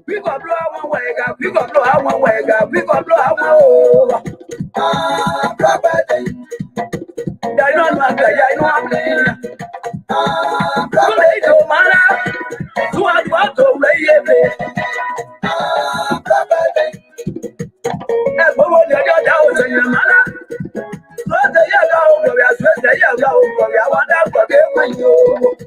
We got blow one way, we got blow one way, we got blow one over. I don't know, I know I'm there. They don't matter. So I want to lay it. That's what you're down in your manner. What the yellow, the yellow, I want to forget when you.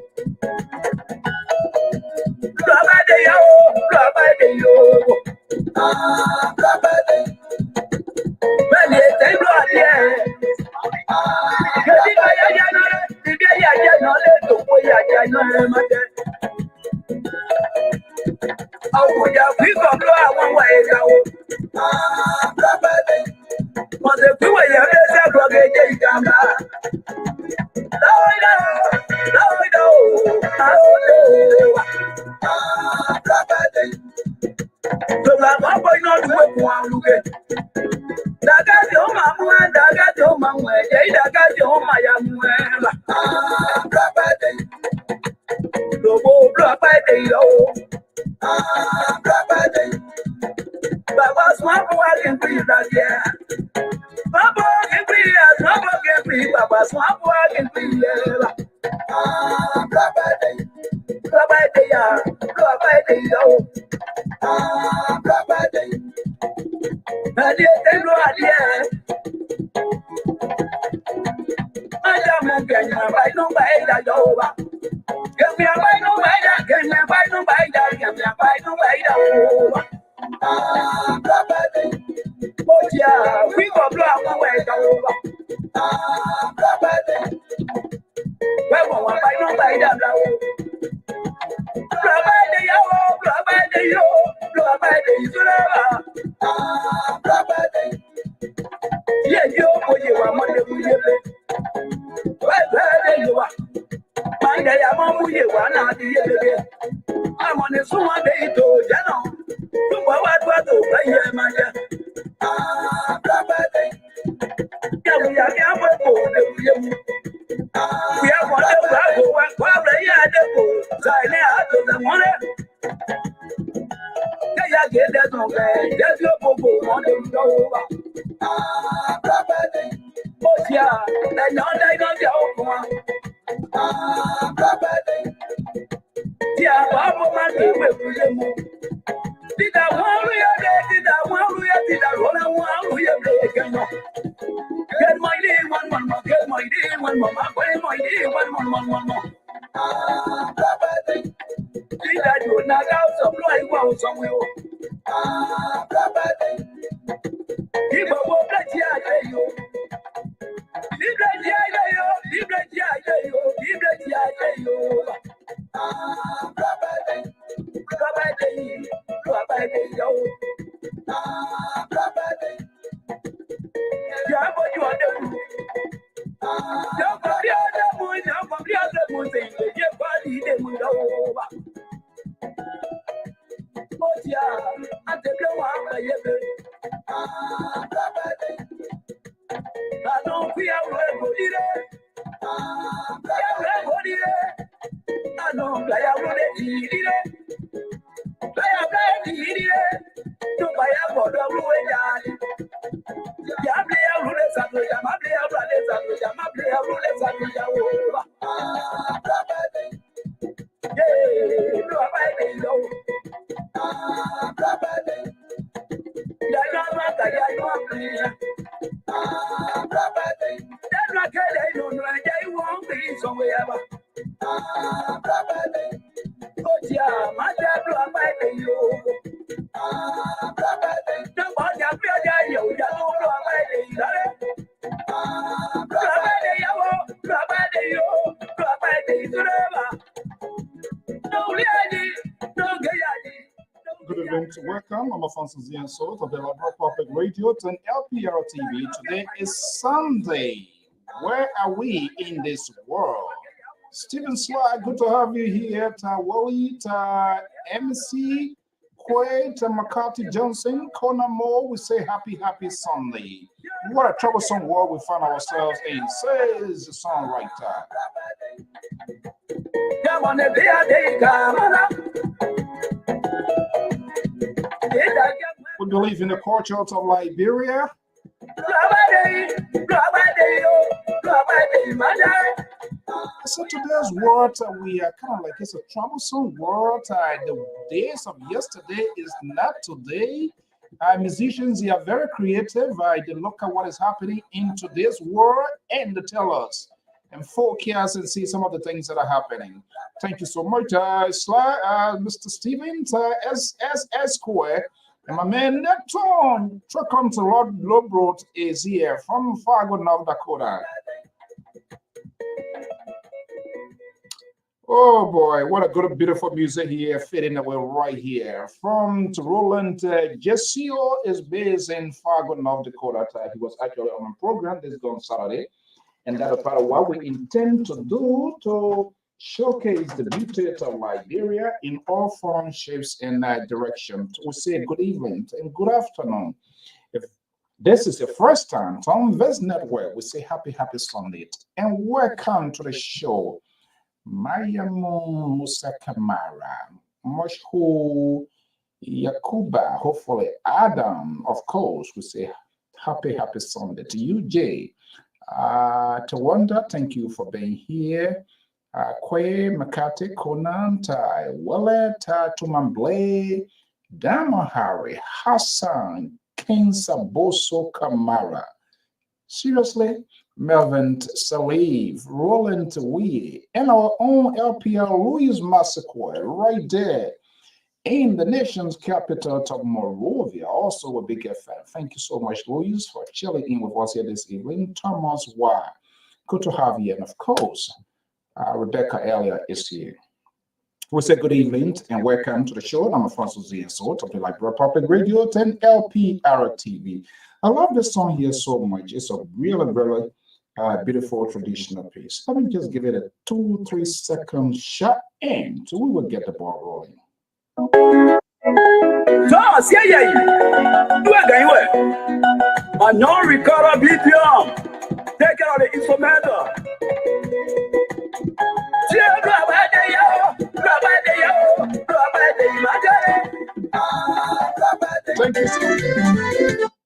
Welcome. program. I'm Alfonso Zianso of the Lpr Public Radio and Lpr-Tv. Today is Sunday. Where are we in this world? Stephen Sly, good to have you here. Wally, MC, Quaid, McCarthy Johnson, Connor Moore, we say happy Sunday. What a troublesome world we find ourselves in, says the songwriter. We believe in the culture of Liberia. So today's world, we are kind of like, it's a troublesome world. The days of yesterday is not today. Musicians, they are very creative. They look at what is happening in today's world and they tell us and forecast and see some of the things that are happening. Thank you so much, Mr. Stevens, S Square. And my man Neptune, truck on to Lord Lobroad is here from Fargo, North Dakota. Oh boy, what a good, beautiful music here, fitting away right here. From Roland Jessio is based in Fargo, North Dakota. He was actually on a program this gone Saturday. And that is part of what we intend to do to showcase the beauty of Liberia in all forms, shapes, and directions. We say good evening and good afternoon. If this is your first time on this network, we say happy Sunday and welcome to the show. Mayamu Musa Kamara, Moshku Yakuba, hopefully Adam, of course, we say happy Sunday to you, Jay. Tawanda, thank you for being here. Kwe, Makati, Conan, Wallet, Tumamble, Damahari, Hassan, King Saboso Kamara. Seriously, Melvin Saliv, Roland Wee, and our own LPR Louis Massacre right there in the nation's capital of Monrovia. Also a big fan. Thank you so much, Louis, for chilling in with us here this evening. Thomas Y, good to have you. And of course, Rebecca Elliott is here. We say good evening and welcome to the show. I'm Alfonso Zianso of the Lpr Public Radio and Lpr-Tv. I love this song here so much. It's a really, really beautiful traditional piece. Let me just give it a 2-3 second shot and so we will get the ball rolling. Thomas, yeah. Do it, a non-recover video. Take care of the instrumental.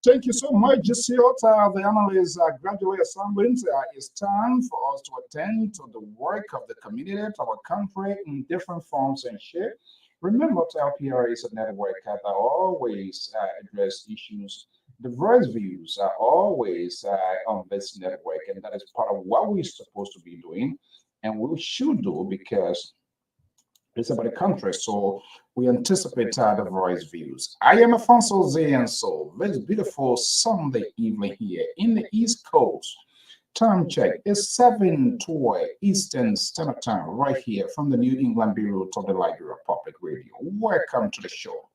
Thank you so much, Jesse. The analysts gradually assembling. It's time for us to attend to the work of the community, of our country in different forms and shape. Remember, LPR is a network that always address issues. Diverse views are always on this network, and that is part of what we're supposed to be doing, and we should do because it's about the country. So we anticipate diverse views. I am Alfonso Zianso. This beautiful Sunday evening here in the East Coast. Time check is 7:12 Eastern Standard Time, right here from the New England Bureau of the Liberia Public Radio. Welcome to the show.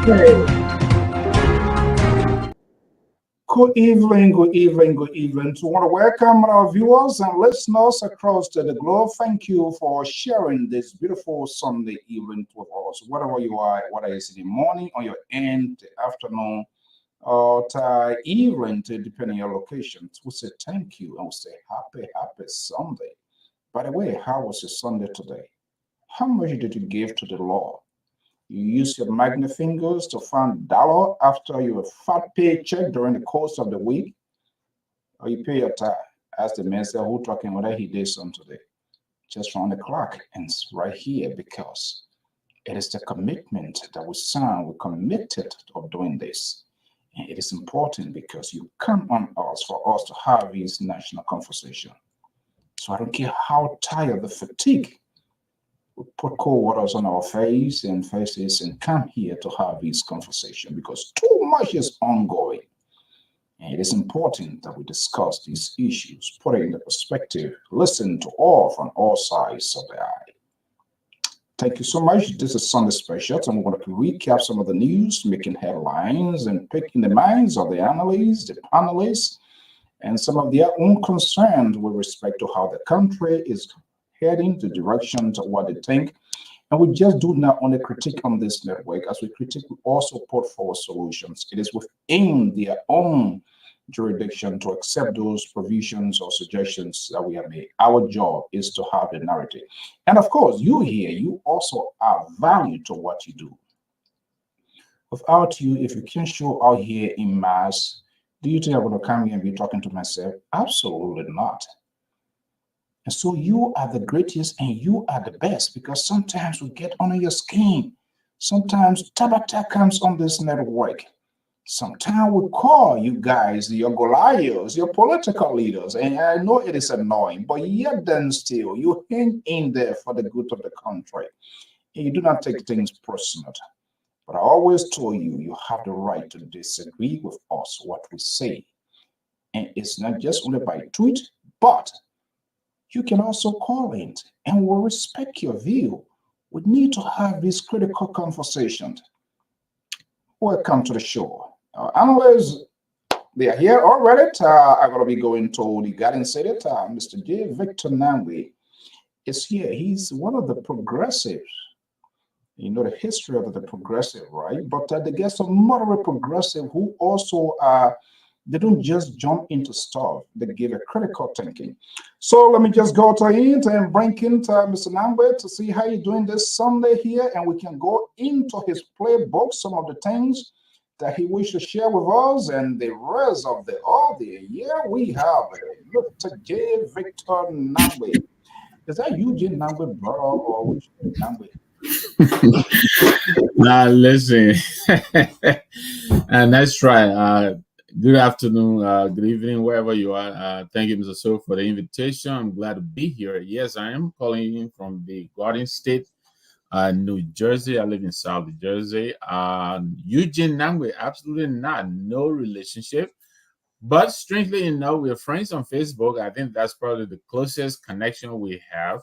Okay. Good evening. So I want to welcome our viewers and listeners across the globe. Thank you for sharing this beautiful Sunday evening with us. Whatever you are, whether it's in the morning or your end, the afternoon, or evening, depending on your location. We say thank you and we say happy Sunday. By the way, how was your Sunday today? How much did you give to the Lord? You use your magnet fingers to find dollar after your fat paycheck during the course of the week, or you pay your tithe. As the man said, who talking whether he did something today? Just round the clock and it's right here because It is the commitment that we signed. We committed of doing this. And it is important because you count on us for us to have this national conversation. So I don't care how tired, the fatigue, we put cold waters on our face and faces and come here to have this conversation because too much is ongoing. And it is important that we discuss these issues, put it in the perspective, listen to all from all sides of the eye. Thank you so much. This is Sunday Special, and we're going to recap some of the news, making headlines and picking the minds of the analysts, the panelists, and some of their own concerns with respect to how the country is heading, the direction to what they think. And we just do not only critique on this network, as we critique, we also put forward solutions. It is within their own jurisdiction to accept those provisions or suggestions that we have made. Our job is to have a narrative. And of course, you here, you also add value to what you do. Without you, if you can't show out here in mass, do you think I'm going to come here and be talking to myself? Absolutely not. And so you are the greatest and you are the best because sometimes we get under your skin. Sometimes Tabata comes on this network. Sometimes we call you guys your Goliaths, your political leaders, and I know it is annoying, but yet then still you hang in there for the good of the country. And you do not take things personal. But I always told you, you have the right to disagree with us, what we say. And it's not just only by tweet, but you can also call in and we'll respect your view. We need to have these critical conversations. Welcome to the show. Analysts, they are here already. I'm going to be going to the Garden City. Mr. J. Victor Nangwe is here. He's one of the progressives. You know the history of the progressive, right? But they get some moderate progressive who also they don't just jump into stuff. They give a critical thinking. So let me just go to it and bring in Mr. Nangwe to see how you're doing this Sunday here, and we can go into his playbook, some of the things that he wishes to share with us, and the rest of the audio. Here we have Mr. J. Victor Nangwe. Is that Eugene Nangwe, brother, or which Nangwe? Now listen, and that's right. Good afternoon, good evening, wherever you are. Thank you, Mr. So, for the invitation. I'm glad to be here. Yes, I am calling in from the Garden State, New Jersey. I live in South Jersey. Eugene Nangwe, absolutely not, no relationship. But strangely enough, we're friends on Facebook. I think that's probably the closest connection we have.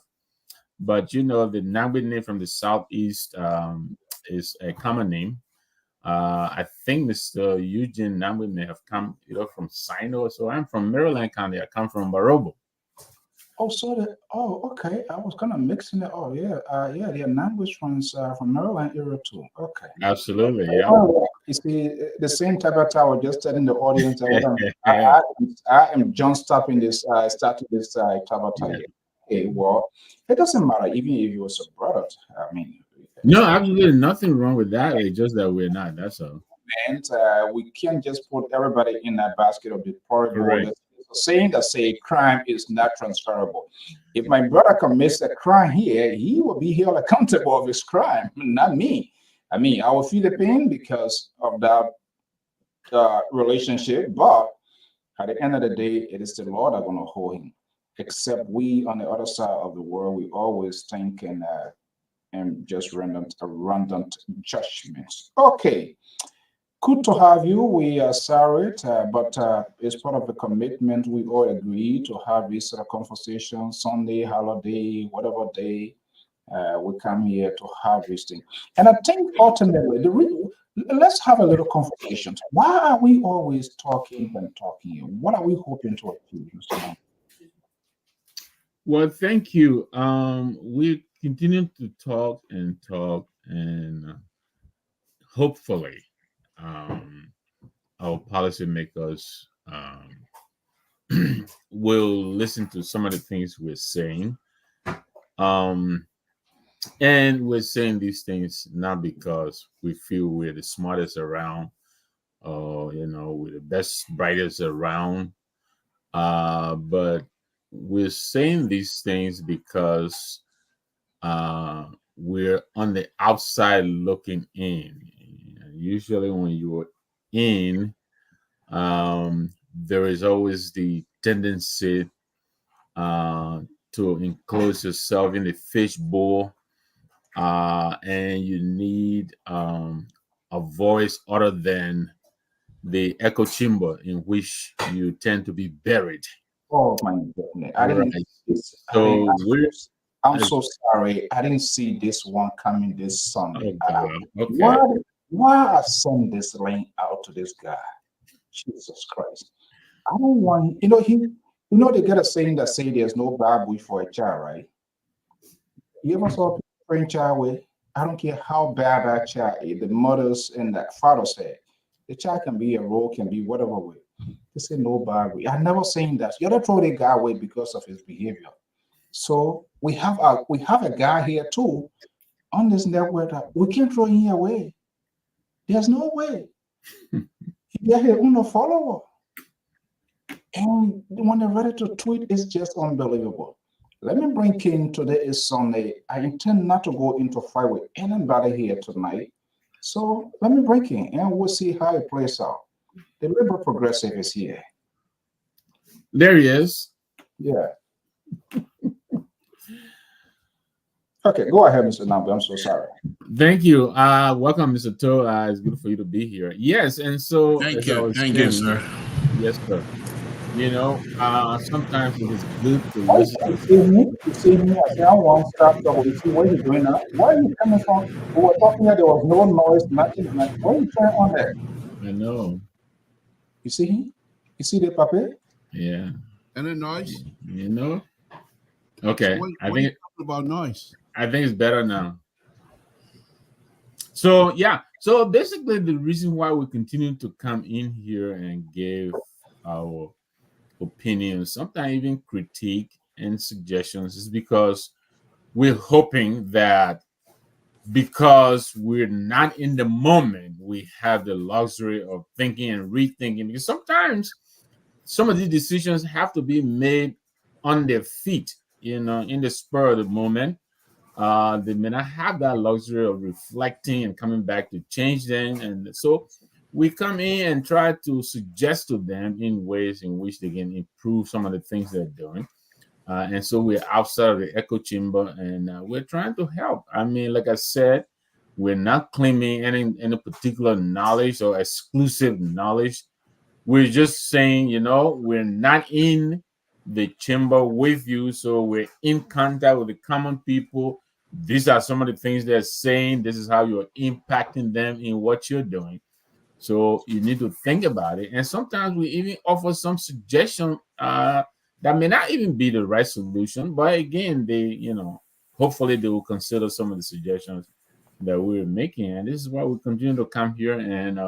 But you know, the Nangwe name from the Southeast is a common name. I think Mr. Eugene Nangwe may have come from Sino. So I'm from Maryland County. I come from Barobo. Oh, okay. I was kind of mixing it. Oh, yeah. Yeah, the Nangwe from Maryland area too. Okay. Absolutely, yeah. You see, the same type of tower, just telling the audience I am John starting this Tabata here. Okay, well, it doesn't matter, even if you was a brother. I mean, no, absolutely nothing wrong with that. It's just that we're not. That's all. And we can't just put everybody in that basket of deplorable. Saying that crime is not transferable. If my brother commits a crime here, he will be held accountable of his crime, not me. I mean, I will feel the pain because of that relationship, but at the end of the day, it is the Lord that's going to hold him. Except we on the other side of the world, we always think and just random judgments. Okay. Good to have you. We are sorry, but it's part of the commitment. We all agree to have this conversation Sunday, holiday, whatever day. We come here to have this thing. And I think ultimately, let's have a little conversation. Why are we always talking and talking? What are we hoping to achieve, Mr. Well, thank you. We continue to talk, and hopefully our policymakers will listen to some of the things we're saying. And we're saying these things not because we feel we're the smartest around, or we're the best, brightest around, but we're saying these things because we're on the outside looking in. Usually, when you're in, there is always the tendency to enclose yourself in the fishbowl, and you need a voice other than the echo chamber in which you tend to be buried. Oh my goodness. I didn't Right. this, I didn't, So we're I'm so sorry. I didn't see this one coming this Sunday. oh God. Why Okay. why I send this link out to this guy? Jesus Christ. I don't want they get a saying that say there's no bad wish for a child, right? You ever saw people praying child with? I don't care how bad that child is, the mothers and the father said. The child can be a role, can be whatever way. They say no bad way. I never seen that. You ever throw the guy away because of his behavior. So we have a guy here too on this network that we can't throw him away. There's no way. He got his own follower. And when they're ready to tweet, it's just unbelievable. Let me bring King. Today is Sunday. I intend not to go into fight with anybody here tonight. So let me bring King and we'll see how it plays out. The liberal progressive is here. There he is. Yeah. Okay, go ahead, Mr. Nambi. I'm so sorry. Thank you. Welcome, Mr. Toe. It's good for you to be here. Yes, and so thank you, sir. Yes, sir. Sometimes it is good to Why listen. you see me? You see me? I say I won't stop trouble. You see where you doing now? Where are you coming from? We were talking here, there was no noise, nothing. Where you trying on there? I know. You see him? You see the puppet? Yeah. And the noise. Okay. So I think talking about noise. I think it's better now. So yeah. So basically, the reason why we continue to come in here and give our opinions, sometimes even critique and suggestions, is because we're hoping that because we're not in the moment, we have the luxury of thinking and rethinking. Because sometimes some of these decisions have to be made on their feet, in the spur of the moment. They may not have that luxury of reflecting and coming back to change them. And so we come in and try to suggest to them in ways in which they can improve some of the things they're doing. And so we're outside of the echo chamber and we're trying to help. I mean, like I said, we're not claiming any particular knowledge or exclusive knowledge. We're just saying, we're not in the chamber with you. So we're in contact with the common people. These are some of the things they're saying. This is how you're impacting them in what you're doing. So you need to think about it. And sometimes we even offer some suggestion that may not even be the right solution. But again, hopefully they will consider some of the suggestions that we're making. And this is why we continue to come here and,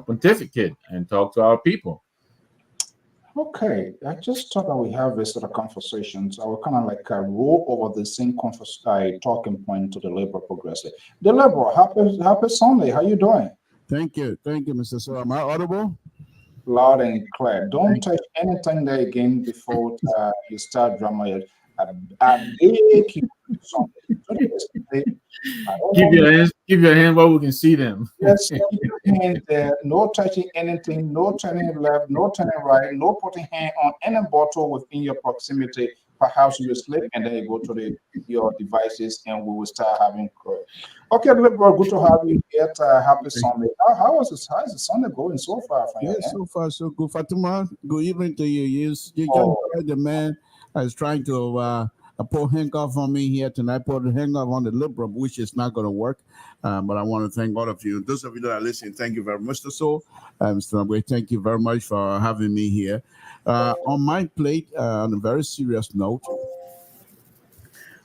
pontificate and talk to our people. Okay, I just thought that we have this sort of conversations. I will kind of like roll over the same talking point to the Liberal Progressive. The Liberal, happy Sunday. How you doing? Thank you, Mr. So am I audible? Loud and clear. Don't touch anything there again before you start drama. I beg you something. Keep your hand where we can see them. Yes, keep your hand there. No touching anything. No turning left. No turning right. No putting hand on any bottle within your proximity. Perhaps you will slip and then you go to your devices and we will start having. Okay, Liberal, good to have you here. Happy Sunday. How is the Sunday going so far? So far so good. Fatima, good evening to you. You just heard the man is trying to pull handcuff on me here tonight. Put the handcuff on the Liberal, which is not going to work. But I want to thank all of you. Those of you that are listening, thank you very much. So, Mr. Nabwe, thank you very much for having me here. On my plate, on a very serious note,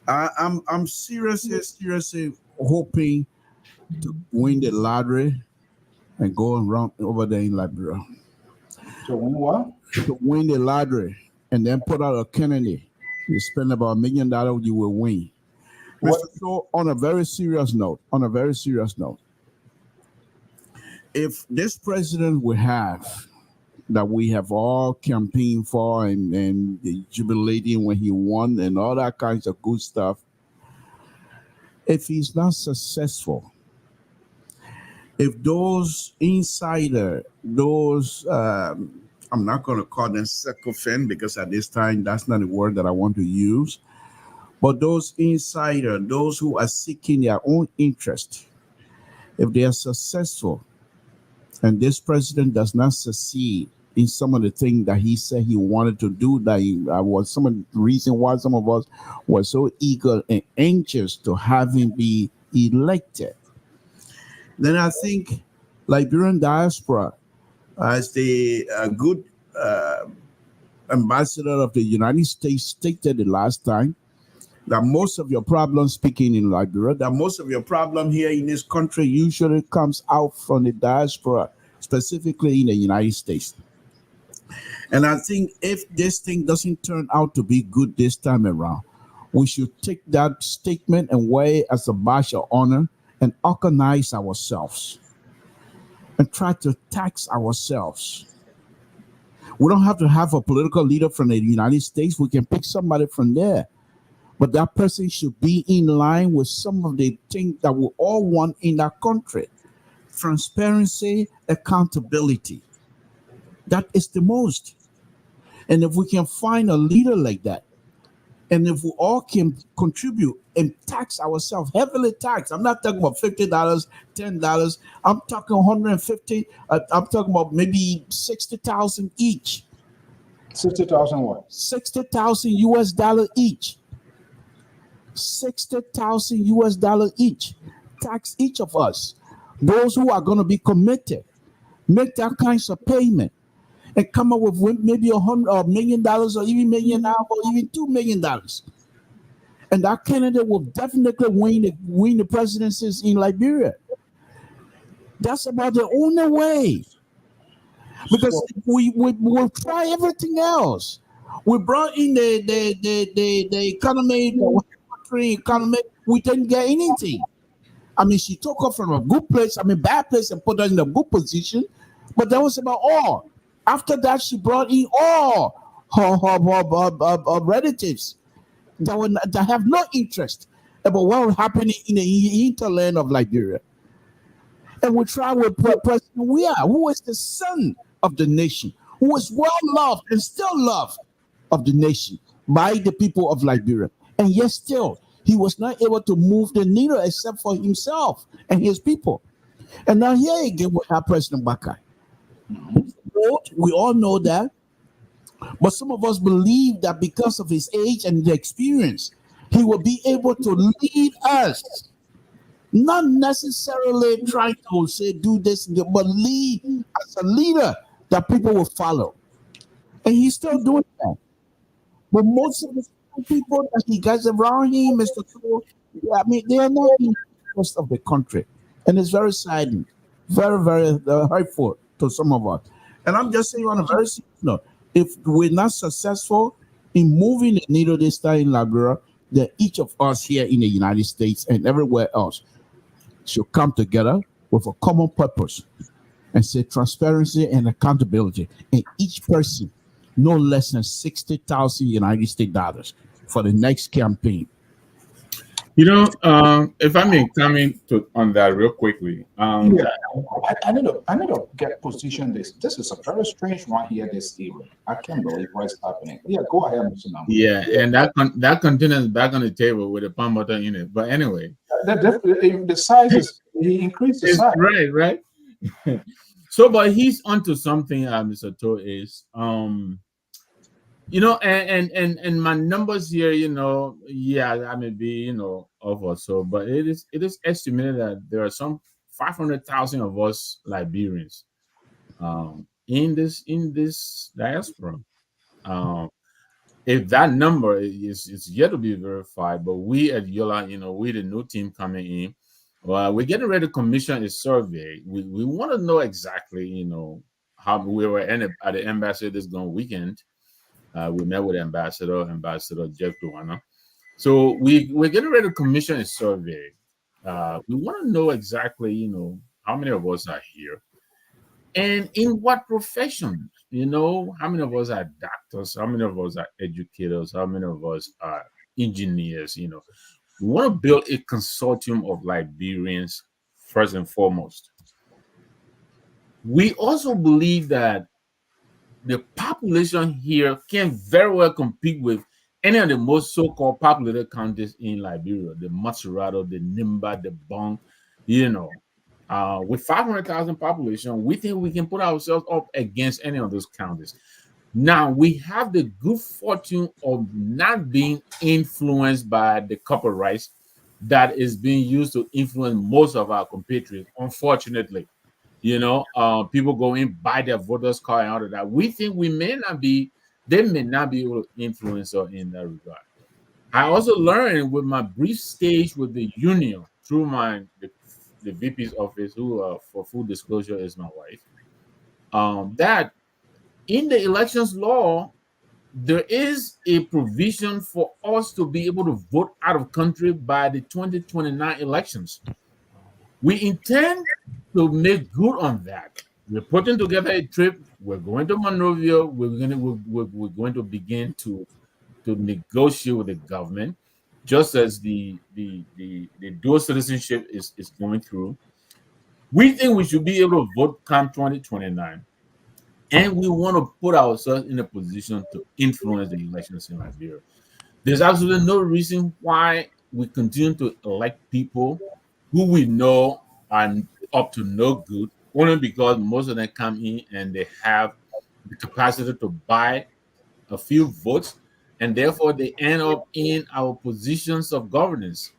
I'm seriously hoping to win the lottery and go around over there in Liberia. To win what? To win the lottery and then put out a candidate. You spend about $1 million, you will win. Mr. So on a very serious note, if this president we have that we have all campaigned for and jubilating when he won and all that kinds of good stuff, if he's not successful, if those insider, those I'm not going to call them sycophant because at this time that's not a word that I want to use, but those insider, those who are seeking their own interest, if they are successful and this president does not succeed in some of the things that he said he wanted to do, that was some of the reason why some of us were so eager and anxious to have him be elected, then I think Liberian diaspora, as the good ambassador of the United States stated the last time, that most of your problems, speaking in Liberia, that most of your problem here in this country usually comes out from the diaspora, specifically in the United States. And I think if this thing doesn't turn out to be good this time around, we should take that statement and weigh it as a badge of honor and organize ourselves and try to tax ourselves. We don't have to have a political leader from the United States. We can pick somebody from there. But that person should be in line with some of the things that we all want in that country. Transparency, accountability. That is the most. And if we can find a leader like that, and if we all can contribute and tax ourselves, heavily tax. I'm not talking about $50, $10. I'm talking 150. I'm talking about maybe 60,000 each. 60,000 what? 60,000 US dollar each. 60,000 US dollar each. Tax each of us. Those who are going to be committed, make that kinds of payment, and come up with maybe $100 million or even million or even $2 million. And that candidate will definitely win the presidencies in Liberia. That's about the only way. Because we'll try everything else. We brought in the economy, the country economy. We didn't get anything. I mean, she took her from a good place, bad place, and put her in a good position. But that was about all. After that, she brought in all her relatives that have no interest about what was happening in the hinterland of Liberia. And we try with President Weah, who is the son of the nation, who is well loved and still loved of the nation by the people of Liberia. And yet still, he was not able to move the needle except for himself and his people. And now here again we have President Bakai. We all know that. But some of us believe that because of his age and the experience, he will be able to lead us. Not necessarily trying to say do this, but lead as a leader that people will follow. And he's still doing that. But most of the people that he gets around him, Mr. Tool, they are not in the interest of the country. And it's very saddening, very, very hurtful to some of us. And I'm just saying on a very serious note, if we're not successful in moving the needle this time in Liberia, then each of us here in the United States and everywhere else should come together with a common purpose and say transparency and accountability. And each person no less than 60,000 United States dollars for the next campaign. You know, if I may comment on that real quickly. I need to get position this. This is a very strange one here this evening. I can't believe what's happening. Yeah, go ahead, Mr. Nam. Yeah, and that container is back on the table with a palm button in it. But anyway, the size is he increased the size. Right. So, but he's onto something, Mr. To is you know, and my numbers here, you know, yeah, I may be, you know, off or so, but it is estimated that there are some 500,000 of us Liberians in this diaspora. If that number is yet to be verified, but we at Yola, you know, we the new team coming in, well, we're getting ready to commission a survey. We want to know exactly, you know, how we were at the embassy this going weekend. We met with Ambassador Jeff Duana. So we're getting ready to commission a survey. We want to know exactly, you know, how many of us are here and in what profession. You know, how many of us are doctors? How many of us are educators? How many of us are engineers? You know, We want to build a consortium of Liberians first and foremost. We also believe that the population here can very well compete with any of the most so-called populated counties in Liberia, the Matsurato, the Nimba, the Bong, with 500,000 population, we think we can put ourselves up against any of those counties. Now, we have the good fortune of not being influenced by the copper rights that is being used to influence most of our compatriots, unfortunately. People go in, buy their voters card and all of that. We think they may not be able to influence us in that regard. I also learned with my brief stage with the union through the VP's office, who for full disclosure is my wife, that in the elections law, there is a provision for us to be able to vote out of country by the 2029 elections. We intend to make good on that. We're putting together a trip. We're going to Monrovia. We're going to begin to negotiate with the government, just as the dual citizenship is going through. We think we should be able to vote come 2029, and we want to put ourselves in a position to influence the elections in Liberia. There's absolutely no reason why we continue to elect people who we know are up to no good, only because most of them come in and they have the capacity to buy a few votes, and therefore they end up in our positions of governance.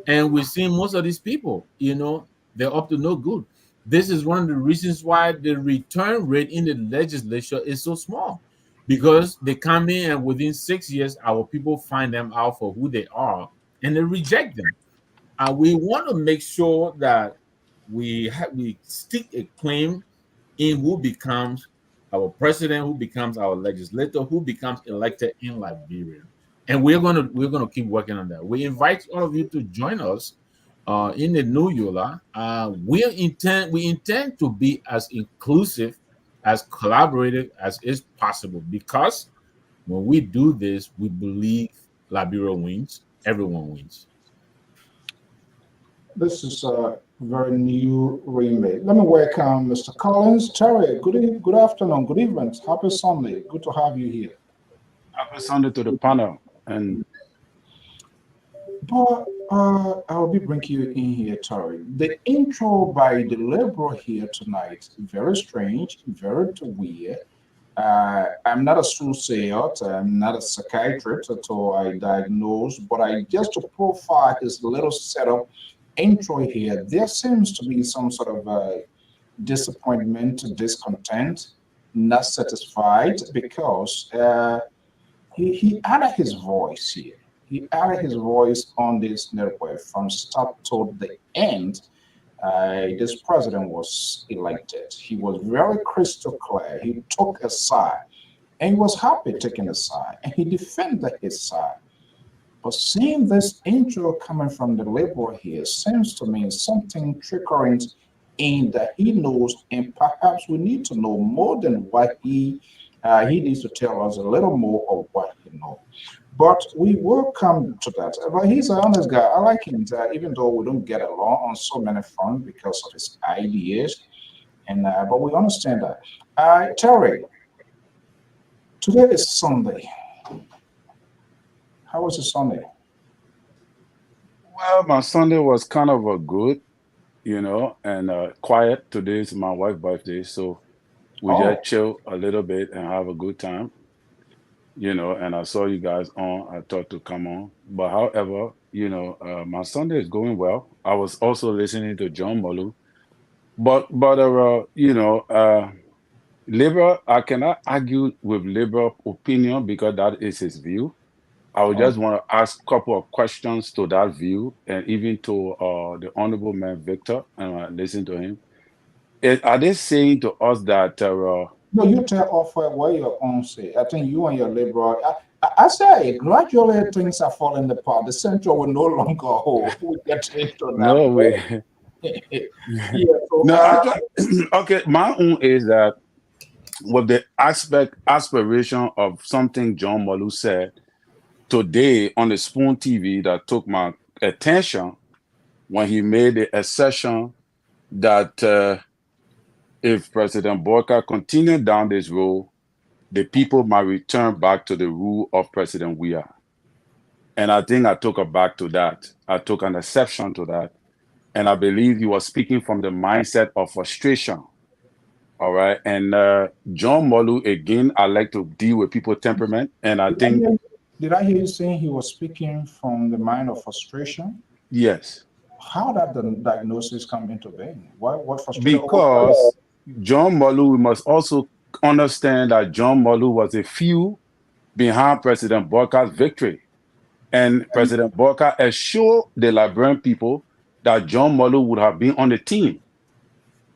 And we're seeing most of these people, they're up to no good. This is one of the reasons why the return rate in the legislature is so small, because they come in and within 6 years, our people find them out for who they are and they reject them. We want to make sure that we stick a claim in who becomes our president, who becomes our legislator, who becomes elected in Liberia, and we're gonna keep working on that. We invite all of you to join us in the new Yola. We intend to be as inclusive, as collaborative as is possible, because when we do this, we believe Liberia wins. Everyone wins. This is a very new remake. Let me welcome Mr. Collins. Terry, good afternoon, good evening, happy Sunday. Good to have you here. Happy Sunday to the panel. And but I'll be bringing you in here, Terry. The intro by the Liberal here tonight, very strange, very weird. I'm not a soothsayer, I'm not a psychiatrist, so I diagnose, but I just to profile his little setup intro here, there seems to be some sort of disappointment, discontent, not satisfied, because he added his voice here. He added his voice on this network from start to the end. This president was elected. He was very crystal clear. He took a side, and he was happy taking a side, and he defended his side. But seeing this intro coming from the Liberal here seems to me something trickling in that he knows, and perhaps we need to know more than what he needs to tell us a little more of what he knows. But we will come to that. But he's an honest guy. I like him, even though we don't get along on so many fronts because of his ideas. And but we understand that. Terry, today is Sunday. How was your Sunday? well, my Sunday was kind of a good, and quiet. Today is my wife's birthday, so we just chill a little bit and have a good time. And I saw you guys on. I thought to come on, but however, my Sunday is going well. I was also listening to John Molu, but Liberal. I cannot argue with Liberal opinion because that is his view. I would just want to ask a couple of questions to that view, and even to the honorable man Victor, and listen to him. Are they saying to us that? No, you tell off what your own say. I think you and your Liberal. I say gradually things are falling apart. The central will no longer hold. We get into now. No way. Yeah, so, No, actually, okay. My own is that with the aspiration of something John Molu said today on the Spoon TV that took my attention when he made the assertion that if President Boyka continued down this road, the people might return back to the rule of President Weah. And I think I took aback to that. I took an exception to that. And I believe he was speaking from the mindset of frustration. All right. And John Molu, again, I like to deal with people's temperament. And I think... Did I hear you saying he was speaking from the mind of frustration? Yes. How did the diagnosis come into being? What frustration? Because John Molu, we must also understand that John Molu was a few behind President Boyka's victory. And President Boyka assured the Liberian people that John Molu would have been on the team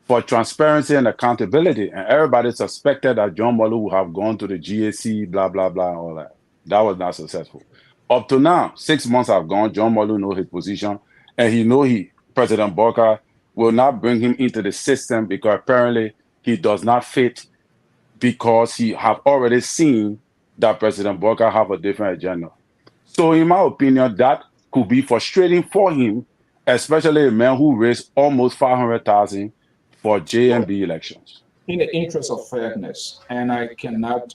for transparency and accountability. And everybody suspected that John Molu would have gone to the GAC, blah, blah, blah, and all that. That was not successful. Up to now, 6 months have gone. John Molu knows his position, and he knows President Boyka will not bring him into the system because apparently he does not fit, because he have already seen that President Boyka have a different agenda. So in my opinion, that could be frustrating for him, especially a man who raised almost 500,000 for JMB elections. In the interest of fairness, and I cannot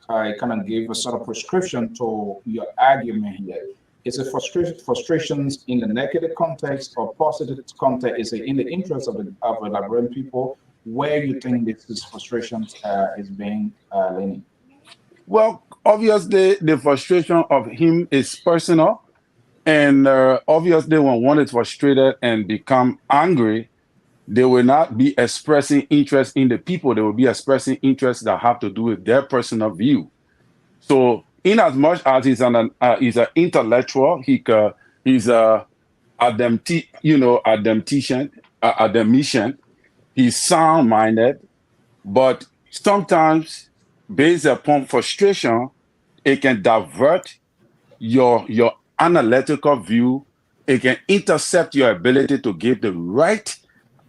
give a sort of prescription to your argument here. Is it frustrations in the negative context or positive context? Is it in the interest of the Liberian people? Where you think this frustration is being leaning? Well, obviously, the frustration of him is personal. And obviously, when one is frustrated and become angry, they will not be expressing interest in the people. They will be expressing interests that have to do with their personal view. So, in as much as he's an intellectual, he's a academician, he's sound-minded, but sometimes, based upon frustration, it can divert your analytical view. It can intercept your ability to give the right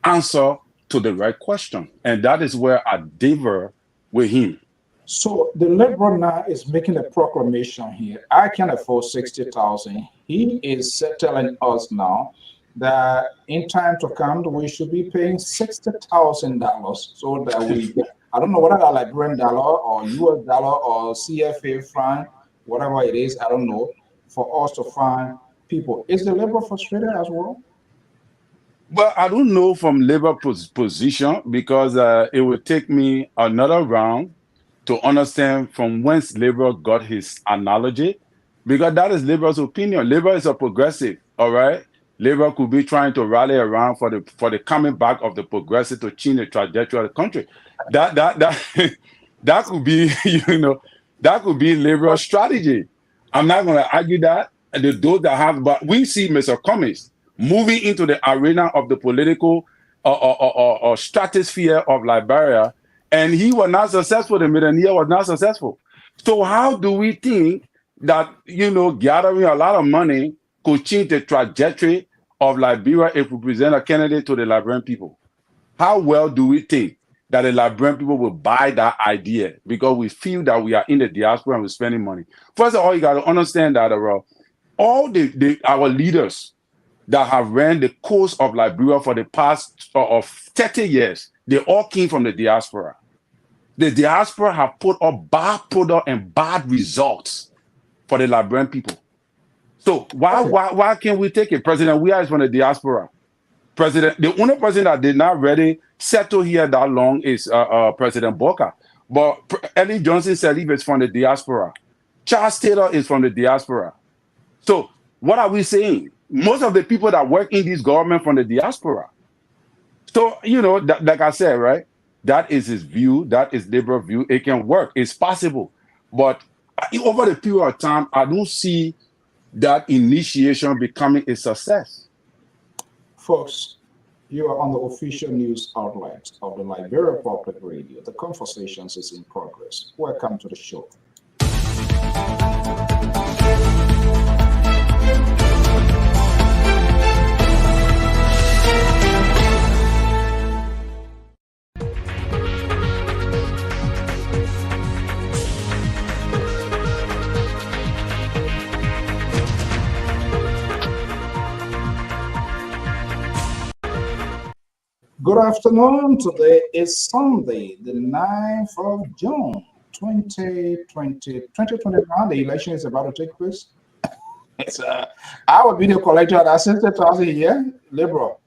answer to the right question. And that is where I differ with him. So the Liberal now is making a proclamation here. I can afford 60,000. He is telling us now that in time to come, we should be paying $60,000 so that we get, I don't know whether that's Liberian dollar or US dollar or CFA franc, whatever it is, I don't know, for us to find people. Is the Liberal frustrated as well? Well, I don't know from Labour position, because it would take me another round to understand from whence Labour got his analogy, because that is Labour's opinion. Labour is a progressive, all right? Labour could be trying to rally around for the coming back of the progressive to change the trajectory of the country. That could be, that could be Labour's strategy. I'm not going to argue that. Those that have, but we see Mr. Cummings moving into the arena of the political or stratosphere of Liberia, and he was not successful. The Millionaire was not successful. So how do we think that, gathering a lot of money could change the trajectory of Liberia if we present a candidate to the Liberian people? How well do we think that the Liberian people will buy that idea because we feel that we are in the diaspora and we're spending money? First of all, you got to understand that all our leaders that have ran the course of Liberia for the past of 30 years, they all came from the diaspora. The diaspora have put up bad product and bad results for the Liberian people. So why can't we take it? President Weah is from the diaspora. The only president that did not really settle here that long is President Boyka. But Ellen Johnson Sirleaf is from the diaspora. Charles Taylor is from the diaspora. So what are we saying? Most of the people that work in this government from the diaspora. So, like I said, right? That is his view. That is Labour view. It can work. It's possible. But over the period of time, I don't see that initiation becoming a success. Folks, you are on the official news outlet of the Liberia Public Radio. The Conversations is in progress. Welcome to the show. Good afternoon. Today is Sunday, the 9th of June, 2021. The election is about to take place. It's our video collector at assisted to us here, liberal.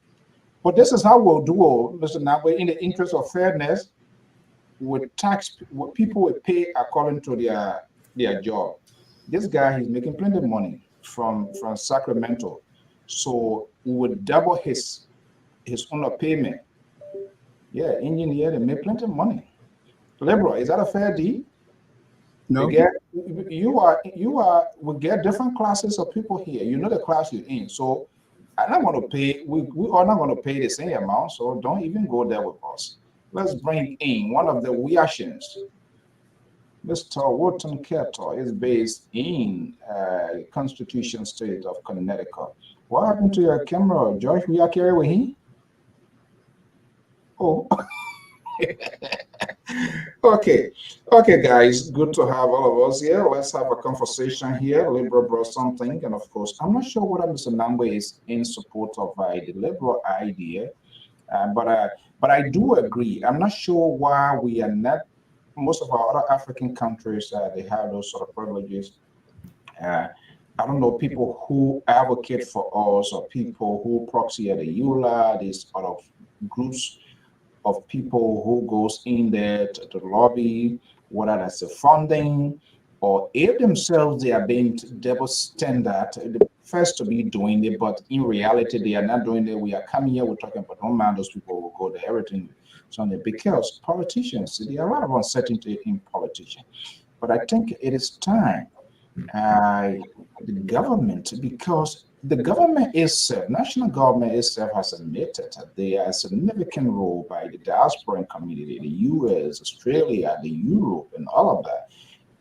But this is how we'll do, Mr. Nagwe, in the interest of fairness, with tax, what people will pay according to their job. This guy, he's making plenty of money from Sacramento, so we would double his own payment. Yeah, engineer, they make plenty of money. Liberal, is that a fair deal? No. We get different classes of people here. You know the class you're in. So I'm not going to pay, we are not going to pay the same amount, so don't even go there with us. Let's bring in one of the Weashins. Mr. Wharton Keto is based in Constitution State of Connecticut. What happened to your camera, Josh? We are carrying with him? Oh. Okay, guys, good to have all of us here. Let's have a conversation here. Liberal brought something, and of course, I'm not sure whether Mr. Nangwe is in support of the liberal idea, but I do agree. I'm not sure why we are not. Most of our other African countries, they have those sort of privileges. I don't know, people who advocate for us or people who proxy at the EULA, these sort of groups of people who goes in there to lobby, whether that's the funding or if themselves they are being double standard, the first to be doing it, but in reality they are not doing it. We are coming here, we're talking about, don't mind those people will go to everything. So because politicians, there are a lot of uncertainty in politicians. But I think it is time the government, because the government itself, national government itself has admitted there is a significant role by the diaspora community, the US, Australia, the Europe, and all of that,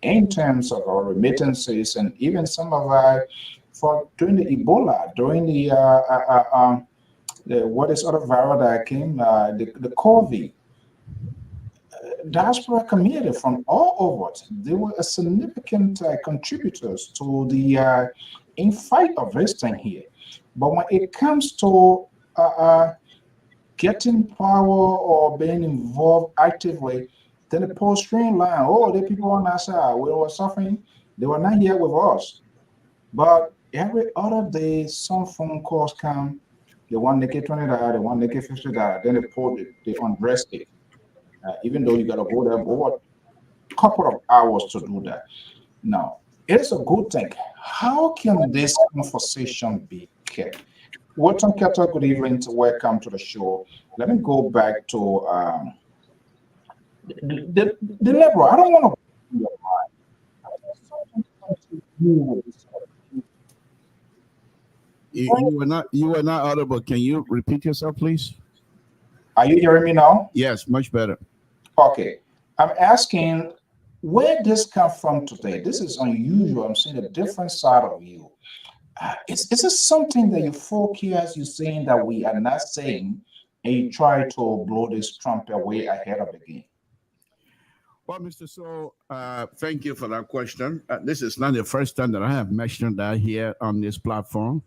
in terms of our remittances and even some of our, for during the Ebola, during the what is other viral that came, the COVID, diaspora community from all over, they were a significant contributors to the in fight of this thing here. But when it comes to getting power or being involved actively, then the post-stream line, oh, the people on our side, we were suffering, they were not here with us. But every other day, some phone calls come, the one they get $20, the one they get $50, then they undress it. Even though you got to go there for a couple of hours to do that. Now, it's a good thing. How can this conversation be kept? Welcome, Kata. Good evening. Welcome to the show. Let me go back to the level. I don't want to. You were not audible. Can you repeat yourself, please? Are you hearing me now? Yes, much better. Okay. I'm asking where this come from today. This is unusual. I'm seeing a different side of you. Is this something that you folk here, as you're saying that we are not saying, and you try to blow this Trump away ahead of the game? Well, Mr. So, thank you for that question. This is not the first time that I have mentioned that here on this platform.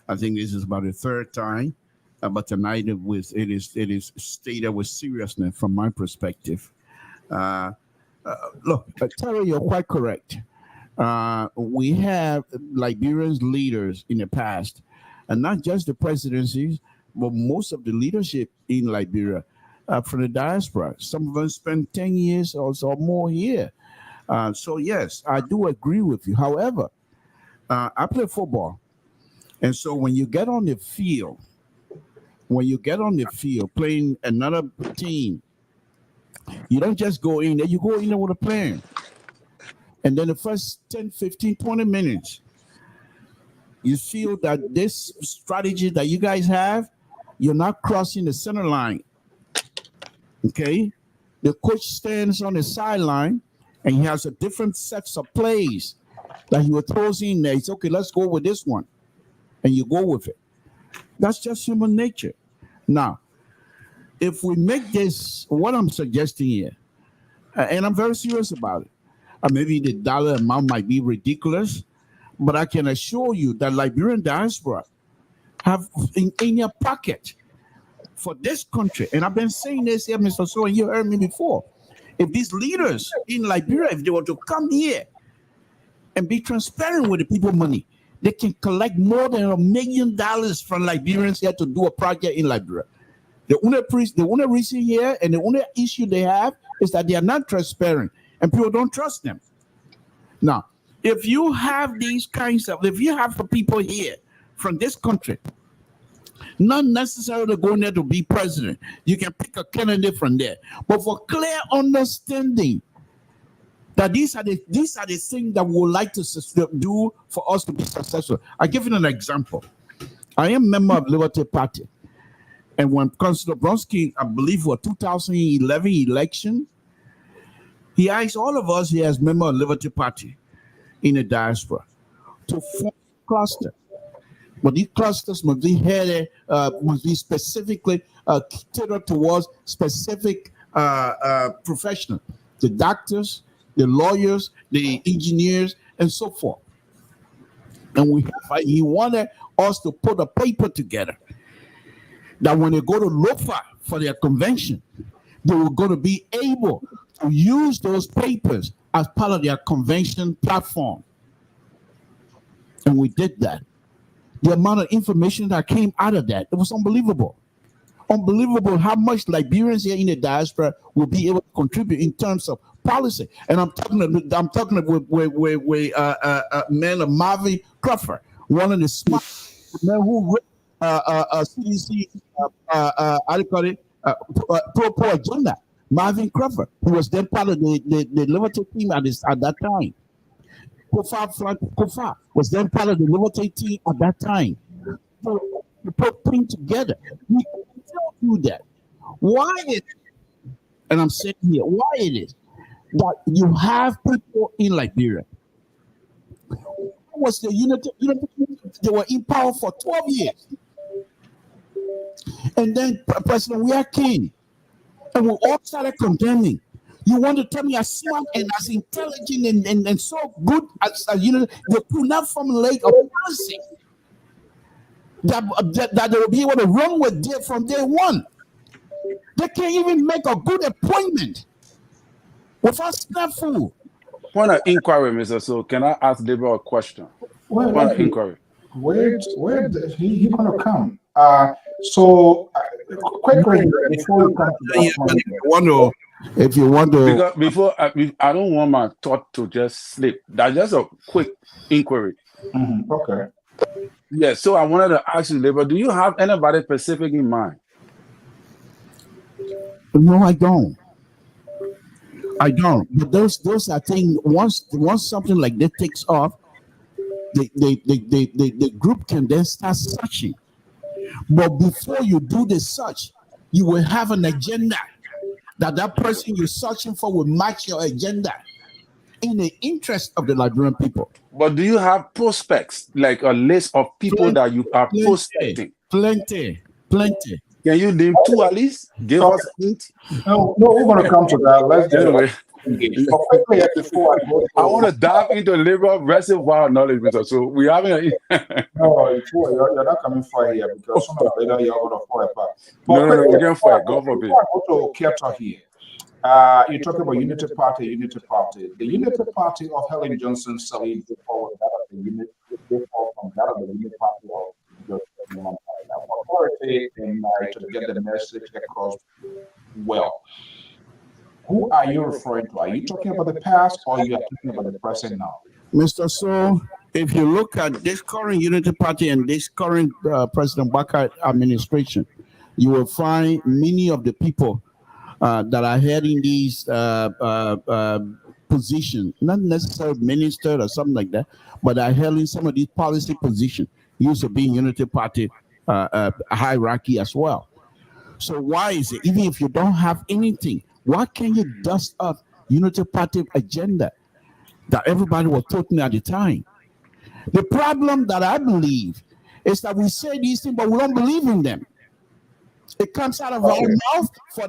I think this is about the third time. But tonight it is stated with seriousness from my perspective. Look, Terry, you're quite correct. We have Liberians leaders in the past, and not just the presidencies, but most of the leadership in Liberia from the diaspora. Some of them spent 10 years or so more here. So yes, I do agree with you. However, I play football, and so when you get on the field, playing another team, you don't just go in there, you go in there with a plan. And then the first 10, 15, 20 minutes, you feel that this strategy that you guys have, you're not crossing the center line. Okay? The coach stands on the sideline and he has a different sets of plays that he will throw in there. It's okay, let's go with this one. And you go with it. That's just human nature. Now, if we make this, what I'm suggesting here, and I'm very serious about it, maybe the dollar amount might be ridiculous, but I can assure you that Liberian diaspora have in your pocket for this country, and I've been saying this here, Mr. So, and you heard me before. If these leaders in Liberia, if they were to come here and be transparent with the people money, they can collect more than $1 million from Liberians here to do a project in Liberia. The only reason here and the only issue they have is that they are not transparent and people don't trust them. Now, if you have these kinds of, if you have people here from this country, not necessarily going there to be president, you can pick a candidate from there. But for clear understanding that these are the things that we would like to do for us to be successful. I give you an example. I am a member of Liberty Party. And when Councillor Bronski, I believe, for 2011 election, he asked all of us here as members of Liberty Party in the diaspora to form clusters. But these clusters must be headed, must be specifically tailored towards specific professionals, the doctors, the lawyers, the engineers, and so forth. And he wanted us to put a paper together that when they go to LOFA for their convention, they were going to be able to use those papers as part of their convention platform. And we did that. The amount of information that came out of that, it was unbelievable. Unbelievable how much Liberians here in the diaspora will be able to contribute in terms of policy. And I'm talking with man of Marvin Crawford, one of the smart men who CDC, how do you call it, pro agenda. Marvin Crawford, who was then part of the Liberty team at that time. Kofa was then part of the Liberty team at that time. So we put things together. We can still do that. Why is, and I'm saying here, why it is that you have people in Liberia? Was the unity, they were in power for 12 years. And then President Weah came, and we all started condemning. You want to tell me as smart and as intelligent and so good as they could not formulate a policy that they will be able to run with from day one. They can't even make a good appointment without snafu. Point of inquiry, Mr. So, can I ask Deborah a question? Point of inquiry. Where he gonna come? So quickly before we come to that if you want to, because before I don't want my thought to just slip. That's just a quick inquiry. Mm-hmm. Okay. Yeah. So I wanted to ask you, Deborah, do you have anybody specific in mind? No, I don't. But those I think once something like that takes off, the group can then start searching. But before you do the search, you will have an agenda that person you're searching for will match your agenda in the interest of the Liberian people. But do you have prospects, like a list of people that you are prospecting? Plenty. Can you name two at least? Give us a hint. No, we're going to come to that. Let's anyway. I want to dive into liberal reservoir knowledge, Mr. So we haven't. No, you're not coming for here because sooner or later you're going to fall apart. No, we're going to fight. Go for it. Go to Keta here. You're talking about Unity Party. The Unity Party of Helen Johnson Salid forward that of the Unity from that of the Unity Party of the authority and to get the message across well. Who are you referring to? Are you talking about the past or you are talking about the present now? Mr. So, if you look at this current Unity Party and this current President Bakar administration, you will find many of the people that are heading these positions, not necessarily minister or something like that, but are heading some of these policy positions, used to be in Unity Party hierarchy as well. So why is it, even if you don't have anything, why can't you dust up Unity Party agenda that everybody was talking at the time? The problem that I believe is that we say these things, but we don't believe in them. It comes out of our mouth for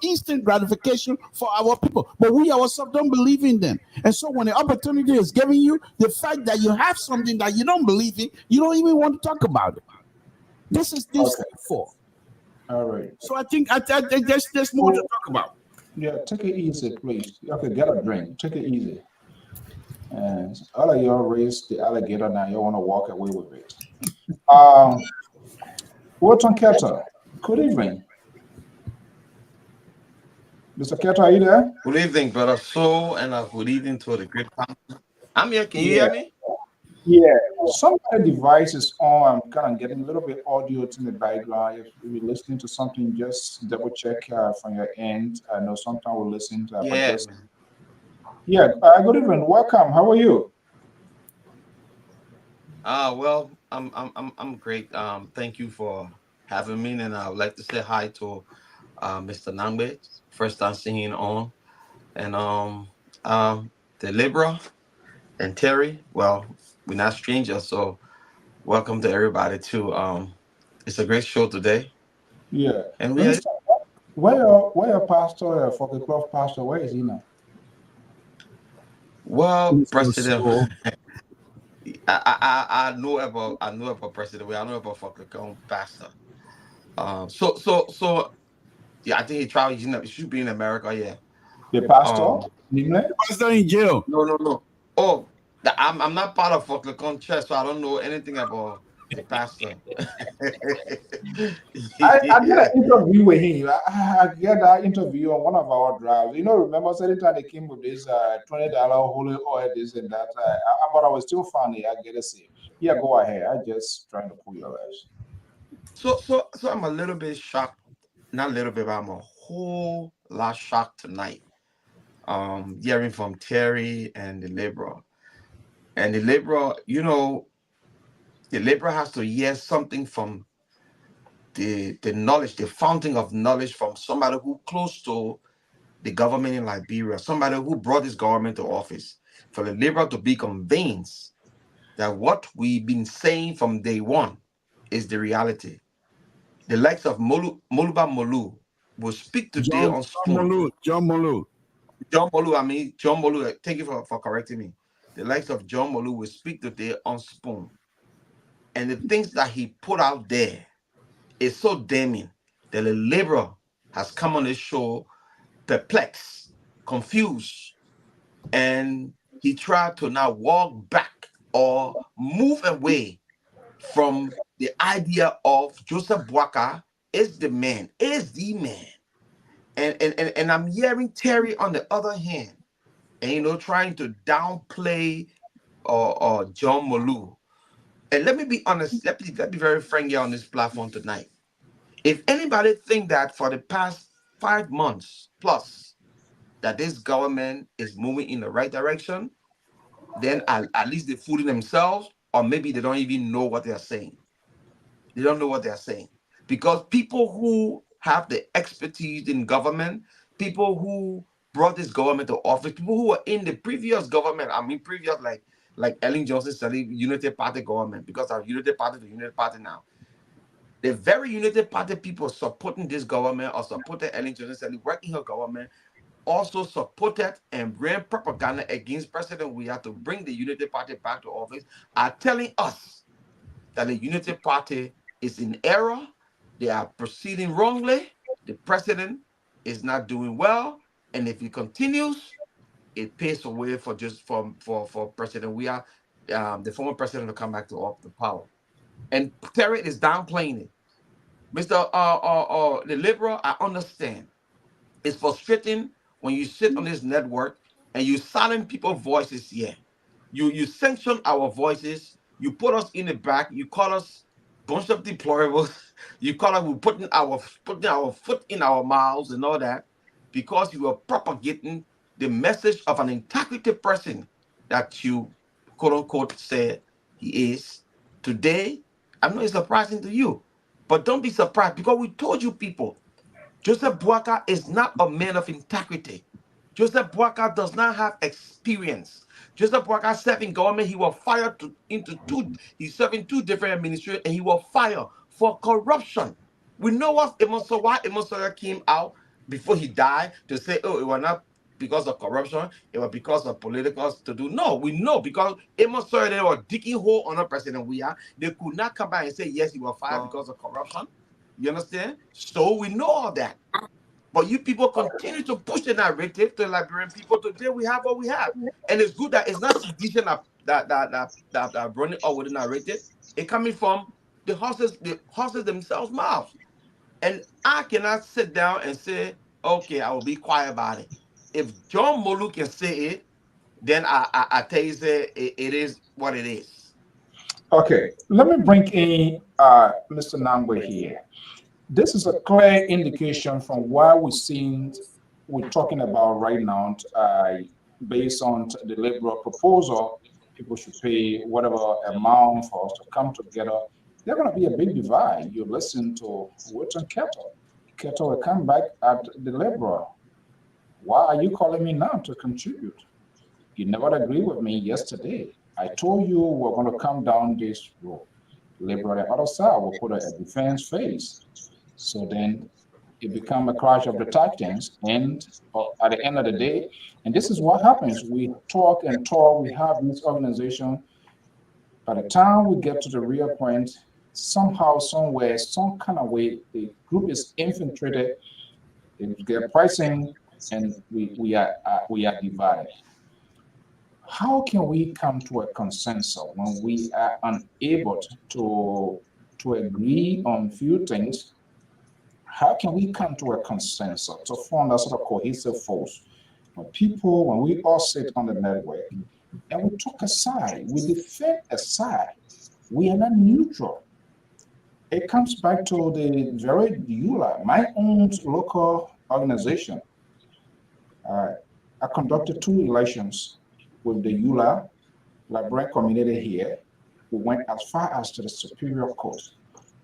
instant gratification for our people, but we ourselves don't believe in them. And so when the opportunity is given you, the fact that you have something that you don't believe in, you don't even want to talk about it. This is this for. All right. So I think there's more to talk about. Yeah, take it easy, please. Okay, get a drink. Take it easy. And all of y'all raise the alligator now. You want to walk away with it. Walton Ketter, good evening. Mr. Ketter, are you there? Good evening, brother So, and good evening to the great panel. I'm here. Can you Yeah, hear me? yeah. Some of the device is on. I'm kind of getting a little bit audio in the background. If you're listening to something, just double check from your end. I know sometimes we'll listen to, but Yeah, just man. yeah. Good evening. Welcome. How are you? Well, I'm great. Thank you for having me, and I would like to say hi to Mr. Nangbe, first time seeing on, and the Libra and Terry. Well, we're not strangers, so welcome to everybody too. It's a great show today, Yeah. and we are. Minister, where your pastor, for the club pastor, where is he now? Well, Mr. President. So, I know about President. I know about fucking pastor. So yeah, I think he traveled. He should be in America. Yeah. The pastor? Um. Nimle? pastor in jail. No. Oh, I'm not part of Fucklecon Church, so I don't know anything about the pastor. I did Yeah. an interview with him. I get that interview on one of our drives. Remember certain time they came with this $20 holy oil, this and that. But I was still funny. I get to see. Yeah, go ahead. I just trying to pull your ass. So I'm a little bit shocked. Not a little bit, but I'm a whole lot shocked tonight. Hearing from Terry and the liberal. And the liberal, the liberal has to hear something from the knowledge, the fountain of knowledge from somebody who close to the government in Liberia, somebody who brought this government to office, for the liberal to be convinced that what we've been saying from day one is the reality. The likes of Moluba Molu will speak today John on Spoon. John Molu. John Molu, thank you for correcting me. The likes of John Molu will speak today on Spoon. And the things that he put out there is so damning that the liberal has come on this show perplexed, confused, and he tried to now walk back or move away from the idea of Joseph Boaka is the man, is the man. And I'm hearing Terry on the other hand, and trying to downplay or John Molu. And let me be honest, let me be very frank here on this platform tonight. If anybody think that for the past 5 months plus that this government is moving in the right direction, then at least they're fooling themselves, or maybe they don't even know what they're saying. They don't know what they're saying. Because people who have the expertise in government, people who brought this government to office, people who were in the previous government, previous like Ellen Johnson said, Unity Party government, because of Unity Party to Unity Party now. The very Unity Party people supporting this government or supporting Ellen Johnson said, working her government, also supported and ran propaganda against President We have to bring the Unity Party back to office, are telling us that the Unity Party is in error. They are proceeding wrongly. The president is not doing well. And if he continues, it paves the way for President We are the former president to come back to the power. And Terry is downplaying it. Mr. The liberal, I understand. It's frustrating when you sit on this network and you silence people's voices here. You sanction our voices. You put us in the back. You call us bunch of deplorables. You call us putting our foot in our mouths and all that because you are propagating the message of an integrity person that you quote unquote said he is. Today, I know it's surprising to you, but don't be surprised because we told you people Joseph Boaka is not a man of integrity. Joseph Boaka does not have experience. Joseph Boaka served in government. He was fired into two. He's serving two different administrations, and he was fired for corruption. We know why Amos Sawyer came out before he died to say, "Oh, it was not because of corruption. It was because of politicals to do." No, we know because Amos Sawyer they were digging hole on the president. They could not come back and say yes, he was fired because of corruption. You understand? So we know all that. But you people continue to push the narrative to Liberian people. Today we have what we have. And it's good that it's not sedition that running up with the narrative. It coming from the horses themselves mouths. And I cannot sit down and say, okay, I will be quiet about it. If John Molu can say it, then I tell you say it is what it is. Okay, let me bring in Mr. Nangwe here. This is a clear indication from what we're talking about right now, based on the liberal proposal. People should pay whatever amount for us to come together. There's going to be a big divide. You listen to Wilton Kettle. Kettle will come back at the liberal. Why are you calling me now to contribute? You never agreed with me yesterday. I told you we're going to come down this road. Liberal, the other side will put a defense phase. So then it becomes a clash of the titans. And at the end of the day, and this is what happens. We talk and talk. We have this organization. By the time we get to the real point, somehow, somewhere, some kind of way, the group is infiltrated. They get pricing, and we are divided. How can we come to a consensus when we are unable to agree on few things? How can we come to a consensus to form a sort of cohesive force? When we all sit on the network and we talk aside, we defend aside, we are not neutral. It comes back to the very EULA, my own local organization. I conducted 2 elections with the EULA Liberian community here. We went as far as to the Superior Court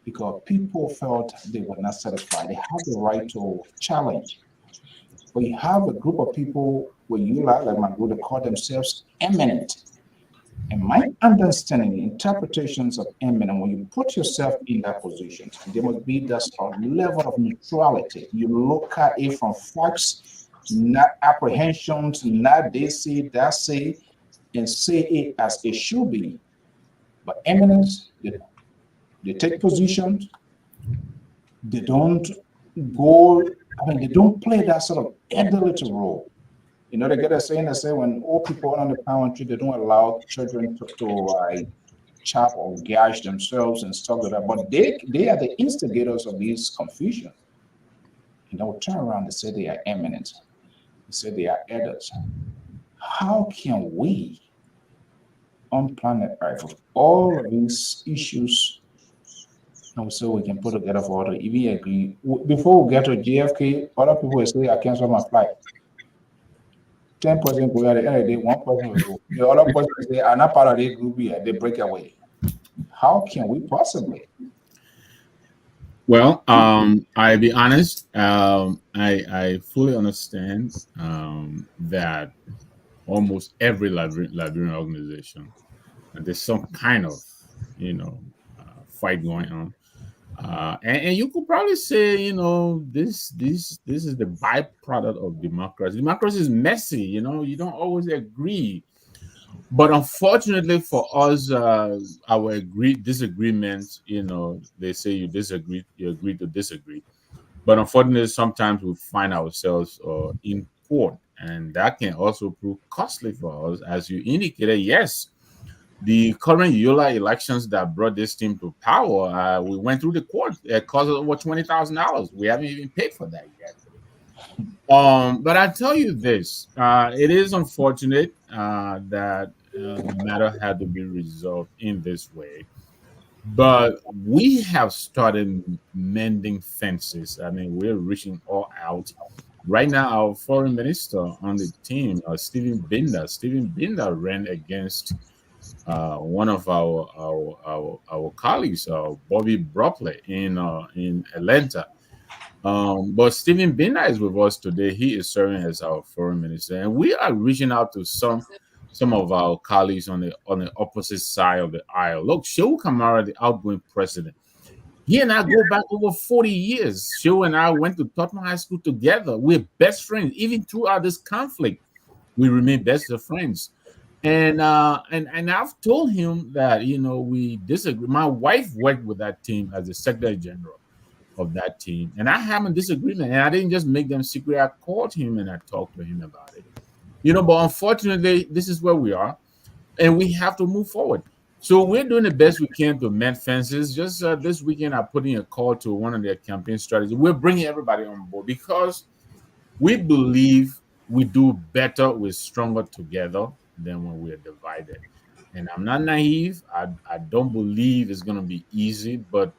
because people felt they were not satisfied. They have the right to challenge. But you have a group of people with EULA, like my group, they call themselves eminent. And my understanding, interpretations of eminent, when you put yourself in that position, there must be that level of neutrality. You look at it from facts, not apprehensions, not they say, that say, and say it as it should be. But eminence, they take positions, they don't they don't play that sort of elderly role. You know, they get a saying that say when old people are on the palm tree, they don't allow children to chop or gouge themselves and stuff like that. But they are the instigators of these confusion. And they will turn around and say they are eminent. They say they are elders. How can we on planet Earth with all of these issues, and so we can put together for order? If we agree, before we get to JFK, other people will say I cancel my flight. 10% go at the end of the day, 1% will go. The other person will say I'm not part of the group here. They break away. How can we possibly? Well, I'll be honest. I fully understand that almost every Liberian organization, there's some kind of, fight going on. And you could probably say, this is the byproduct of democracy. Democracy is messy, you don't always agree. But unfortunately for us, our disagreements, they say you disagree, you agree to disagree. But unfortunately, sometimes we find ourselves in court, and that can also prove costly for us. As you indicated, yes, the current EULA elections that brought this team to power, we went through the court. It cost us over $20,000. We haven't even paid for that yet. But I tell you this: it is unfortunate that the matter had to be resolved in this way. But we have started mending fences. I mean, we're reaching all out. Right now, our foreign minister on the team, Stephen Binder, ran against one of our colleagues, Bobby Broccoli, in Atlanta. But Stephen Binder is with us today. He is serving as our foreign minister, and we are reaching out to some of our colleagues on the opposite side of the aisle. Look, Shehu Kamara, the outgoing president, he and I go back over 40 years. Shehu and I went to Tottenham High School together. We're best friends. Even throughout this conflict, we remain best of friends. And I've told him that we disagree. My wife worked with that team as a secretary general of that team. And I have a disagreement, and I didn't just make them secret. I called him and I talked to him about it. But unfortunately, this is where we are, and we have to move forward. So we're doing the best we can to mend fences. Just this weekend, I put in a call to one of their campaign strategies. We're bringing everybody on board because we believe we do better with stronger together than when we're divided. And I'm not naive. I don't believe it's going to be easy, but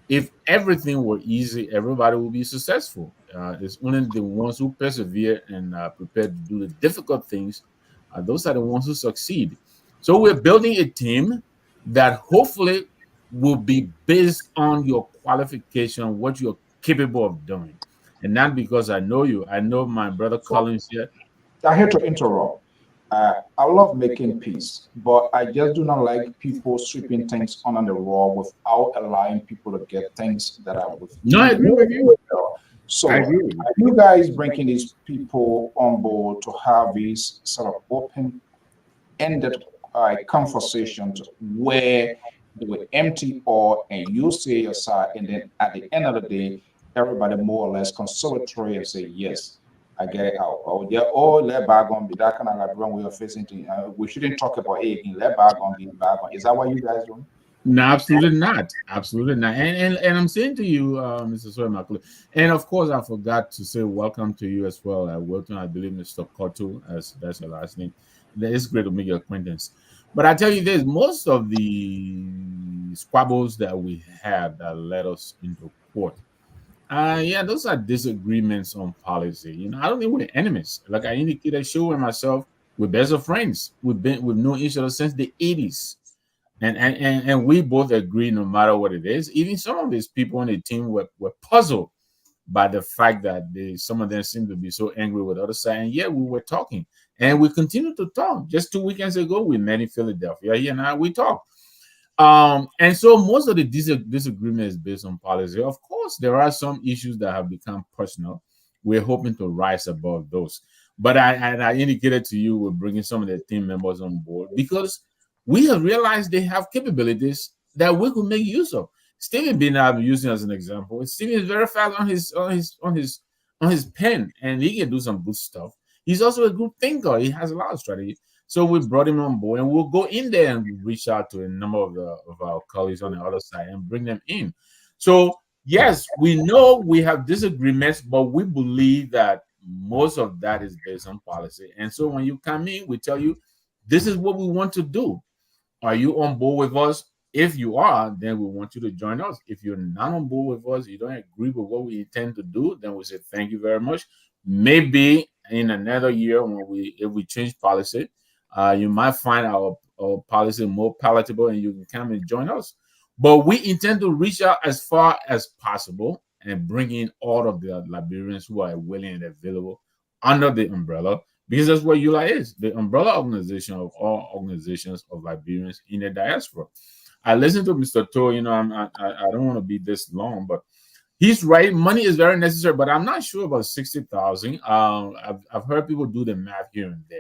if everything were easy, everybody would be successful. It's only the ones who persevere and prepare to do the difficult things. Those are the ones who succeed. So we're building a team that hopefully will be based on your qualification, what you're capable of doing. And not because I know you. I know my brother Collins here. I hate to interrupt. I love making peace, but I just do not like people sweeping things under the rug without allowing people to get things that are with. No, I agree with you. So, I agree. are you guys bringing these people on board to have these sort of open-ended conversations where they will empty all and you say your side, and then at the end of the day, everybody more or less consolatory and say yes. I get it out. Oh, yeah, let bygone be that kind of like wrong way of facing things. We shouldn't talk about it again. Let bygone be bygone. Is that what you guys doing? No, absolutely not. Absolutely not. And I'm saying to you, Mr. Soy, and of course, I forgot to say welcome to you as well. Wilton, I believe Mr. Kotu, that's your last name. It's great to make your acquaintance. But I tell you this, most of the squabbles that we had that led us into court, those are disagreements on policy. I don't think we're enemies. Like I indicated, Shu and myself, we're best of friends. We've known each other since the 80s. And we both agree no matter what it is. Even some of these people on the team were puzzled by the fact that some of them seem to be so angry with the other side. And we were talking. And we continue to talk. Just 2 weekends ago, we met in Philadelphia. He and I, we talked. And so most of the disagreement is based on policy. Of course, there are some issues that have become personal. We're hoping to rise above those. But I indicated to you, we're bringing some of the team members on board because we have realized they have capabilities that we could make use of. Stephen being I'm using as an example. Stephen is very fast on his pen, and he can do some good stuff. He's also a good thinker. He has a lot of strategy. So we brought him on board, and we'll go in there and reach out to a number of our colleagues on the other side and bring them in. So yes, we know we have disagreements, but we believe that most of that is based on policy. And so when you come in, we tell you, this is what we want to do. Are you on board with us? If you are, then we want you to join us. If you're not on board with us, you don't agree with what we intend to do, then we say thank you very much. Maybe in another year, if we change policy, you might find our policy more palatable and you can come and join us. But we intend to reach out as far as possible and bring in all of the Liberians who are willing and available under the umbrella, because that's what ULA is, the umbrella organization of all organizations of Liberians in the diaspora. I listened to Mr. To, I don't want to be this long, but he's right. Money is very necessary, but I'm not sure about 60,000. I've heard people do the math here and there.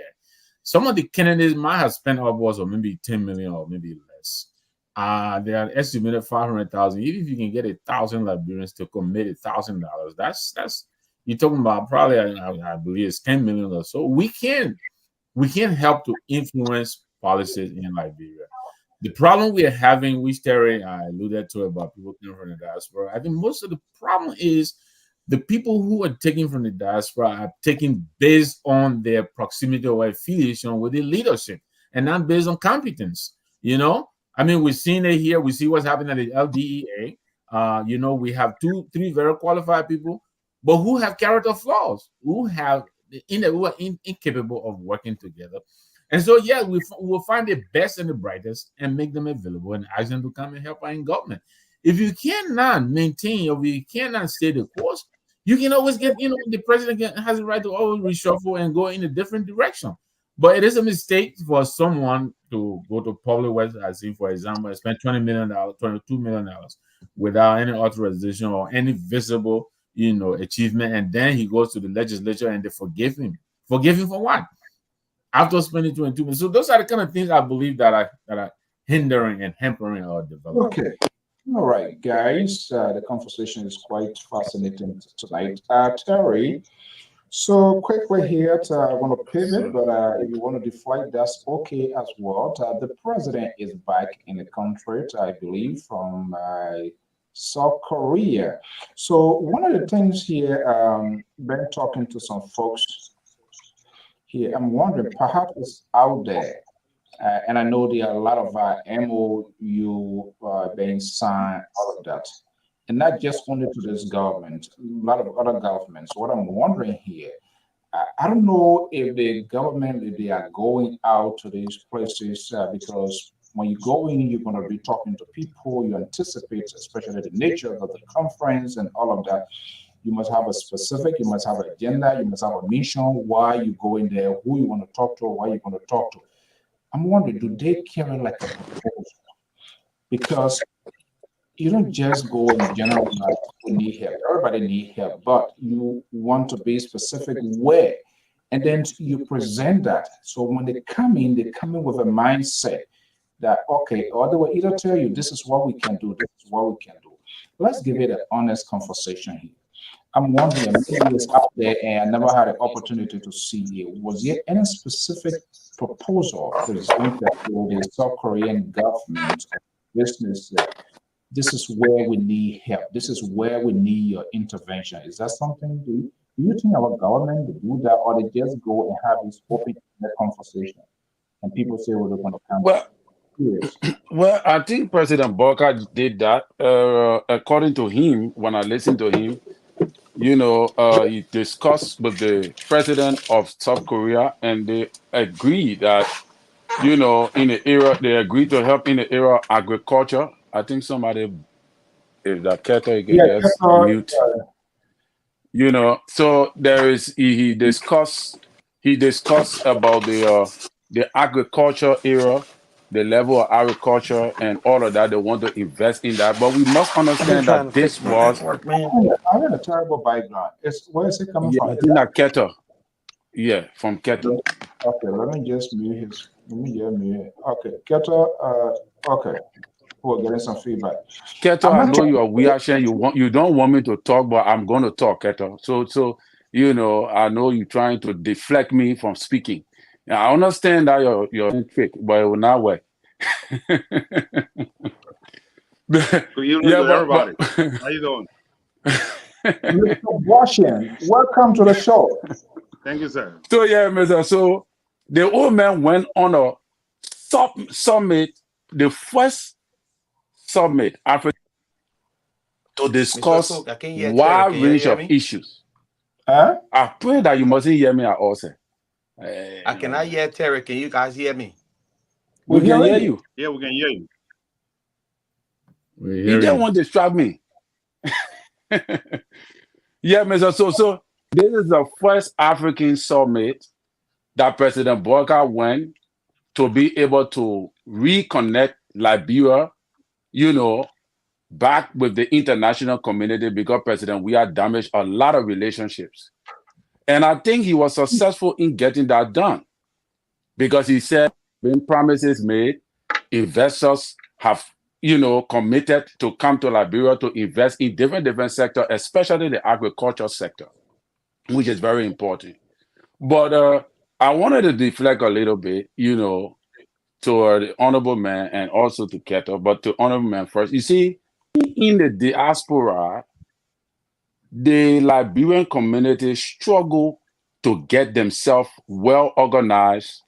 Some of the candidates might have spent upwards of maybe 10 million or maybe less. They are estimated 500,000. Even if you can get 1,000 Liberians to commit $1,000, that's you're talking about probably I believe it's 10 million or so. We can help to influence policies in Liberia. The problem we are having, which Terry I alluded to about people coming from the diaspora, I think most of the problem is the people who are taking from the diaspora are taking based on their proximity or affiliation with the leadership and not based on competence. I mean, we've seen it here. We see what's happening at the LDEA. We have 2-3 very qualified people, but who have character flaws, who are incapable of working together. And so, we will find the best and the brightest and make them available and ask them to come and help our government. If you cannot maintain or you cannot stay the course, you can always get, the president has the right to always reshuffle and go in a different direction. But it is a mistake for someone to go to public works, as if, for example, spend $20 million, $22 million without any authorization or any visible, achievement. And then he goes to the legislature and they forgive him. Forgive him for what? After spending 22 million. So those are the kind of things I believe that are hindering and hampering our development. Okay. All right, guys, the conversation is quite fascinating tonight. Terry, so quickly here, I want to pivot, but if you want to deflect, that's okay as well. The president is back in the country, I believe, from South Korea. So one of the things here, been talking to some folks here, I'm wondering, perhaps it's out there. And I know there are a lot of MOU being signed, all of that. And not just only to this government, a lot of other governments. What I'm wondering here, I don't know if the government, if they are going out to these places, because when you go in, you're going to be talking to people, you anticipate, especially the nature of the conference and all of that. You must have a specific, you must have an agenda, you must have a mission, why you go in there, who you want to talk to, why you want to talk to. I'm wondering, do they carry like a proposal? Because you don't just go in general, like, we need help. Everybody need help, but you want to be specific where, and then you present that. So when they come in with a mindset that okay, or they will either tell you this is what we can do, this is what we can do. Let's give it an honest conversation here. I'm wondering, maybe it's up there and I never had an opportunity to see it. Was there any specific proposal presented to the South Korean government or business that this is where we need help, this is where we need your intervention? Is that something, do you think our government will do that, or they just go and have this open conversation and people say, well, they're going to come? Well, Yes. well, I think President Boca did that. According to him, when I listened to him, he discussed with the president of South Korea, and they agreed that, in the era, they agreed to help in the area of agriculture. I think somebody, if that Keto, you can Yeah, just Qatar, mute. So there is he discussed about the agriculture era, the level of agriculture and all of that. They want to invest in that, but we must I've been understand trying that to fix this my was, network, man. I'm in a terrible background. Where is it coming yeah, from? I Is think that that Keto, yeah, from Keto. okay? Let me just mute his. Let me just mute it. Okay, Qatar. Okay, we're getting some feedback. Keto, I'm I not know trying you are to. weird, you don't want me to talk, but I'm going to talk, Keto. So I know you're trying to deflect me from speaking. Now, I understand that you're trick, but it will not work. Good evening Yeah, to everybody. but How you doing? Mr. Washington, welcome to the show. Thank you, sir. so yeah, Mr. So the old man went on a summit, the first summit Africa, to Mr. discuss Sook, I can't hear Terry. wide Can you range hear of me? issues. Huh? I pray that you mustn't hear me at all, sir. I cannot hear Terry. Can you guys hear me? We We're can hearing hear you. you. Yeah, we can hear you. We You hear just you. want to distract me. Yeah, Mr. So this is the first African summit that President Boca went to be able to reconnect Liberia, back with the international community, because President we had damaged a lot of relationships. And I think he was successful in getting that done, because he said when promises made, investors have committed to come to Liberia to invest in different sectors, especially the agriculture sector, which is very important. But I wanted to deflect a little bit, to the honorable man and also to Keto, but to honorable man first. You see, in the diaspora, the Liberian community struggle to get themselves well organized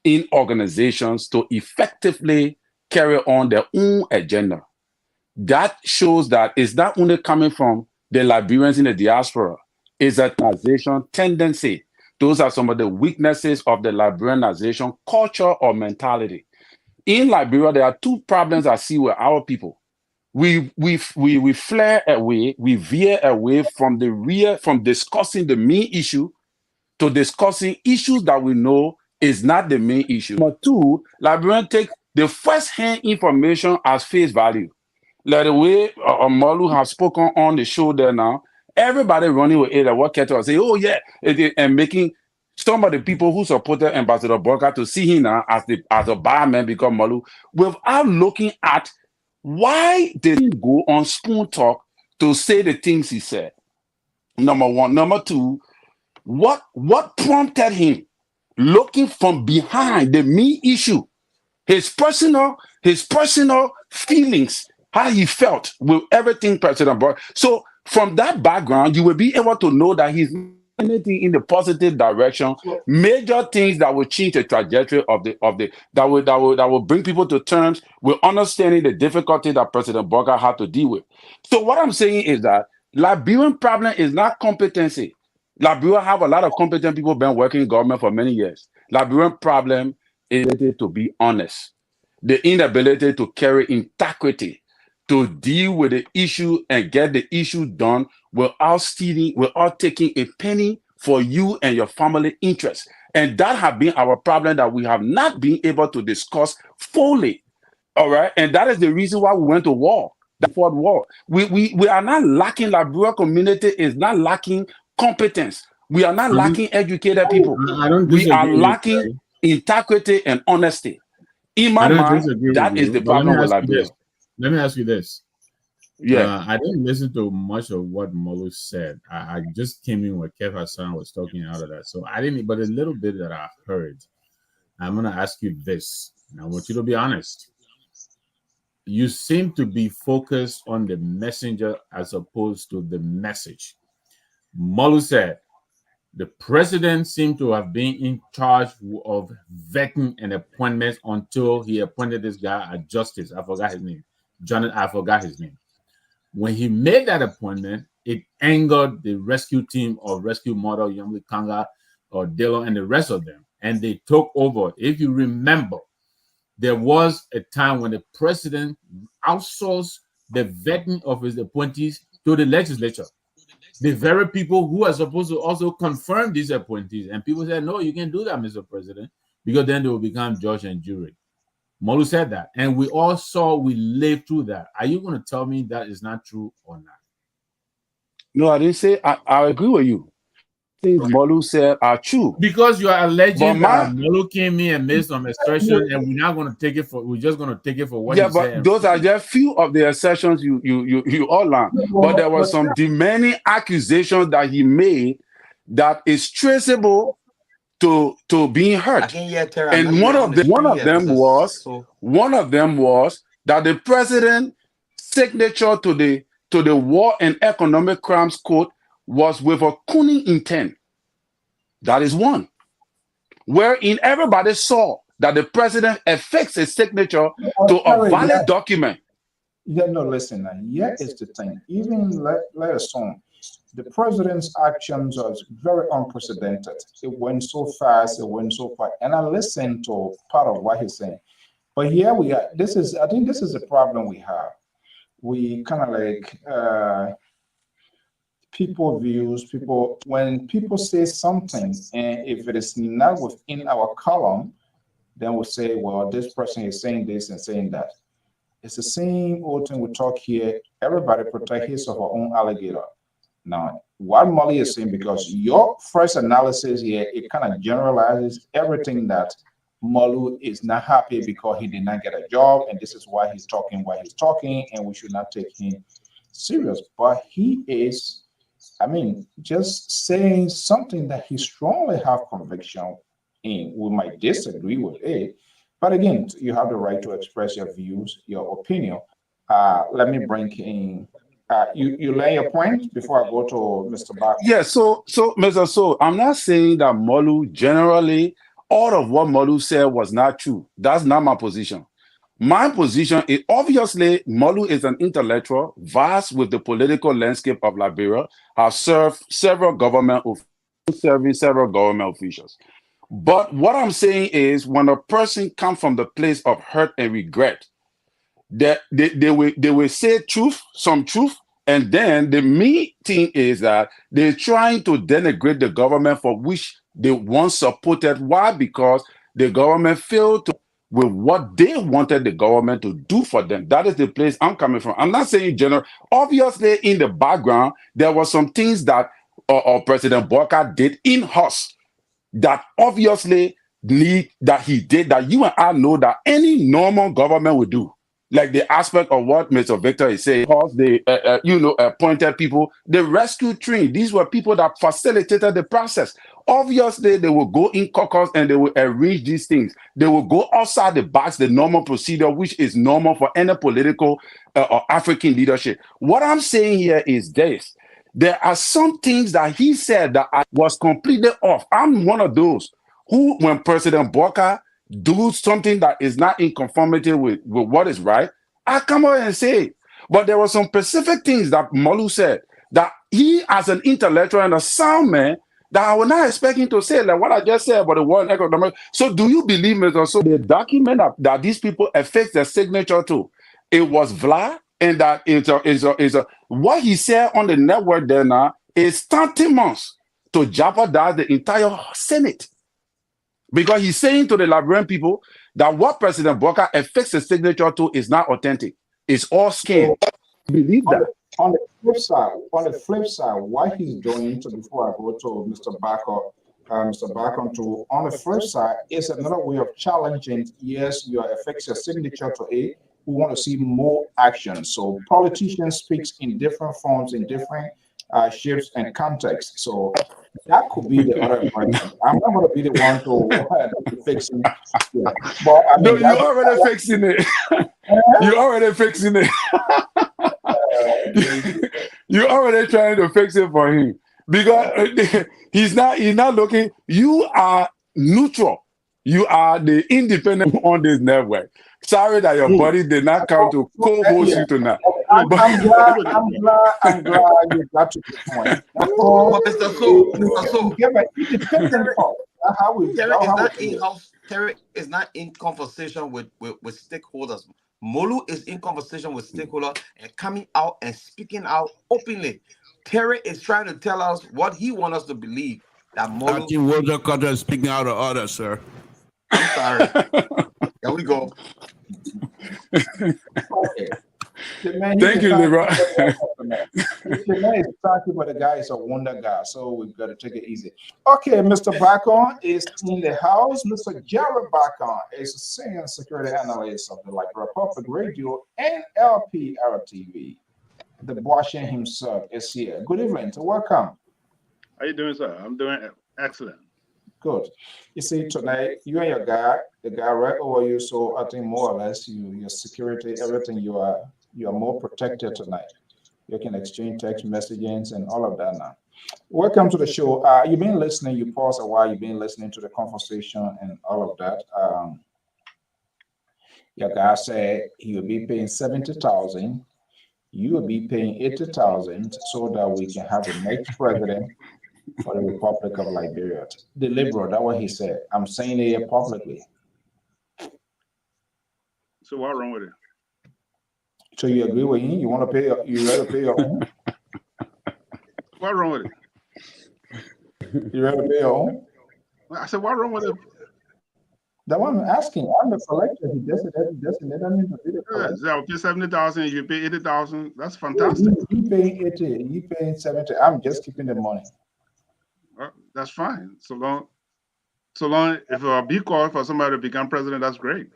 in organizations to effectively carry on their own agenda. That shows that it's not only coming from the Liberians in the diaspora, it's a transition tendency. Those are some of the weaknesses of the Liberianization culture or mentality. In Liberia, there are two problems I see with our people. We flare away, we veer away from from discussing the main issue to discussing issues that we know is not the main issue. Number two, Liberians take the first-hand information as face value. Like the way Malu has spoken on the show there now, everybody running with it, what Keto say, oh yeah, and making some of the people who supported Ambassador Boca to see him now as a barman because Malu, without looking at Why did he go on Spoon Talk to say the things he said? Number one. Number two, what prompted him looking from behind the me issue, his personal feelings, how he felt with everything President Buck. So from that background, you will be able to know that he's anything in the positive direction, major things that will change the trajectory of the that will bring people to terms with understanding the difficulty that President Burger had to deal with. So what I'm saying is that Liberian problem is not competency. Liberia have a lot of competent people been working in government for many years. Liberian problem is to be honest, the inability to carry integrity, to deal with the issue and get the issue done without stealing, without taking a penny for you and your family interests. And that has been our problem, that we have not been able to discuss fully. All right. And that is the reason why we went to war, the fourth war. We are not lacking, Liberia community is not lacking competence. We are not lacking educated people. We are lacking integrity and honesty. In my mind, that is the problem with Liberia. Let me ask you this. Yeah. I didn't listen to much of what Molu said. I just came in when Kev Hassan was talking out of that. So I didn't, but a little bit that I heard. I'm going to ask you this. And I want you to be honest. You seem to be focused on the messenger as opposed to the message. Molu said, the president seemed to have been in charge of vetting and appointments until he appointed this guy as justice. I forgot his name. I forgot his name. When he made that appointment, it angered the rescue team of Rescue Model, Yamli Kanga, or Delo, and the rest of them. And they took over. If you remember, there was a time when the president outsourced the vetting of his appointees to the legislature. The very people who are supposed to also confirm these appointees. And people said, no, you can't do that, Mr. President, because then they will become judge and jury. Molu said that. And we all saw, we lived through that. Are you going to tell me that is not true or not? No, I didn't say, I agree with you. Things Molu said are true. Because you are alleging that Molu came in and made some assertions, and we're not going to take it for, we're just going to take it for what he said. Yeah, but those are just few of the assertions you all learned. But there were some demanding accusations that he made that is traceable to being hurt. And one of them was that the president's signature to the War and Economic Crimes Code was with a cunning intent. That is one. Wherein everybody saw that the president affixed his signature to a valid document. Yeah, no, listen, here is the thing. Even let assume the president's actions are very unprecedented. It went so fast, it went so far. And I listened to part of what he's saying. But here we are. I think this is the problem we have. We kind of like when people say something, and if it is not within our column, then we'll say, well, this person is saying this and saying that. It's the same old thing we talk here. Everybody protect his or her own alligator. Now, what Molly is saying, because your first analysis here, it kind of generalizes everything that Molu is not happy because he did not get a job, and this is why he's talking, and we should not take him serious. But he is, just saying something that he strongly have conviction in. We might disagree with it, but again, you have the right to express your views, your opinion. Let me bring in. You lay your point before I go to Mr. Barker. Yeah, so Mr. So I'm not saying that Molu generally, all of what Molu said was not true. That's not my position. My position is obviously Molu is an intellectual, vast with the political landscape of Liberia, has served several government officials. But what I'm saying is, when a person comes from the place of hurt and regret, that they will say some truth, and then the main thing is that they're trying to denigrate the government for which they once supported. Why? Because the government failed to with what they wanted the government to do for them. That is the place I'm coming from. I'm not saying general. Obviously, in the background, there were some things that President Boka did in-house that obviously he did, that you and I know that any normal government would do. like the aspect of what Mr. Victor is saying, because they, appointed people, the rescue train, these were people that facilitated the process. Obviously, they will go in caucus and they will arrange these things. They will go outside the box, the normal procedure, which is normal for any political or African leadership. What I'm saying here is this. There are some things that he said that I was completely off. I'm one of those who, when President Bokar do something that is not in conformity with what is right, I come out and say it. But there were some specific things that Molu said that he, as an intellectual and a sound man, that I was not expecting to say, like what I just said about the World Economic. So do you believe, Mr. So the document that these people affix their signature to, it was Vlad, and that is a what he said on the network there now is tantamount to jeopardize the entire Senate. Because he's saying to the Liberian people that what President Bokar affixed his signature to is not authentic. It's all scam. Believe that. On the flip side, what he's doing, to before I go to Mr. Bacon, on the flip side, is another way of challenging. Yes, you affix your signature to it. We want to see more action. So politicians speak in different forms, in different shapes and contexts. So that could be the other version. I'm not going to be the one to fix it. Yeah. But I mean, no, you're already fixing it. You're already fixing it. You're already trying to fix it for him because he's not looking. You are neutral. You are the independent on this network. Sorry that your body did not come to co-host you tonight. I'm glad you got to the point. Terry is not in conversation with stakeholders. Molu is in conversation with stakeholders and coming out and speaking out openly. Terry is trying to tell us what he wants us to believe. That Molu. I think Walter Carter is speaking out of order, sir. I'm sorry. There we go. Okay. Thank you, Lebron. The man is talking, but the guy is a wonder guy, so we've got to take it easy. Okay, Mr. Bacon is in the house. Mr. Jared Bacon is a senior security analyst of the Liberian Public Radio and Lpr-Tv. The Washington himself is here. Good evening. Welcome. How you doing, sir? I'm doing excellent. Good. You see, tonight, you and your guy, the guy right over you, so I think more or less your security, everything, you are more protected tonight. You can exchange text messages and all of that now. Welcome to the show. You've been listening, you pause a while, you've been listening to the conversation and all of that. Your guy said he will be paying 70,000. You will be paying 80,000 so that we can have the next president for the Republic of Liberia. The liberal, that's what he said. I'm saying it here publicly. So what's wrong with it? So you agree with him? You want to pay? You rather pay your own? What's wrong with it? You rather pay your own? I said, what's wrong with it? That one I'm asking. I'm the collector. He does it. That means to be the collector. Yeah, I'll pay 70,000. You pay 80,000. That's fantastic. You paying 80. You paying 70. I'm just keeping the money. That's fine. So long. If a B call for somebody to become president, that's great.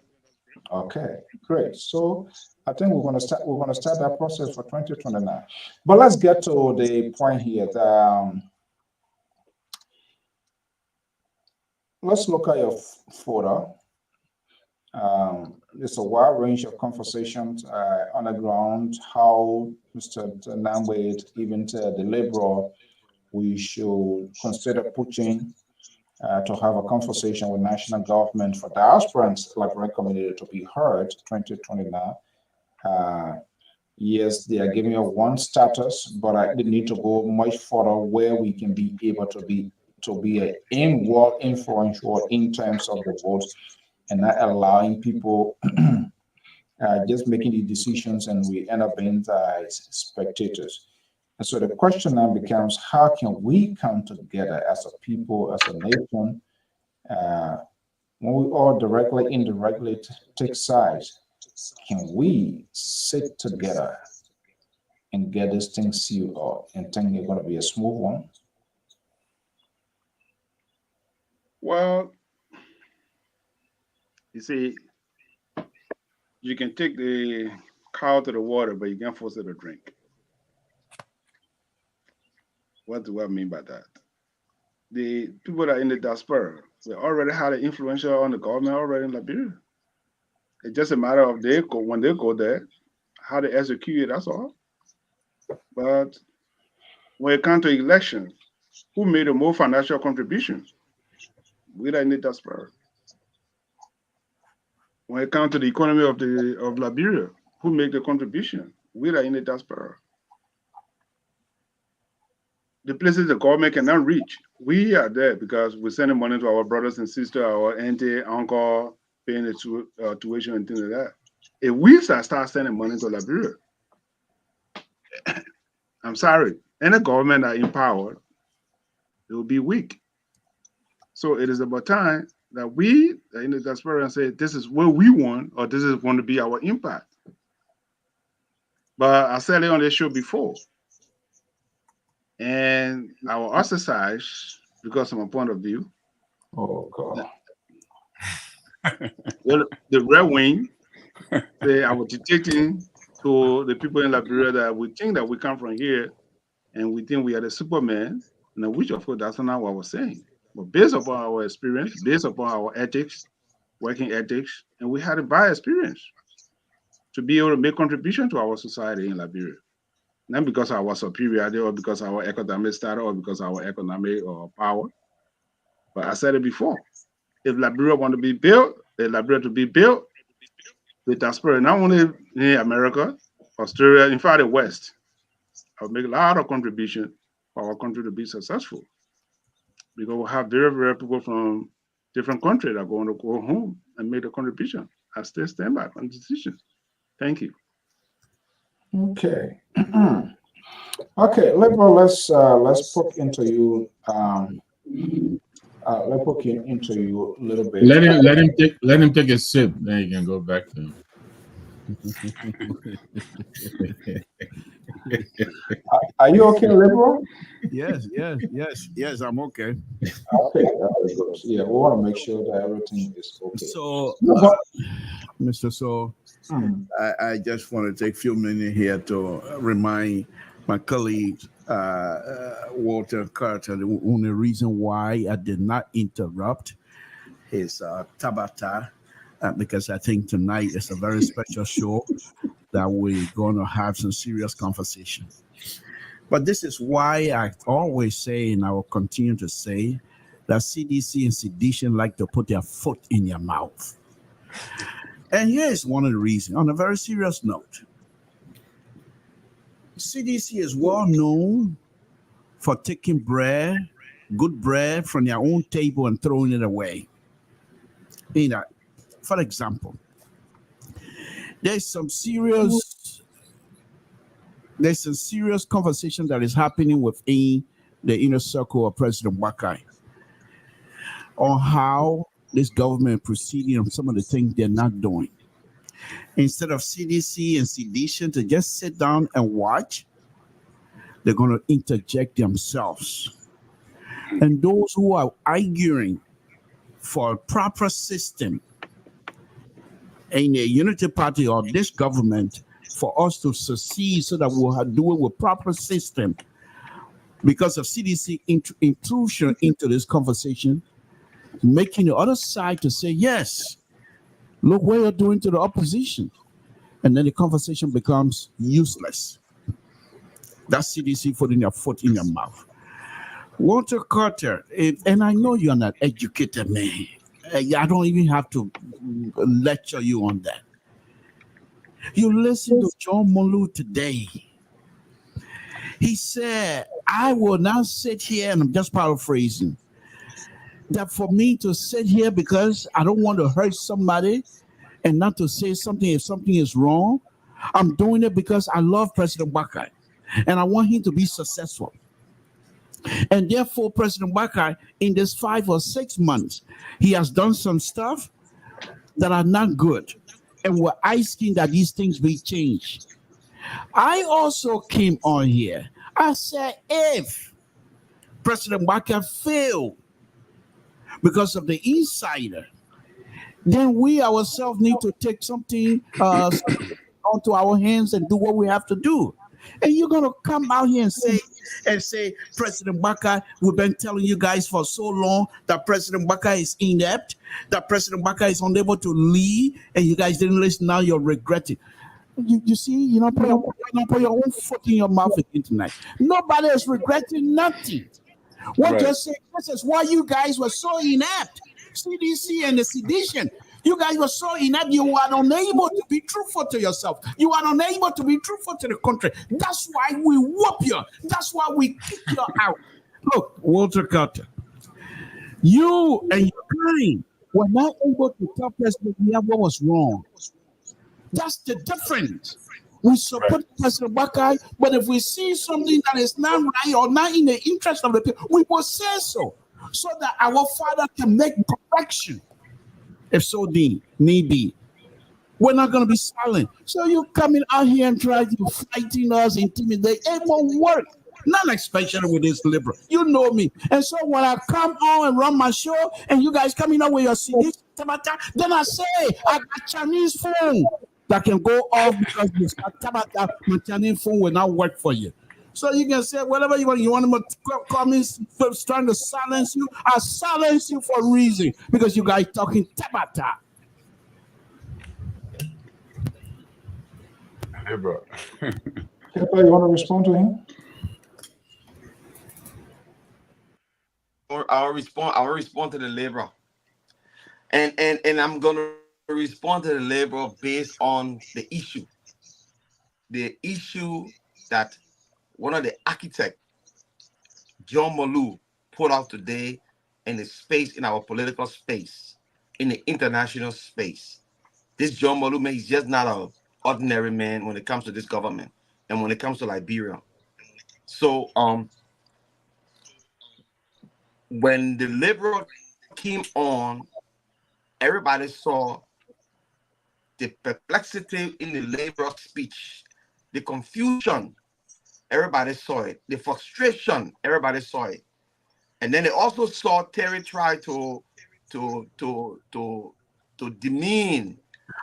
Okay, great. So I think we're gonna start that process for 2029. But let's get to the point here. Let's look at your photo. There's a wide range of conversations on the ground. How Mr. Namwade, even to the liberal, we should consider pushing to have a conversation with national government for diasporans Liberian community to be heard 2029. Yes, they are giving us one status, but they need to go much further where we can be able to be an in-world influential in terms of the votes and not allowing people just making the decisions and we end up being spectators. And so the question now becomes, how can we come together as a people, as a nation, when we all directly, indirectly take sides? Can we sit together and get this thing sealed up and think it's going to be a smooth one? Well, you see, you can take the cow to the water, but you can't force it to drink. What do I mean by that? The people that are in the diaspora, they already had an influential on the government already in Liberia. It's just a matter of when they go there, how they execute it, that's all. But when it comes to elections, who made the more financial contribution? We that in the diaspora. When it comes to the economy of Liberia, who made the contribution? We that in the diaspora. The places the government cannot reach, we are there because we're sending money to our brothers and sisters, our auntie, uncle, paying the tuition and things like that. If we start sending money to Liberia, I'm sorry, any government that in power, it will be weak. So it is about time that we in the diaspora say this is what we want, or this is going to be our impact. But I said it on the show before, and our exercise, because of my point of view, Oh God. the Red Wing, they are dictating to the people in Liberia that we think that we come from here, and we think we are the Superman, and which of course that's not what we're saying. But based upon our experience, based upon our ethics, working ethics, and we had a bad experience to be able to make contribution to our society in Liberia. Not because of our superiority or because of our economic status or because of our economic or power. But I said it before. If Liberia want to be built, Liberia to be built, the diaspora, not only in America, Australia, in fact, the West, will make a lot of contribution for our country to be successful. Because we have very, very people from different countries that are going to go home and make a contribution. I still stand by on the decision. Thank you. Okay. Okay, let's poke into you. Let's poke into you a little bit. Let him take a sip. Then you can go back to him. Are you okay, Liberal? Yes, I'm okay. Okay, very good. Yeah, we want to make sure that everything is okay. So, Mr. So, I just want to take a few minutes here to remind my colleague, Walter Carter, the only reason why I did not interrupt his Tabata, because I think tonight is a very special show that we're going to have some serious conversation. But this is why I always say, and I will continue to say, that CDC and sedition like to put their foot in your mouth. And here's one of the reasons. On a very serious note, CDC is well known for taking good bread from their own table and throwing it away. You know, for example, there's some serious conversation that is happening within the inner circle of President Wakai on how this government proceeding on some of the things they're not doing. Instead of CDC and sedition to just sit down and watch, they're going to interject themselves. And those who are arguing for a proper system in a unity party or this government for us to succeed so that we'll do it with proper system, because of CDC intrusion into this conversation, making the other side to say, yes, look what you're doing to the opposition. And then the conversation becomes useless. That's CDC putting their foot in your mouth. Walter Carter, and I know you're not educated man. I don't even have to lecture you on that. You listen to John Molu today. He said, I will not sit here, and I'm just paraphrasing, that for me to sit here because I don't want to hurt somebody and not to say something if something is wrong, I'm doing it because I love President Wakai and I want him to be successful. And therefore, President Wakai, in this 5 or 6 months, he has done some stuff that are not good. And we're asking that these things be changed. I also came on here. I said, if President Wakai failed because of the insider, then we ourselves need to take something onto our hands and do what we have to do. And you're gonna come out here and say, President Baka, we've been telling you guys for so long that President Baka is inept, that President Baka is unable to lead, and you guys didn't listen. Now you're regretting. You see, put your own foot in your mouth again tonight. Nobody is regretting nothing. What you're saying, this is why you guys were so inept. CDC and the sedition. You guys were so inept, you were unable to be truthful to yourself. You are unable to be truthful to the country. That's why we whoop you. That's why we kick you out. Look, Walter Carter, you and your kind were not able to tell President what was wrong. That's the difference. We support President Bakai, but if we see something that is not right or not in the interest of the people, we will say so that our Father can make correction. If so need be. We're not going to be silent. So you coming out here and try to fighting us, intimidate, it won't work. Not especially with this liberal. You know me. And so when I come on and run my show and you guys coming up with your CD, then I say, I got Chinese phone that can go off because my Chinese phone will not work for you. So you can say whatever you want. You want them to call me trying to silence you? I silence you for a reason because you guys talking tabata. Hey, bro. You want to respond to him? I'll respond to the labor, and I'm gonna respond to the labor based on the issue that one of the architects, John Malou, put out today in the space, in our political space, in the international space. This John Malou man, he's just not an ordinary man when it comes to this government and when it comes to Liberia. So when the Liberal came on, everybody saw the perplexity in the Liberal speech, the confusion. Everybody saw it. The frustration, everybody saw it. And then they also saw Terry try to demean.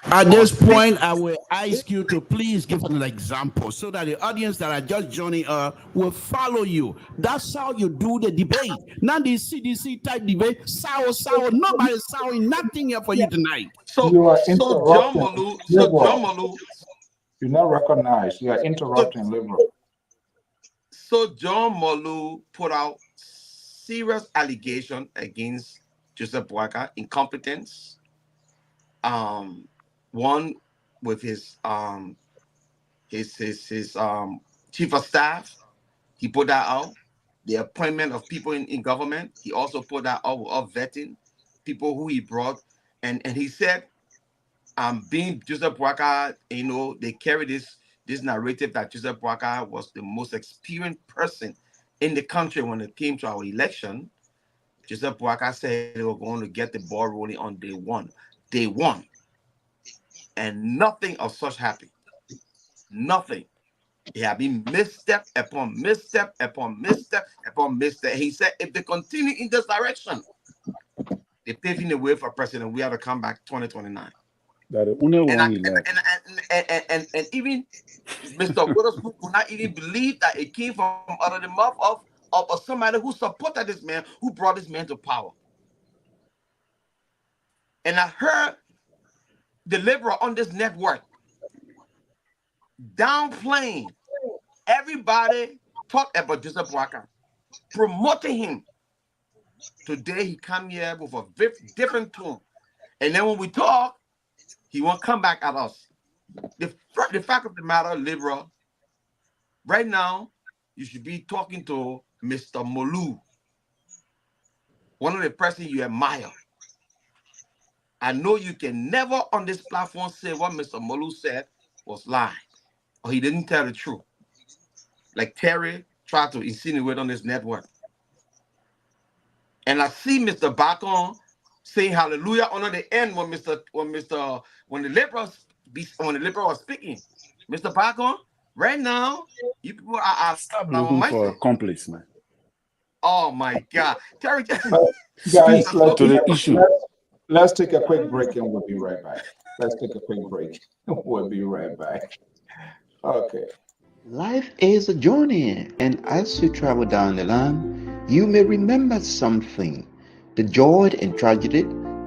At this point, I will ask you to please give an example so that the audience that are just joining will follow you. That's how you do the debate. Not the CDC type debate. Sour. Nobody's souring nothing here for you tonight. So John Malou. You're not recognized. You are interrupting liberal. So John Malou put out serious allegation against Joseph Boakai, incompetence. One with his chief of staff, he put that out. The appointment of people in government, he also put that out of vetting people who he brought, and he said, being Joseph Boakai, they carry this narrative that Joseph Boakai was the most experienced person in the country when it came to our election. Joseph Boakai said they were going to get the ball rolling on day one. Day one. And nothing of such happened. Nothing. It had been misstep upon misstep upon misstep upon misstep. He said, if they continue in this direction, they're paving the way for president. We have to come back 2029. And even Mr. Witherspoon could not even believe that it came from out of the mouth of somebody who supported this man, who brought this man to power. And I heard the Liberal on this network downplaying everybody talk about Joseph Boakai, promoting him. Today he come here with a different tone, and then when we talk, he won't come back at us. The fact of the matter, Liberal, right now you should be talking to Mr. Malou, one of the person you admire. I know you can never on this platform say what Mr. Malou said was lie or he didn't tell the truth. Like Terry tried to insinuate on this network. And I see Mr. Bacon saying hallelujah on the end when the Liberal was speaking. Mr. Bacon, right now, you people are stop looking for a complice, man. Oh my God. Terry, guys, to the issue. Let's take a quick break and we'll be right back. Let's take a quick break. We'll be right back. Okay. Life is a journey, and as you travel down the line, you may remember something, the joy and tragedy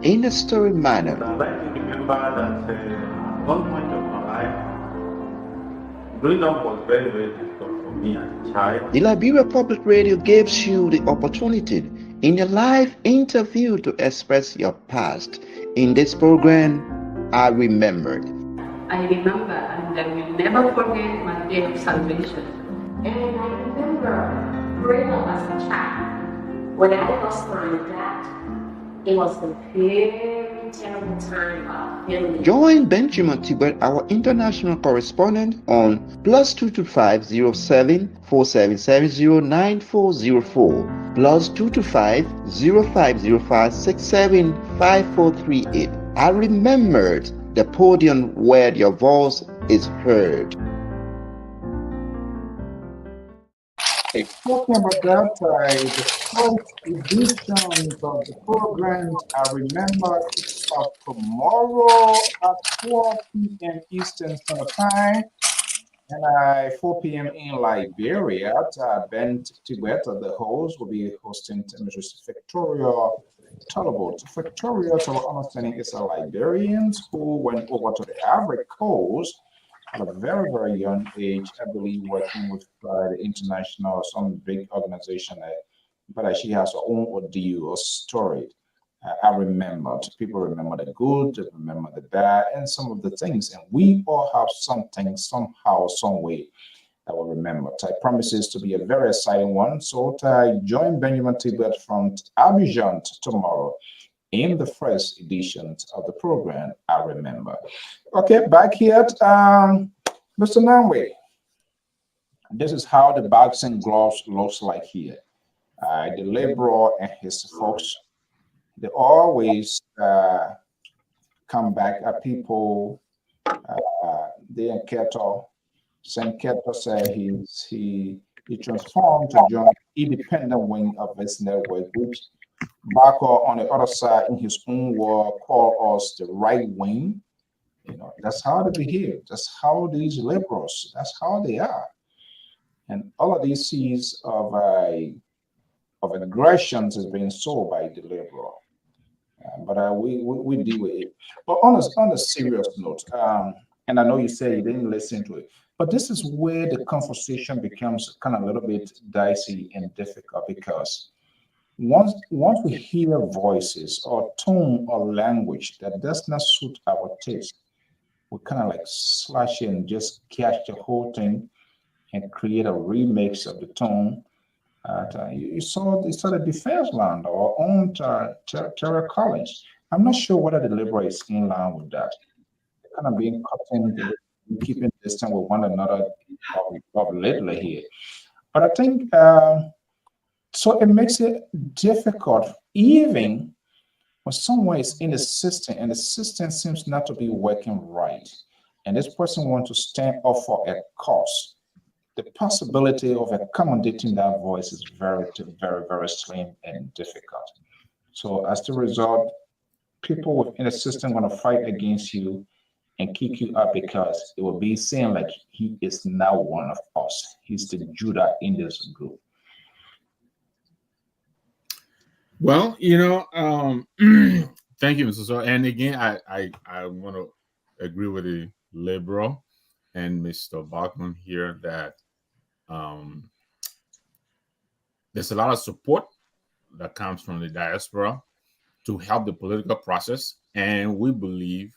in a story manner. I'd like to remember that at one point of my life, growing up was very, very difficult for me as a child. The Liberia Public Radio gives you the opportunity in a live interview to express your past. In this program, I Remembered. I remember, and I will never forget my day of salvation. And I remember growing up as a child, when I lost my dad, it was a very terrible time of feeling. Join Benjamin Tibet, our international correspondent, on +225 07 4770 9404, +225 0505 675438. I Remembered, the podium where your voice is heard. Talking about that, the first edition of the program, I remember it's tomorrow at 4 p.m. Eastern Standard Time and 4 p.m. in Liberia. Ben Tibet, the host, will be hosting Mrs. Victoria Talbot. Victoria, to our understanding, is a Liberian who went over to the Ivory Coast at a very, very young age, I believe, working with the international, some big organization, but she has her own ordeal or story. I remember, people remember the good, they remember the bad, and some of the things, and we all have something, somehow, some way that will remember. I promises to be a very exciting one. So join Benjamin Tibet from Abidjan tomorrow in the first edition of the program, I Remember. Okay, back here, Mr. Namwe. This is how the boxing gloves looks like here. The Lpr and his folks, they always come back at people, they and Keto. St. Keto said he transformed to join independent wing of his network, which Bako on the other side in his own word call us the right wing. You know, that's how they behave. That's how these liberals, that's how they are. And all of these seeds of aggressions is being sold by the liberal. But we deal with it. But on a serious note, and I know you say you didn't listen to it, but this is where the conversation becomes kind of a little bit dicey and difficult, because once we hear voices or tone or language that does not suit our taste, we kind of like slash it and just catch the whole thing and create a remix of the tone. You saw the defense line or own Terry Collins. I'm not sure whether the Liberal is in line with that. They're kind of being cutting, keeping distance with one another of lately here. But I think so it makes it difficult, even when someone is in the system and the system seems not to be working right, and this person wants to stand up for a cause. The possibility of accommodating that voice is very, very, very slim and difficult. So as the result, people within the system want to fight against you and kick you out because it will be saying like he is now one of us. He's the Judah in this group. Well, thank you, Mr. So. And again, I want to agree with the Liberal and Mr. Bachman here that there's a lot of support that comes from the diaspora to help the political process, and we believe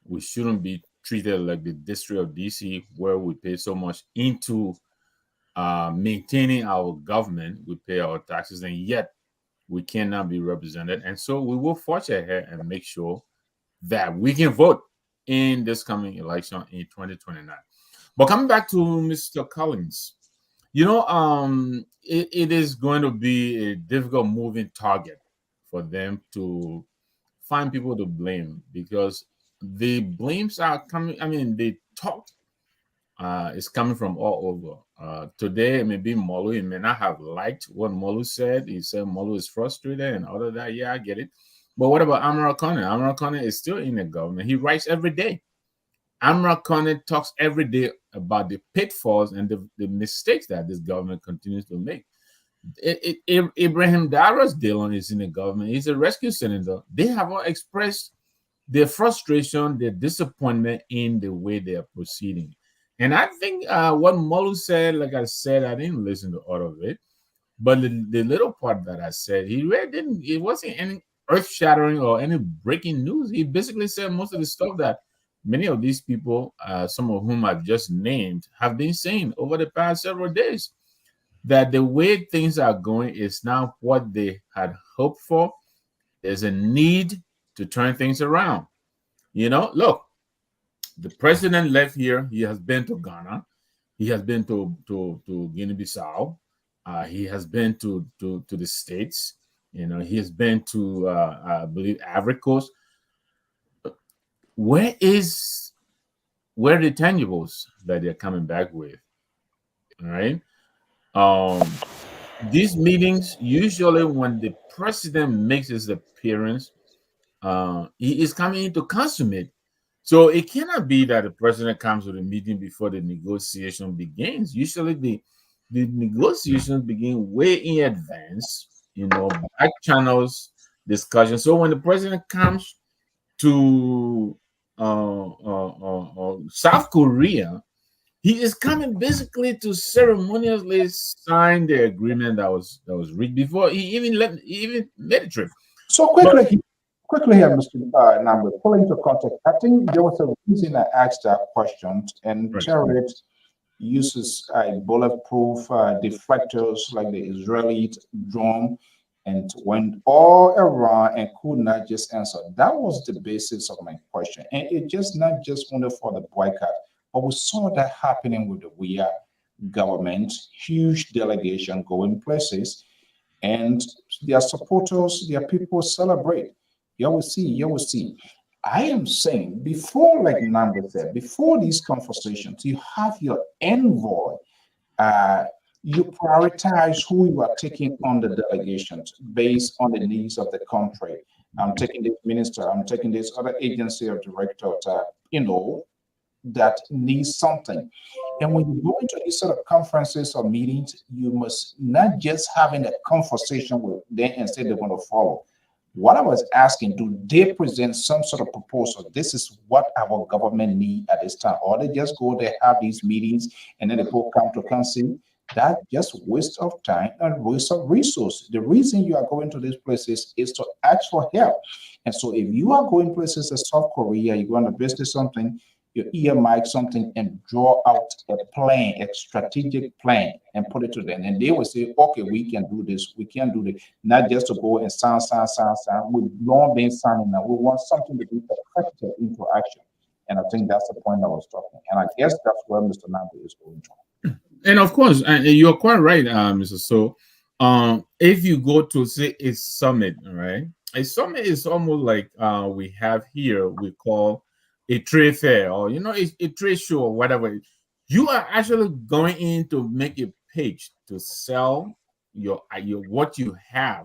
we shouldn't be treated like the District of DC, where we pay so much into maintaining our government. We pay our taxes, and yet we cannot be represented. And so we will forge ahead and make sure that we can vote in this coming election in 2029. But coming back to Mr. Collins, it is going to be a difficult moving target for them to find people to blame, because the blames are coming. I mean, the talk is coming from all over. Today, maybe Molu may not have liked what Molu said. He said Molu is frustrated and all of that. Yeah, I get it. But what about Amara Khan? Amara Khan is still in the government. He writes every day. Amra Khan talks every day about the pitfalls and the mistakes that this government continues to make. Ibrahim Dara's Dillon is in the government. He's a rescue senator. They have all expressed their frustration, their disappointment in the way they are proceeding. And I think what Molu said, like I said, I didn't listen to all of it, but the little part that I said, he really didn't, it wasn't any earth shattering or any breaking news. He basically said most of the stuff that many of these people, some of whom I've just named, have been saying over the past several days, that the way things are going is not what they had hoped for. There's a need to turn things around. You know, look, the president left here. He has been to Ghana. He has been to Guinea-Bissau. He has been to the States. You know, he has been to, I believe, Ivory Coast. Where are the tangibles that they're coming back with? All right. These meetings, usually when the president makes his appearance, he is coming in to consummate. So it cannot be that the president comes to the meeting before the negotiation begins. Usually the negotiations begin way in advance, you know, back channels discussion. So when the president comes to South Korea, he is coming basically to ceremoniously sign the agreement that was reached before he even made a trip. So quickly here, Mr. Nambe, pulling into context, I think there was a reason I asked that question, and Chariot uses bulletproof deflectors like the Israeli drone and went all around and could not just answer. That was the basis of my question. And it just not just only for the boycott, but we saw that happening with the WIA government, huge delegation going places, and their supporters, their people celebrate. You will see, you will see. I am saying before, like Namba said, before these conversations, you have your envoy. You prioritize who you are taking on the delegations based on the needs of the country. I'm taking this minister, I'm taking this other agency or director, that needs something. And when you go into these sort of conferences or meetings, you must not just having a conversation with them and say they're going to follow. What I was asking, do they present some sort of proposal? This is what our government need at this time, or they just go there, have these meetings, and then they go come to council. That just waste of time and waste of resources. The reason you are going to these places is to ask for help. And so if you are going places like South Korea, you're going to visit something, you earmark something and draw out a plan, a strategic plan, and put it to them. And they will say, okay, we can do this, we can do this, not just to go and sound. We've long been sounding now. We want something to be effective into action. And I think that's the point I was talking. And I guess that's where Mr. Nambi is going to. And of course, and you're quite right, Mr. So. If you go to say a summit, right? A summit is almost like we have here, we call a trade fair, or a trade show, or whatever. You are actually going in to make a pitch to sell your what you have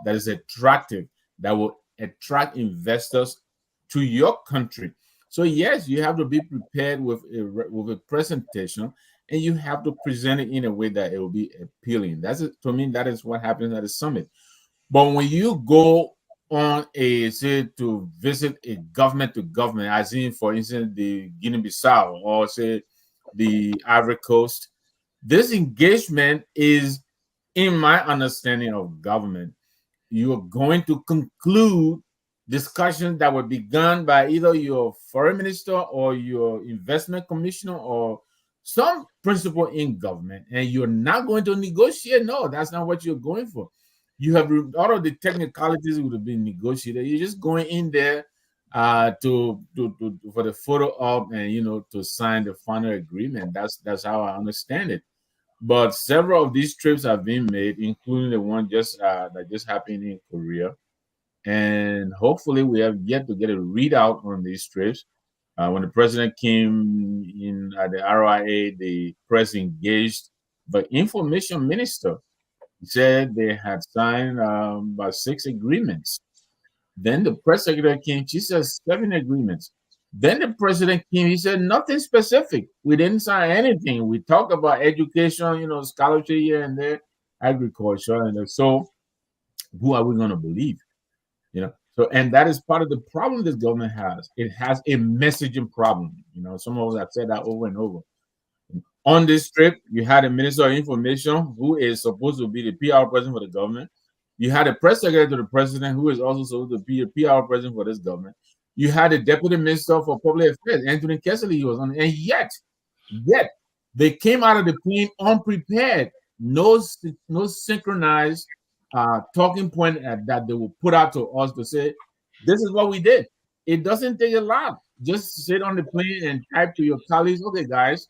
that is attractive, that will attract investors to your country. So yes, you have to be prepared with a presentation, and you have to present it in a way that it will be appealing. To me, that is what happens at a summit. But when you go on to visit a government to government, as in, for instance, the Guinea-Bissau or say the Ivory Coast, this engagement is, in my understanding of government, you are going to conclude discussions that were begun by either your foreign minister or your investment commissioner or some principal in government, and you're not going to negotiate. No, that's not what you're going for. You have all of the technicalities would have been negotiated. You're just going in there to for the photo op and to sign the final agreement. That's how I understand it. But several of these trips have been made, including the one that just happened in Korea, and hopefully we have yet to get a readout on these trips. When the president came in at the RIA, the press engaged the information minister. He said they had signed about 6 agreements. Then the press secretary came. She said 7 agreements. Then the president came. He said nothing specific. We didn't sign anything. We talked about education, scholarship here and there, agriculture, and so who are we going to believe? So, and that is part of the problem this government has. It has a messaging problem. Some of us have said that over and over. On this trip, you had a minister of information who is supposed to be the PR president for the government. You had a press secretary to the president who is also supposed to be the PR president for this government. You had a deputy minister for public affairs, Anthony Kessler, he was on, and yet they came out of the plane unprepared. No synchronized talking point that they will put out to us to say, this is what we did. It doesn't take a lot. Just sit on the plane and type to your colleagues, okay, guys,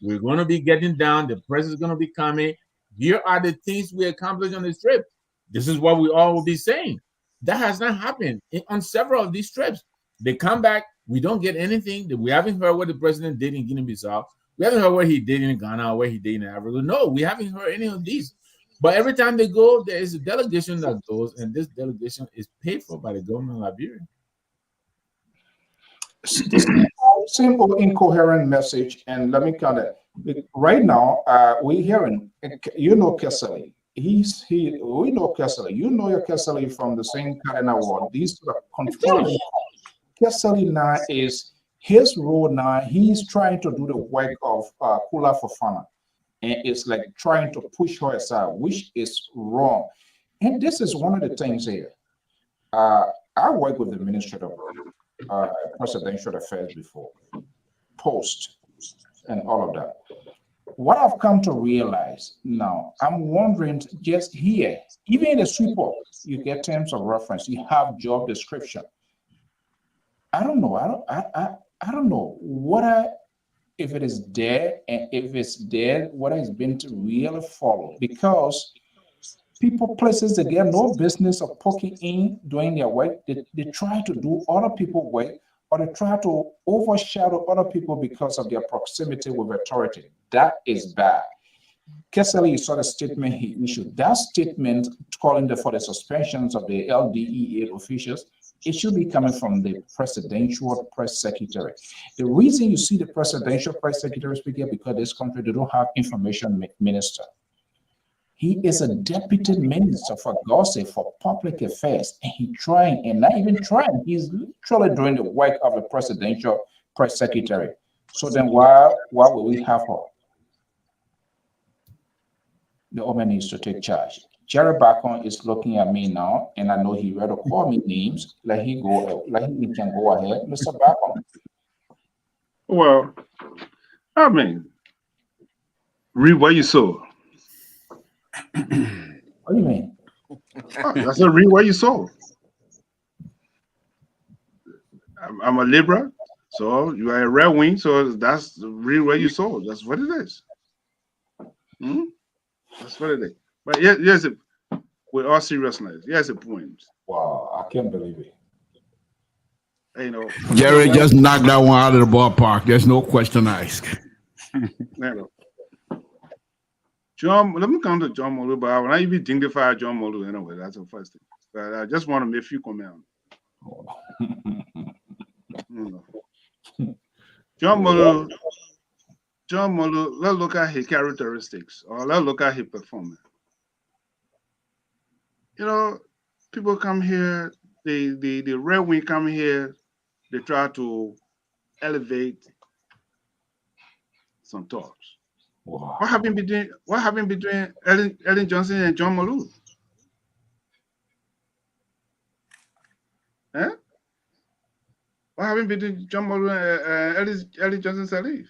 we're going to be getting down. The press is going to be coming. Here are the things we accomplished on this trip. This is what we all will be saying. That has not happened on several of these trips. They come back. We don't get anything. We haven't heard what the president did in Guinea-Bissau. We haven't heard what he did in Ghana, what he did in Africa. No, we haven't heard any of these. But every time they go, there is a delegation that goes, and this delegation is paid for by the government of Liberia. Simple, incoherent message, and let me count it. Right now, we're hearing, Kessler. We know Kessler. You know your Kessler from the same Cardinal Award. These are controlling. Kessler now is his role now. He's trying to do the work of Kula Fofana, and it's like trying to push her aside, which is wrong. And this is one of the things here. I work with the Ministry of Presidential Affairs before, post, and all of that. What I've come to realize now, I'm wondering just here, even in the sweeper, you get terms of reference, you have job description. I don't know. I don't know if it is there, and if it's there, what has been to really follow, because people, places that they have no business of poking in, doing their work, they try to do other people's work, or they try to overshadow other people because of their proximity with authority. That is bad. Kessler, you saw the statement he issued. That statement calling for the suspensions of the LDEA officials, it should be coming from the presidential press secretary. The reason you see the presidential press secretary speaking, because this country, they don't have information minister. He is a deputy minister, for God's sake, for public affairs, and he's trying, and not even trying, he's literally doing the work of the presidential press secretary. So then why will we have her? The woman needs to take charge. Jerry Bacon is looking at me now, and I know he ready to call me names. Let him go. Let him can go ahead, Mr. Bacon. Well, I mean, read what you saw. What do you mean? That's a read what you saw. I'm a Libra, so you are a red wing, so that's read what you saw. That's what it is. That's what it is. But yes, with all seriousness, here's a point. Wow, I can't believe it. You know, Jerry just knocked that one out of the ballpark. There's no question asked. John, let me come to John Molu, but I will not even dignify John Molu anyway. That's the first thing. But I just want to make a few comments. John Molu, let's look at his characteristics, or let's look at his performance. You know, people come here, the red wing come here, they try to elevate some talks. Wow. What happened between Ellen Johnson and John Molu? Huh? What happened between John Molu and Ellen Johnson Sirleaf?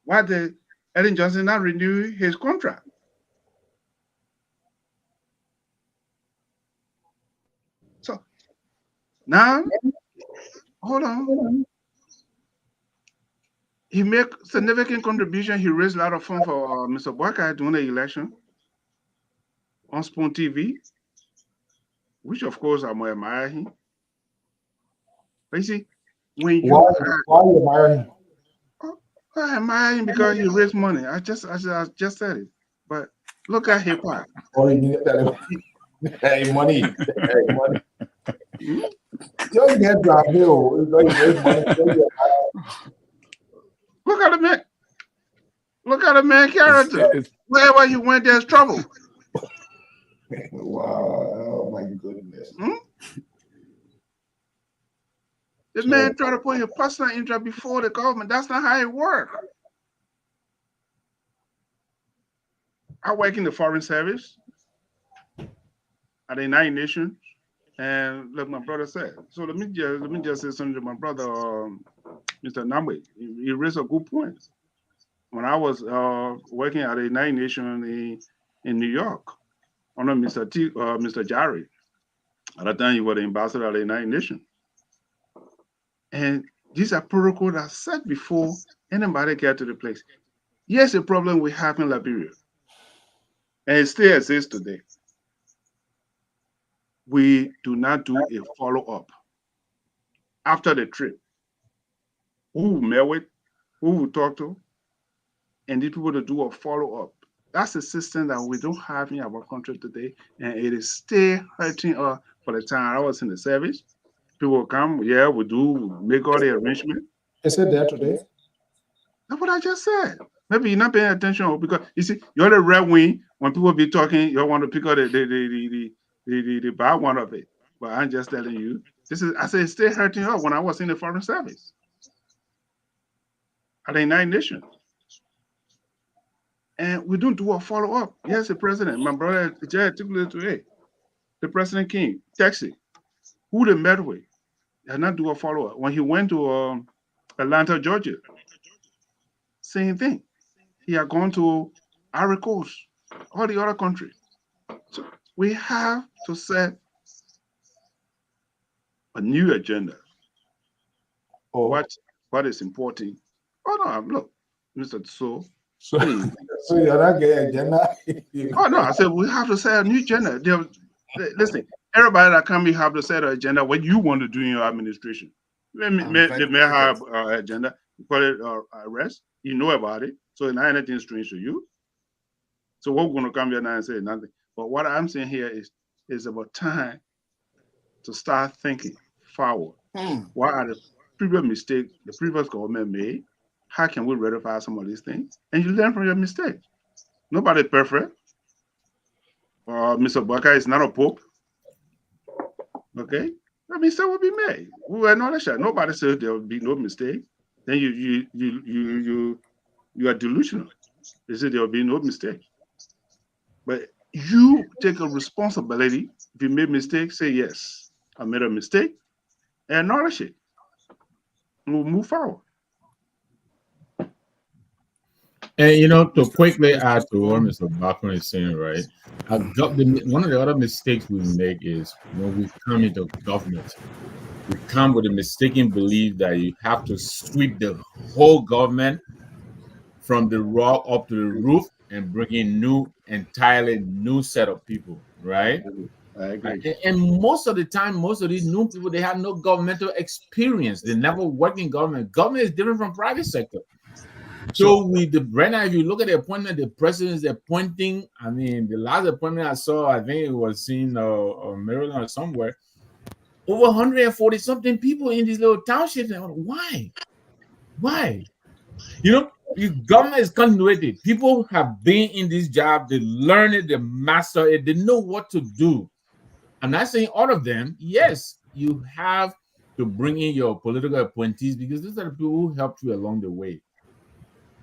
Why did Ellen Johnson not renew his contract? So now, hold on. He made significant contribution. He raised a lot of funds for Mr. Boakai during the election on Spoon TV, which of course I'm admire him. But you see, when you why you admire him? I admire him because he raised money. I just said it. But look at hip hop. Hey, money. Hey, money. Just get that hill. Look at the man. Look at the man character. Wherever he went, there's trouble. Wow. Oh my goodness. The man try to put his personal interest before the government. That's not how it works. I work in the Foreign Service at the United Nations, and like my brother said. So let me just say something to my brother, Mr. Namwe. He raised a good point. When I was working at the United Nations in New York, under Mr. Jari, at the time he was the ambassador at the United Nations. And these are protocols that are set before anybody get to the place. Here's a problem we have in Liberia, and it still exists today. We do not do a follow-up after the trip. Who we met with, who we talk to, and these people to do a follow-up. That's a system that we don't have in our country today, and it is still hurting us. For the time I was in the service, people come, yeah, we make all the arrangement. Is it there today? That's what I just said. Maybe you're not paying attention because you see, you're the red wing. When people be talking, you want to pick up the bad one of it. But I'm just telling you, I say it's still hurting us when I was in the Foreign Service at the United Nations. And we don't do a follow-up. Yes, the president, my brother Jay articulated today, the president came, taxi, who they met with, they not do a follow-up. When he went to Atlanta, Georgia, same thing. He had gone to Ivory Coast, all the other countries. So we have to set a new agenda. What is important? Oh no, look, Mr. So you're not getting agenda. Oh no, I said we have to set a new agenda. Listen, everybody that come, you have to set an agenda. What you want to do in your administration? They may have an agenda. You call it arrest. You know about it, so it's not anything strange to you. So we're going to come here now and say nothing. But what I'm saying here is about time to start thinking forward. What are the previous mistakes the previous government made? How can we rectify some of these things? And you learn from your mistakes. Nobody's perfect. Mr. Bucker is not a pope. Okay? A mistake will be made. We will acknowledge that. Nobody said there will be no mistake. Then you are delusional. They said there will be no mistake. But you take a responsibility. If you made a mistake, say yes. I made a mistake, and acknowledge it. And we'll move forward. And to quickly add to what Mr. Bachman is saying, right? One of the other mistakes we make is when we come into government, we come with a mistaken belief that you have to sweep the whole government from the raw up to the roof and bring in entirely new set of people, right? I agree. And most of the time, most of these new people, they have no governmental experience. They never work in government. Government is different from private sector. So right now, if you look at the appointment, the president is appointing. I mean, the last appointment I saw, I think it was in Maryland or somewhere, over 140 something people in these little townships. Why? Government is continuity. People have been in this job, they learn it, they master it, they know what to do. I'm not saying all of them. Yes, you have to bring in your political appointees because these are the people who helped you along the way.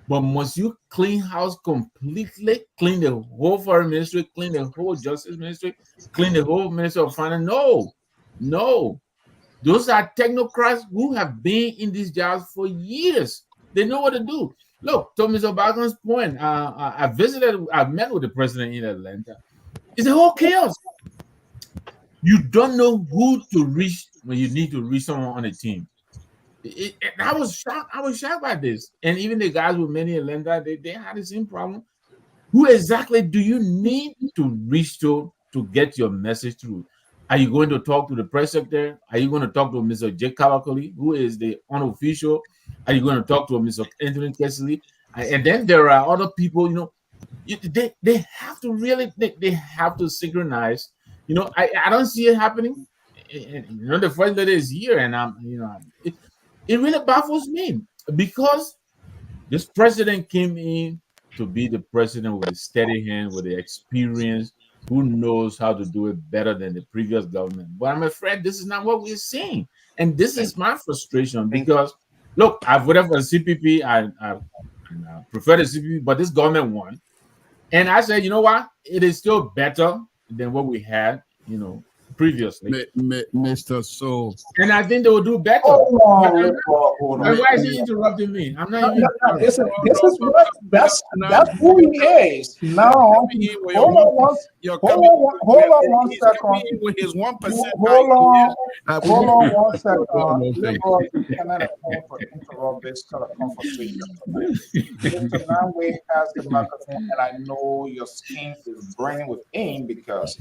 But must you clean house completely, clean the whole foreign ministry, clean the whole justice ministry, clean the whole ministry of finance? No. Those are technocrats who have been in these jobs for years. They know what to do. Look, to Mr. Bachman's point, I met with the president in Atlanta. It's a whole chaos. You don't know who to reach when you need to reach someone on a team. I was shocked by this. And even the guys with many in Atlanta, they had the same problem. Who exactly do you need to reach to get your message through? Are you going to talk to the press secretary? Are you going to talk to Mr. Jake Kawakoli, who is the unofficial? Are you going to talk to Mr. Anthony Kesley? And then there are other people, they have to really, they have to synchronize. I don't see it happening. the first lady is here, and it really baffles me because this president came in to be the president with a steady hand, with the experience, who knows how to do it better than the previous government. But I'm afraid this is not what we're seeing. And this is my frustration because, look, I voted for the CPP. I prefer the CPP, but this government won. And I said, you know what? It is still better than what we had, previously. Mr. So. And I think they will do better. Hold on. Why is he interrupting me? I'm not even. This is what that's who he is. Now, hold on one second. With his 1%. Hold on 1 second. Liberal, you cannot afford to interrupt this kind of conversation tonight. Mr. Namwe has the microphone, and I know your skin is burning with pain because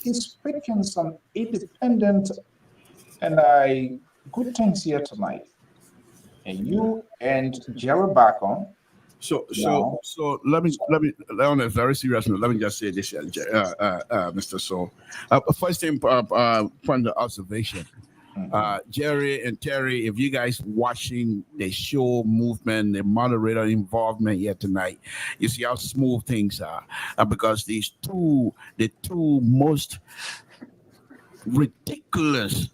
he's speaking some independent and good things here tonight. And you and Jerry Bacon. So let me on a very serious note, let me just say this, Mr. So. First thing, from the observation, Jerry and Terry, if you guys watching the show movement, the moderator involvement here tonight, you see how smooth things are, because the two most ridiculous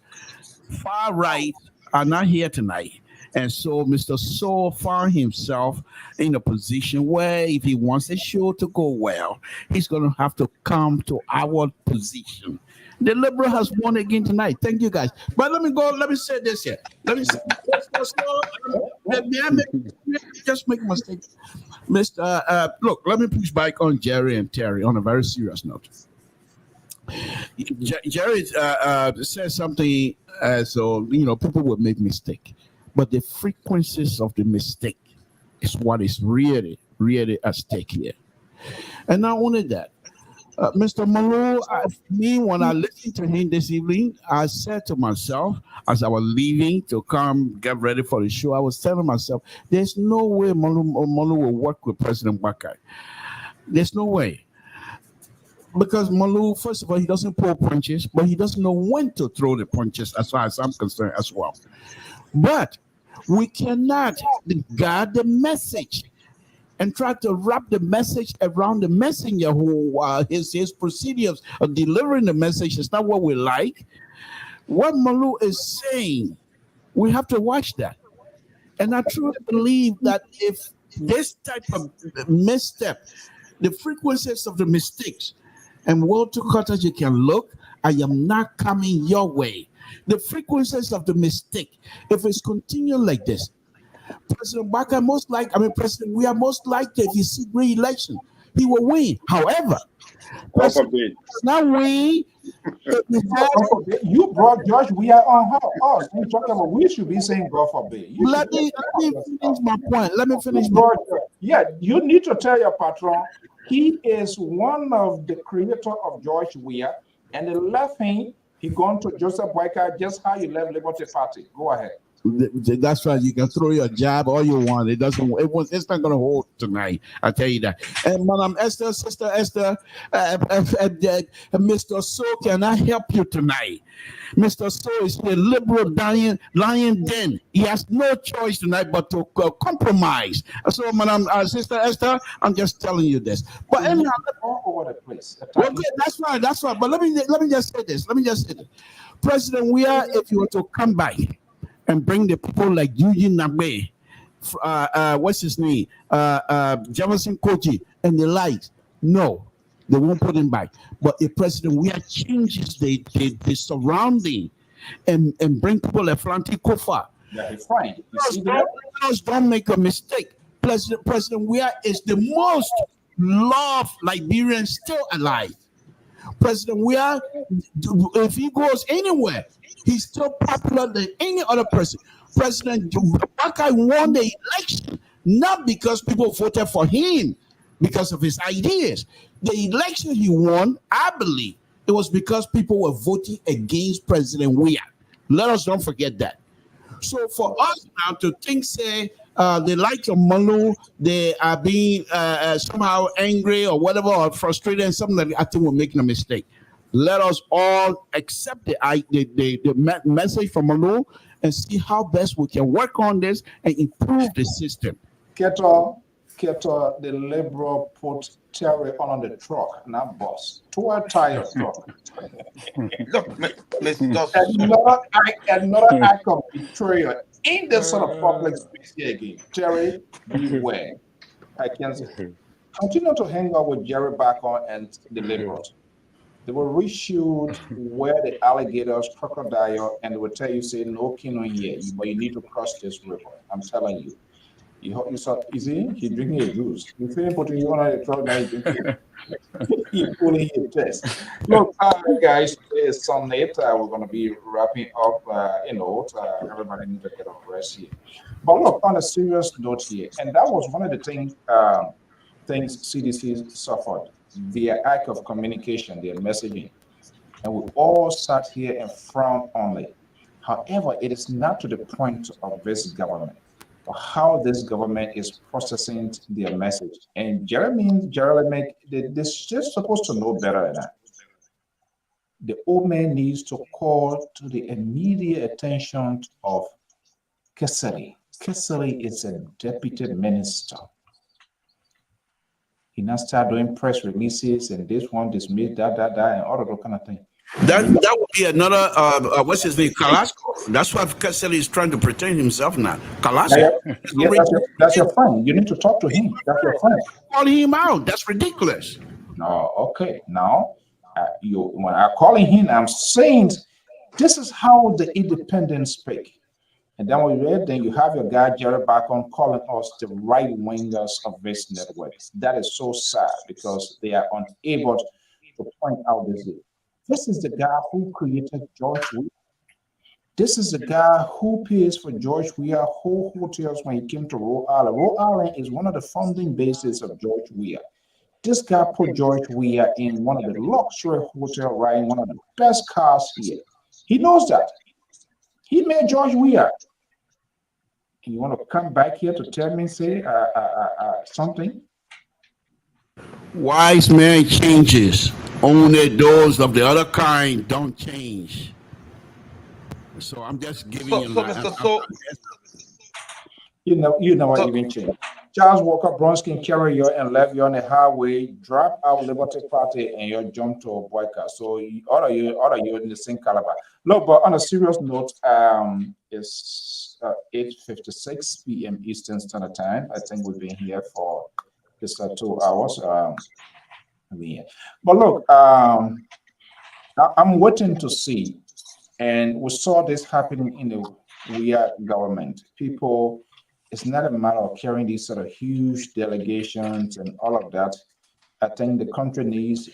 far right are not here tonight. And so Mr. So found himself in a position where if he wants the show to go well, he's going to have to come to our position. The Liberal has won again tonight. Thank you, guys. But let me say this here. Let me say just make a mistake. Look, let me push back on Jerry and Terry on a very serious note. Jerry said something so people would make mistake, but the frequencies of the mistake is what is really, really at stake here. And not only that, Mr. Monroe, when I listened to him this evening, I said to myself, as I was leaving to come get ready for the show, I was telling myself, there's no way Monroe will work with President Bakai. There's no way. Because Malu, first of all, he doesn't pull punches, but he doesn't know when to throw the punches, as far as I'm concerned as well. But we cannot guard the message and try to wrap the message around the messenger who his procedures of delivering the message is not what we like. What Malu is saying, we have to watch that. And I truly believe that if this type of misstep, the frequencies of the mistakes, and Walter Cottage, you can look, I am not coming your way. The frequencies of the mistake, if it's continuing like this, President Baka President, we are most likely if you see re-election, he will win. However, President not win. You brought George, we are on us. You talking about we should be saying God forbid. Let me finish my point. Let me finish my point. Yeah, you need to tell your patron he is one of the creator of George Weah, and the left him, he gone to Joseph Boyka, just how you left Liberty Party. Go ahead. That's right. You can throw your jab all you want. It's not going to hold tonight. I tell you that. And Madam Esther, Sister Esther, Mr. So, can I help you tonight? Mr. So is a liberal lion den. He has no choice tonight but to compromise. So, Madam Sister Esther, I'm just telling you this. But anyhow, all over the place. Well, good. That's right. But let me just say this. President Weah, if you were to come back and bring the people like Eugene Nabe, what's his name, Jefferson Koji, and the likes, no, they won't put him back. But if President Weah changes the surrounding and bring people like Franti Kofa, that is fine. Don't make a mistake. President Weah is the most loved Liberian still alive. President Weah, if he goes anywhere, he's still popular than any other person. President Bakai won the election, not because people voted for him, because of his ideas. The election he won, I believe, it was because people were voting against President Weah. Let us don't forget that. So for us now to think, say, the likes of Malu, they are being somehow angry or whatever, or frustrated and something like that, I think we're making a mistake. Let us all accept the message from Olu and see how best we can work on this and improve the system. Keto, the Liberal put Terry on the truck, not bus. 2 tire truck. Look, Mr. Another act of betrayal in this sort of public space here again. Terry, beware. I can say, continue to hang out with Jerry Bacon and the Liberals. They will reshoot where the alligators, crocodile, and they will tell you, say, no king on here, but you need to cross this river. I'm telling you. You saw, you see, he drinking a juice. You feel putting you on the truck, now he's drinking. He's pulling his chest. Look, guys, it's Sunday. We're going to be wrapping up, everybody needs to get a rest here. But look, on a serious note here, and that was one of the things CDC suffered, their lack of communication, their messaging. And we all sat here and frowned on it. However, it is not to the point of this government, or how this government is processing their message. And Jeremy, they're just supposed to know better than that. The old man needs to call to the immediate attention of Kesari. Kesari is a deputy minister. He now start doing press releases and this one dismissed, that, and all of that kind of thing. That would be another, what's his name, Kalasco. That's what Kesari is trying to pretend himself now. Kalasco. Yeah, that's your friend. You need to talk to him. That's your friend. Calling him out. That's ridiculous. No, okay. Now, when I'm calling him, I'm saying this is how the independents speak. And then when you read, then you have your guy Jerry Bacon calling us the right wingers of this network. That is so sad because they are unable to point out this. This is the guy who created George Weah. This is the guy who pays for George Weah whole hotels when he came to Rhode Island. Rhode Island is one of the founding bases of George Weah. This guy put George Weah in one of the luxury hotel, riding one of the best cars here. He knows that. He made George Weah. And you want to come back here to tell me, say something? Wise man changes. Only those of the other kind don't change. So I'm just giving you. You know what even changed. Charles Walker Bronsky carry you and left you on the highway, drop out Liberty Party, and you jump to a boycott. So all of you in the same caliber. Look, but on a serious note, it's 8:56 p.m. Eastern Standard Time. I think we've been here for just 2 hours. But look, I'm waiting to see, and we saw this happening in the Weah government. People, it's not a matter of carrying these sort of huge delegations and all of that. I think the country needs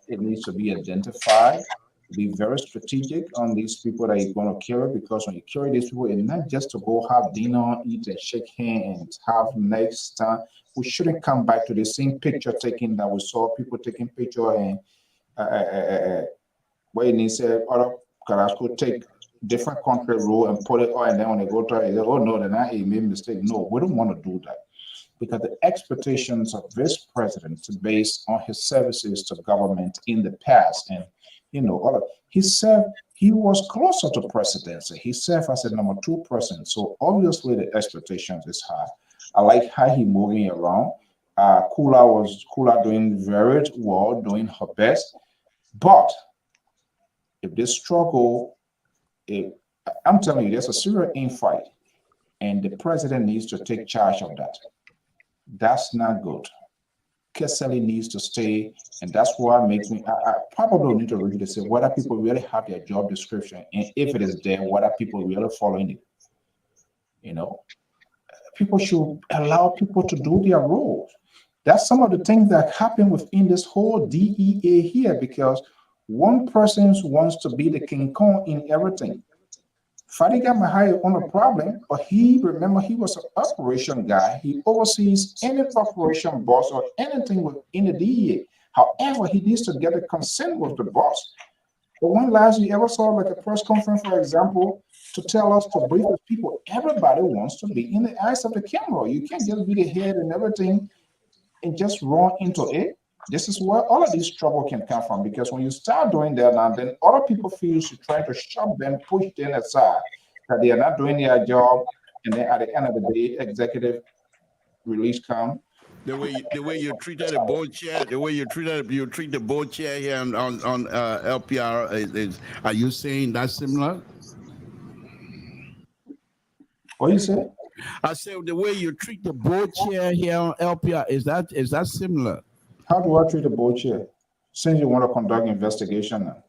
it needs to be identified, be very strategic on these people that you're going to carry, because when you carry these people, it's not just to go have dinner, eat and shake hands, have next time. We shouldn't come back to the same picture taking that we saw people taking picture and where they said other Carrasco take different country rule and put it on, and then when they go to it, oh no, then I made a mistake. No, we don't want to do that, because the expectations of this president based on his services to government in the past, and he served, he was closer to presidency. He served as a number 2 president, so obviously the expectations is high. I like how he moving around. Kula doing very well, doing her best, but if they struggle, I'm telling you, there's a serious infight, and the president needs to take charge of that. That's not good. Kesali needs to stay, and that's what makes me. I probably need to read to say whether people really have their job description, and if it is there, whether people really following it. People should allow people to do their roles. That's some of the things that happen within this whole DEA here, because one person wants to be the King Kong in everything. Fadiga Mahai on a problem, but he was an operation guy. He oversees any operation boss or anything within the DEA. However, he needs to get a consent with the boss. But when last you ever saw like a press conference, for example, to tell us to brief with people, everybody wants to be in the eyes of the camera. You can't just be the head and everything and just run into it. This is where all of this trouble can come from, because when you start doing that now, then other people feel you trying to shove them, push them aside, that they are not doing their job, and then at the end of the day, executive release come. The way you treated the board chair, the way you treat the board chair here on LPR are you saying that's similar? What you say? I said the way you treat the board chair here on LPR is that similar? How do I treat the board chair? Since you want to conduct investigation now.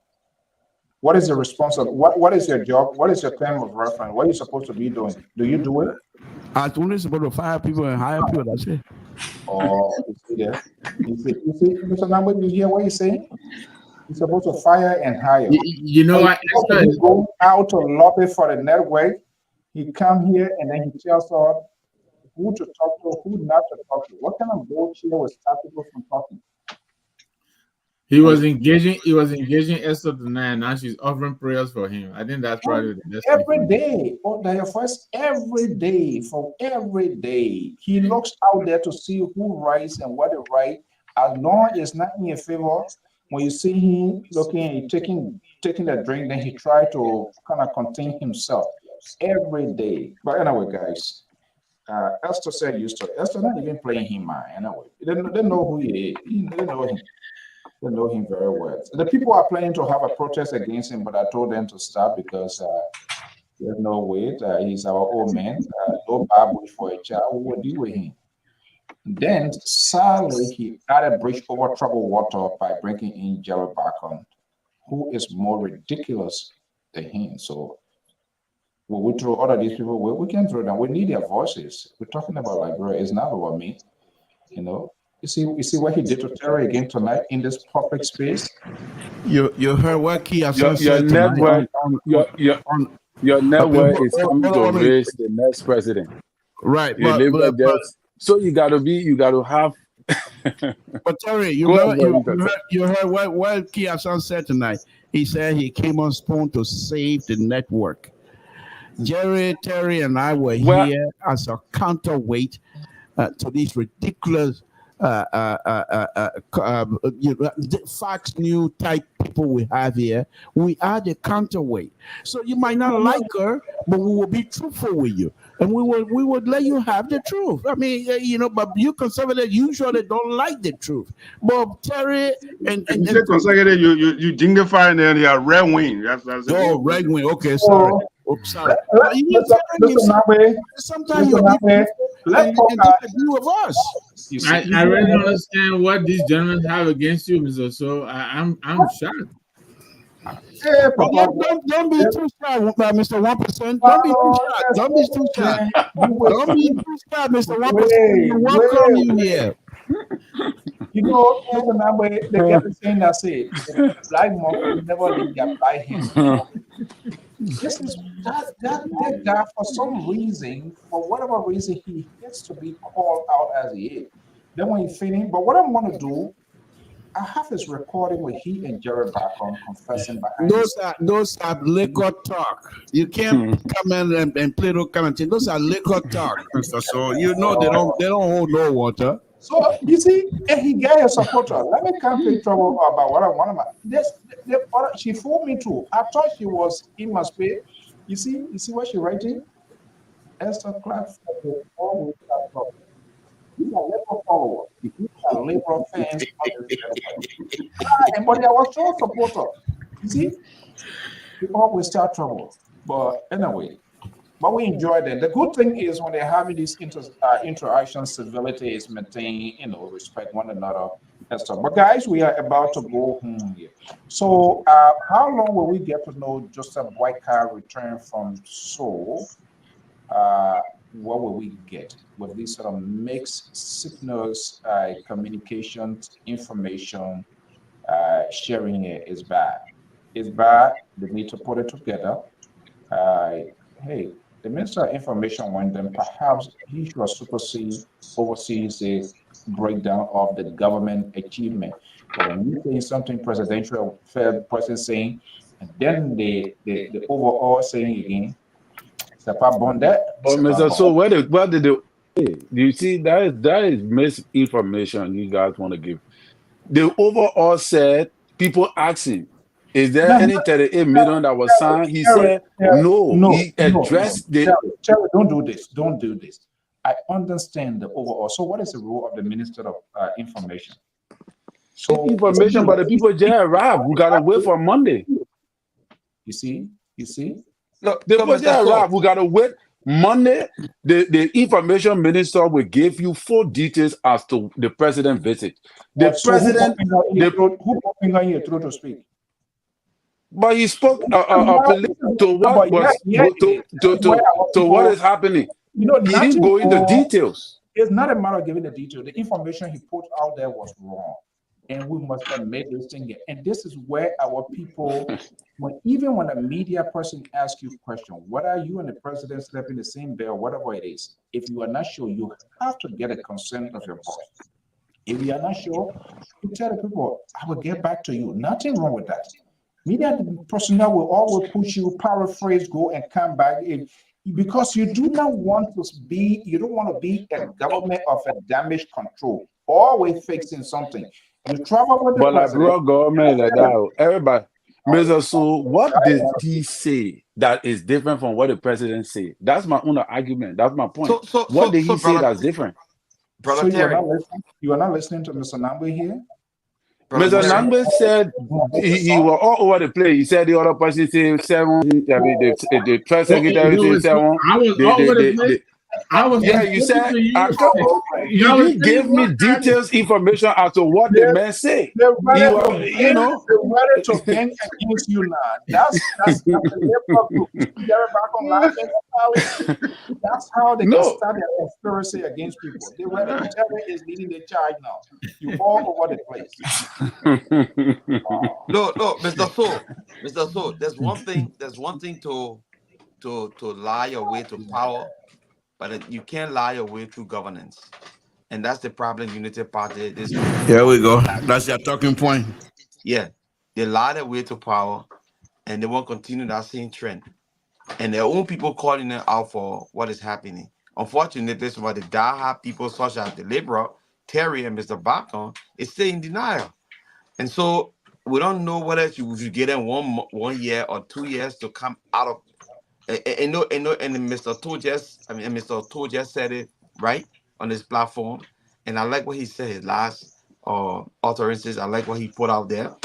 What is the responsibility? What is your job? What is your term of reference? What are you supposed to be doing? Do you do it? I'm only supposed to fire people and hire people. That's it. Oh, you see there? You see, Mr. Lambert, you hear what he's saying? You're supposed to fire and hire. You know what? He go out to lobby for the network. He come here and then he tells us who to talk to, who not to talk to. What kind of bullshit will stop people from talking? He was engaging Esther tonight. Now she's offering prayers for him. I think that's probably the next every day. Oh, first every day, for every day. He looks out there to see who writes and what they write. As long as it's not in your favor, when you see him looking, taking a drink, then he try to kind of contain himself every day. But anyway, guys, Esther said Esther not even playing him anyway. They know who he is. They know him. They know him very well. The people are planning to have a protest against him, but I told them to stop because there's no way. He's our old man. No Bible for a child. Who will deal with him? Then, sadly, he added bridge over troubled water by bringing in Jerry Bacon, who is more ridiculous than him. So, when we throw all of these people, we can throw them. We need their voices. We're talking about Liberia. It's not about me, you know. You see what he did to Terry again tonight in this public space. You heard what Kia your network your network is coming to raise the next president, right? So you gotta have. But Terry, you heard what Kia said tonight. He said he came on Spoon to save the network. Jerry, Terry, and I were here as a counterweight to these ridiculous. Fox News type people we have here. We are the counterweight. So you might not like her, but we will be truthful with you, and we would let you have the truth. I mean, but you conservative usually don't like the truth. But Terry and you conservative, you dignify and then you are red wing. That's red wing. Okay, sorry. Sorry. Sometimes you disagree with us. I really don't understand what these gentlemen have against you, Mr. So I'm shocked. Don't be too shy, Mr. 1%. Don't be too shy. Don't be too shy. Don't be too shy, Mr. 1%. You welcome you here. You know, the guy saying that say black monkey never leave their black hands. This is that guy for some reason, for whatever reason, he gets to be called out as he is. Then when he finish, but what I'm going to do, I have his recording with he and Jerry Bacon confessing behind. Those are liquor talk. You can't come in and play those kind of things. Those are liquor talk, Mr. So you know they don't hold no water. So you see, he got a supporter. Let me come to trouble about what I want to. She fooled me too. I thought she was in my space. You see what she writing? Esther Clark. These are Labour followers. These are Labour fans. But I was so supporter. You see, we always start trouble. But anyway. But we enjoy them. The good thing is when they're having these interactions, civility is maintained, respect one another and stuff. But guys, we are about to go home here. So how long will we get to know Joseph Boyka return from Seoul? What will we get with these sort of mixed signals, communications, information, sharing is bad. It's bad. They need to put it together. Hey, the Minister of Information went, then perhaps he should oversees the breakdown of the government achievement. But when you say something presidential, person saying, and then the overall saying again, c'est pas bon that. But Mr. So what did do you see that is misinformation you guys want to give the overall said people asking, is there any 38 million that was signed? He said no. He addressed the. Terry, don't do this. Don't do this. I understand the overall. So, what is the role of the Minister of Information? So information, but the people just arrived. We gotta wait for Monday. You see. Look, the people just arrived. We gotta wait Monday. The information minister will give you full details as to the president visit. The president, who finger here through to speak. But he spoke to what was to what is happening. He didn't go into details. It's not a matter of giving the detail. The information he put out there was wrong. And we must have made this thing. And this is where our people, even when a media person asks you a question, whether you and the president slept in the same bed or whatever it is, if you are not sure, you have to get a consent of your boss. If you are not sure, you tell the people, I will get back to you. Nothing wrong with that. Media personnel will always push you, paraphrase, go and come back. Because you do not want to be, you don't want to be a government of a damage control, always fixing something. You travel with the president. Government like that. Everybody, Mr. So what did he say that is different from what the president said? That's my own argument. That's my point. What did he say that's different? So you are not listening to Mr. Nangbe here? Mr. Nangbe said he was all over the place. He said the other person said 7. I mean, the press secretary said 7. I was all over the place. You said you gave me details information as to what the man said. They're ready to gang against you now. That's how they can start a conspiracy against people. They're ready. Terry is leading the charge now. You all over the place. No, Mr. So, there's one thing to lie your way to power. But you can't lie your way through governance. And that's the problem, Unity Party. Here we go. That's your talking point. Yeah. They lie their way to power and they won't continue that same trend. And their own people calling them out for what is happening. Unfortunately, some of the diehard people such as the Lpr, Terry, and Mr. Bacon is still in denial. And so we don't know whether you should get them 1 year or 2 years to come out of. And Mr. Toh just said it right on this platform, and I like what he said. His last utterances, I like what he put out there.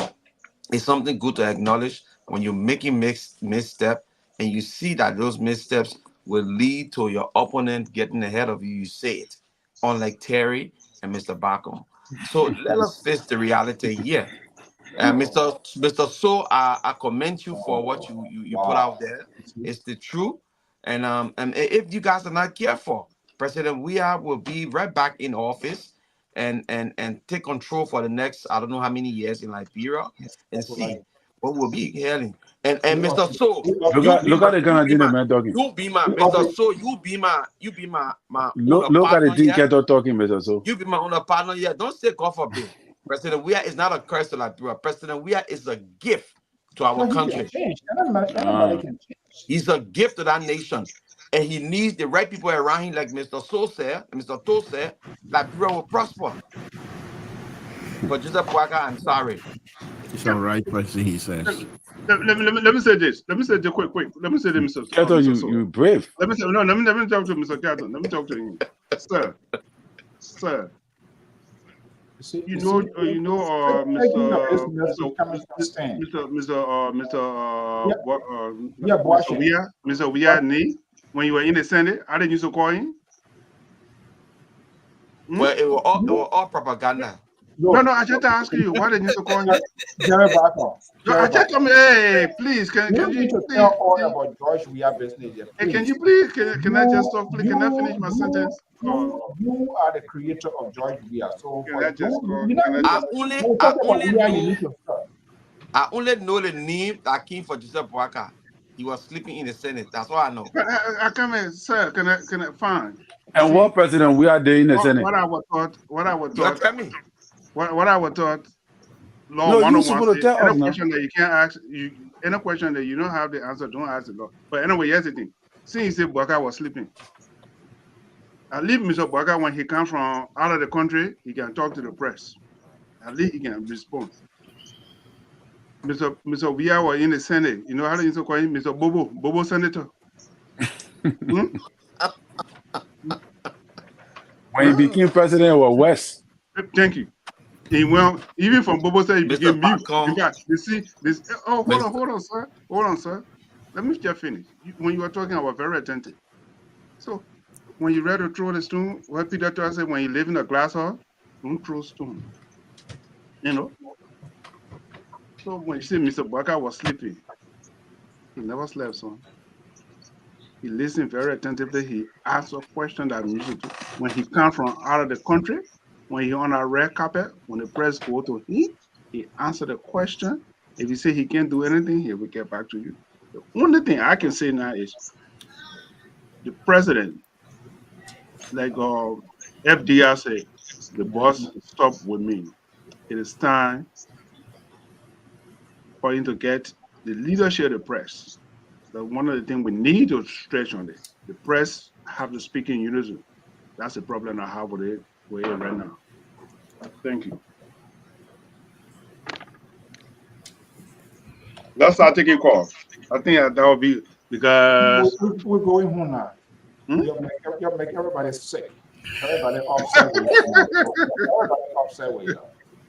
It's something good to acknowledge when you're making misstep, and you see that those missteps will lead to your opponent getting ahead of you. You say it, unlike Terry and Mr. Bacon. So let us face the reality here. Mr. So, I commend you for what you put out there. It's the truth, and if you guys are not careful, President Weah will be right back in office, and take control for the next I don't know how many years in Liberia, and see what will be hailing. And Mr. So, look at the Canadian man talking. You be my Mr. So. You be my look at the thing talking, Mr. So. You be my own partner. Yeah, don't say God forbid. President Weah is not a curse to Liberia. President Weah is a gift to our country. He's a gift to that nation. And he needs the right people around him, like Mr. So said, Mr. Toh said, Liberia will prosper. But Joseph Boakai, I'm sorry. It's the right person, he says. Let me say this. Let me say this quick. Let me say this, Mr. Kato, you brave. Let me talk to Mr. Kato. Let me talk to him. Sir. Mr. Weah, when you were in the Senate, I didn't used to call him. Well, it was all propaganda. No, I just ask you, why didn't you call him? I just come, hey, please, can you tell all about George Weah business? Hey, can you please, can I just talk, please? Can I finish my sentence? You are the creator of George Weah. So I only know the name that came for Joseph Boakai. He was sleeping in the Senate. That's all I know. I come in, sir. Can I find? And what president we are there in the Senate? What I was taught. Law 101. Any question that you can't ask, any question that you don't have the answer, don't ask the law. But anyway, here's the thing. Since he said Boakai was sleeping, I leave Mr. Boakai when he comes from out of the country, he can talk to the press. At least he can respond. Mr. Via was in the Senate. You know how they used to call him? Mr. Bobo Senator. When he became president of West. Thank you. He went, even from Bobo said he became mute. You see this. Oh, hold on, sir. Hold on, sir. Let me just finish. When you were talking, I was very attentive. So when you read to throw the stone, what Peter said, when you live in a glass house, don't throw stone. You know. So when you see Mr. Baka was sleeping, he never slept, son. He listened very attentively. He asked a question that music when he come from out of the country, when he on a red carpet, when the press go to him, he answered the question. If he say he can't do anything, he will get back to you. The only thing I can say now is the president, like FDR said, the boss stopped with me. It is time for him to get the leadership of the press. That's one of the things we need to stretch on it. The press have to speak in unison. That's the problem I have with it right now. Thank you. Let's start taking calls. I think that will be because we're going home now. You'll make everybody sick. Everybody upset with you. Everybody upset with you.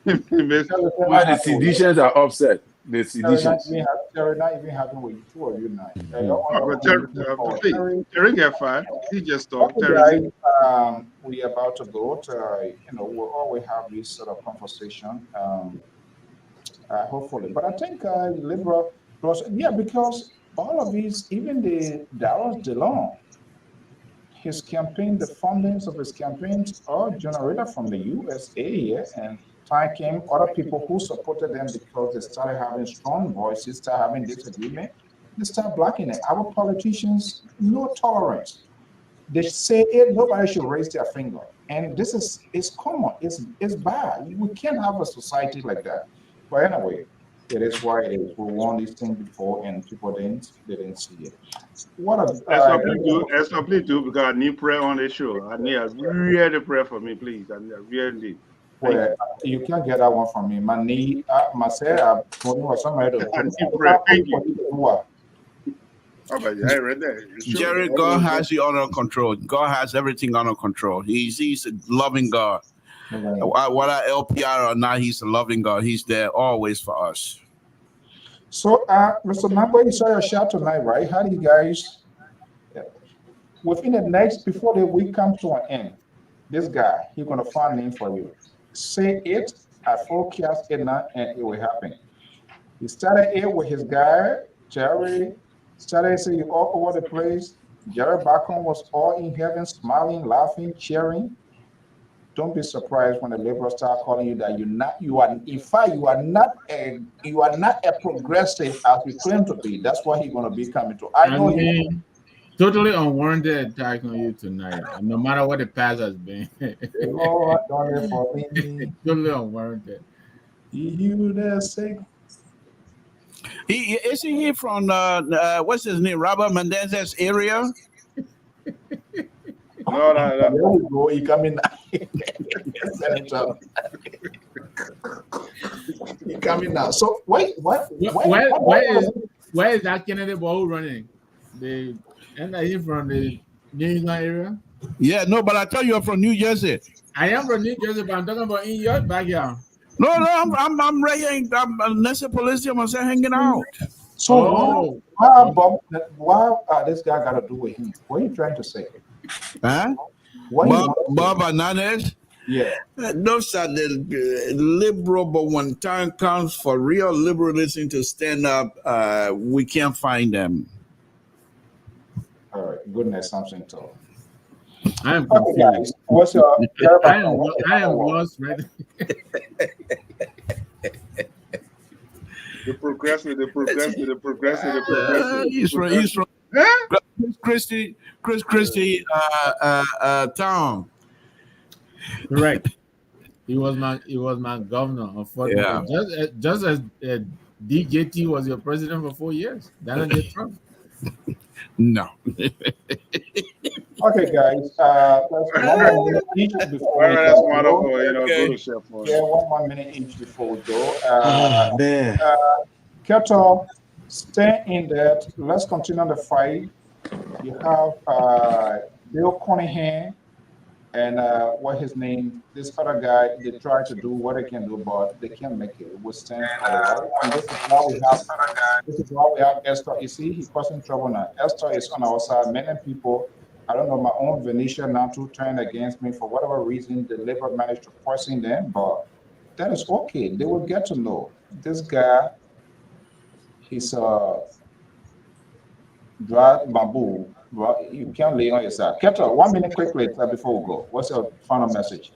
The seditions are upset. The seditions. Terry not even having with two of you now. Terry get fired. He just talked. Okay, we are about to go. We always have this sort of conversation. Hopefully, but I think liberal plus because all of these, even the Darrell DeLong, his campaign, the fundings of his campaigns are generated from the USA, and time came other people who supported them because they started having strong voices, started having disagreement, they start blocking it. Our politicians, no tolerance. They say it, nobody should raise their finger. And this is common, it's bad. We can't have a society like that. But anyway, it is why it is. We won this thing before and people didn't see it. What a please do because I need prayer on this show. I need a really prayer for me, please. I need a real need. Well, you can't get that one from me. My knee, myself, somebody to pray. Thank you. Jerry, God has you under control. God has everything under control. He's a loving God. Whether LPR or not, he's a loving God. He's there always for us. So, Mr. Nambo, you saw your shot tonight, right? How do you guys, within the next, before the week comes to an end, this guy, he's going to find a name for you. Say it, I forecast it now, and it will happen. He started it with his guy, Jerry, started saying all over the place. Jerry Bacon was all in heaven, smiling, laughing, cheering. Don't be surprised when the liberals start calling you that you are not a progressive as you claim to be. That's what he's going to be coming to. I know him. Totally unwarranted attack on you tonight, no matter what the past has been. Lord, don't it for me. Totally unwarranted. You there, sick. Isn't he from what's his name, Robert Mendez's area? No. There we go. He coming. He coming now. So where is that Kennedy ball running? And are you from the New England area? Yeah, no, but I tell you, I'm from New Jersey. I am from New Jersey, but I'm talking about in your backyard. No, I'm right here. I'm Nessa Police. I'm hanging out. So why this guy got to do with him? What are you trying to say? Huh? Bob Hernandez? Yeah. Those are the liberal, but when time comes for real liberalism to stand up, we can't find them. All right, goodness, something to. I am confused. Okay, guys, what's your? I am lost, right? The progressive. He's from Chris Christie town. Correct. He was my governor. Unfortunately, just as DJT was your president for 4 years. Donald J. Trump. No. Okay, guys. Let's 1 minute each before we That's go. wonderful. You know, Okay. good to share for Yeah, you. 1 minute each before we go. Oh man. Keto, stay in that. Let's continue the fight. You have Bill Cunningham and what his name, this other guy. They try to do what they can do, but they can't make it. We stand for the right, and this is why we have. This is why we have Esther. You see, he causing trouble now. Esther is on our side. Many people, I don't know, my own Venetia now to turn against me for whatever reason. The labor managed to poison them, but that is okay. They will get to know this guy. He's dry bamboo. You can't lay on your side. Keto, 1 minute quickly before we go. What's your final message?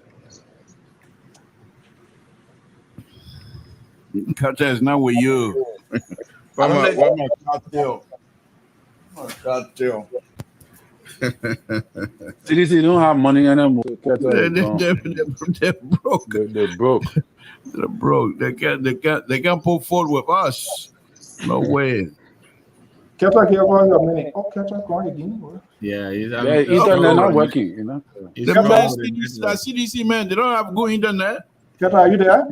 Carter is not with you. I don't know if- Where my cocktail? My cocktail. CDC don't have money anymore. They're broke. They're broke. They're broke. They can't pull forward with us. No way. Keto, give us your minute. Oh, Keto, going again. Yeah, Their internet not working, you know. It's The man, all the network. CDC man, they don't have good internet. Keto, are you there?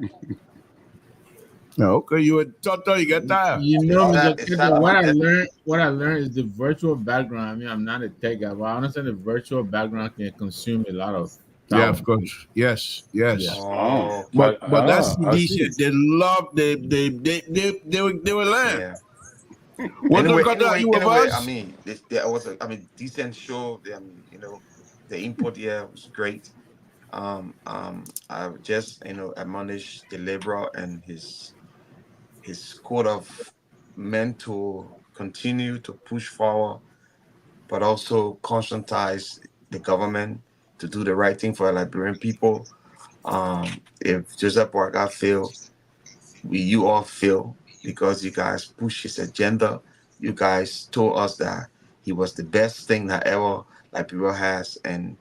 No, okay, you were taught you get tired. You know, It's Mr. that- it's Keto, that- what I learned is the virtual background. I mean, I'm not a tech guy, but I understand the virtual background can consume a lot of Yeah, power. of course. Yes. Yeah. Oh, But that's I CDC. see. They love they will learn. yeah. What Anyway, look at that? You with I us? mean, there was a decent show. I mean, you know, the input here was great. I would just admonish the laborer and his squad of men to continue to push forward, but also conscientize the government to do the right thing for the Liberian people. If Joseph Boaga failed, you all fail because you guys push his agenda. You guys told us that he was the best thing that ever Liberia has, and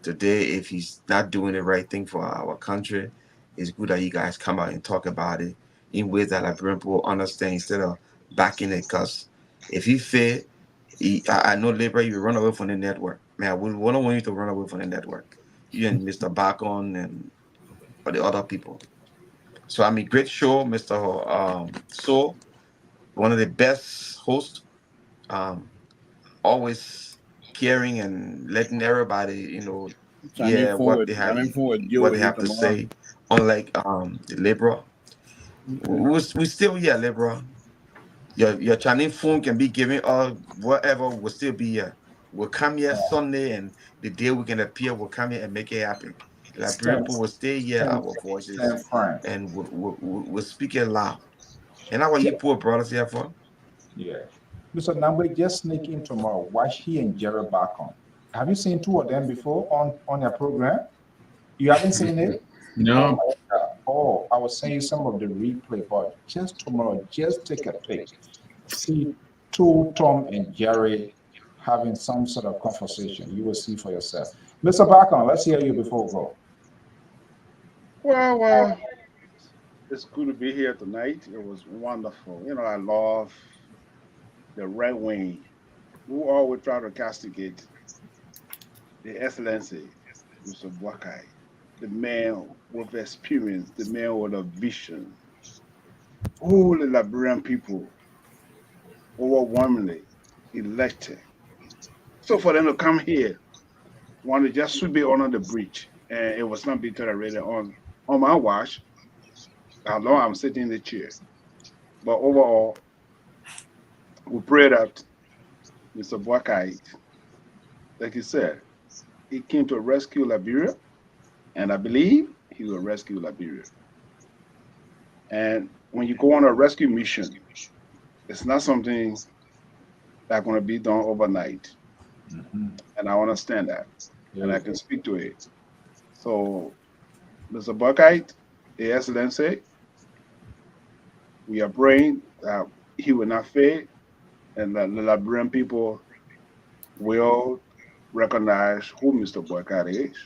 today, if he's not doing the right thing for our country, it's good that you guys come out and talk about it in ways that Liberian people understand instead of backing it. Because if he fail, I know Labor, you run away from the network. Man, I don't want you to run away from the network. You and Mr. Bacon and or the other people. So I mean, great show, Mr. So one of the best hosts. Always caring and letting everybody, Chinese food what with they have, deal what with they you have to tomorrow. say. Unlike the Libra, we still here, Libra. Your Chinese phone can be giving us whatever. Will still be here. We'll come here Sunday, and the day we can appear, we'll come here and make it happen. Liberian people will stay here, our voices, and we'll speak it loud. And that's what you poor brothers here for. Yeah. Mr. Nambe, just sneak in tomorrow. Watch he and Jerry back on. Have you seen two of them before on your program? You haven't seen it? No. Oh, I was saying some of the replay, but just tomorrow, just take a pic. See two Tom and Jerry having some sort of conversation. You will see for yourself. Mr. Bacon, let's hear you before we go. Well, it's good to be here tonight. It was wonderful. You know, I love the right wing who always try to castigate the excellency, Mr. Bwakai, the man with experience, the man with a vision. All the Liberian people overwhelmingly elected. So for them to come here, want to just sweep it under the bridge, and it was not being tolerated on my watch. How long I'm sitting in the chair. But overall, we pray that Mr. Bwakai, like he said, he came to rescue Liberia, and I believe he will rescue Liberia. And when you go on a rescue mission, it's not something that's going to be done overnight. And I understand that, and I can speak to it. So, Mr. Bwakai, the Excellency, we are praying that he will not fail, and that the Liberian people will recognize who Mr. Bwakai is,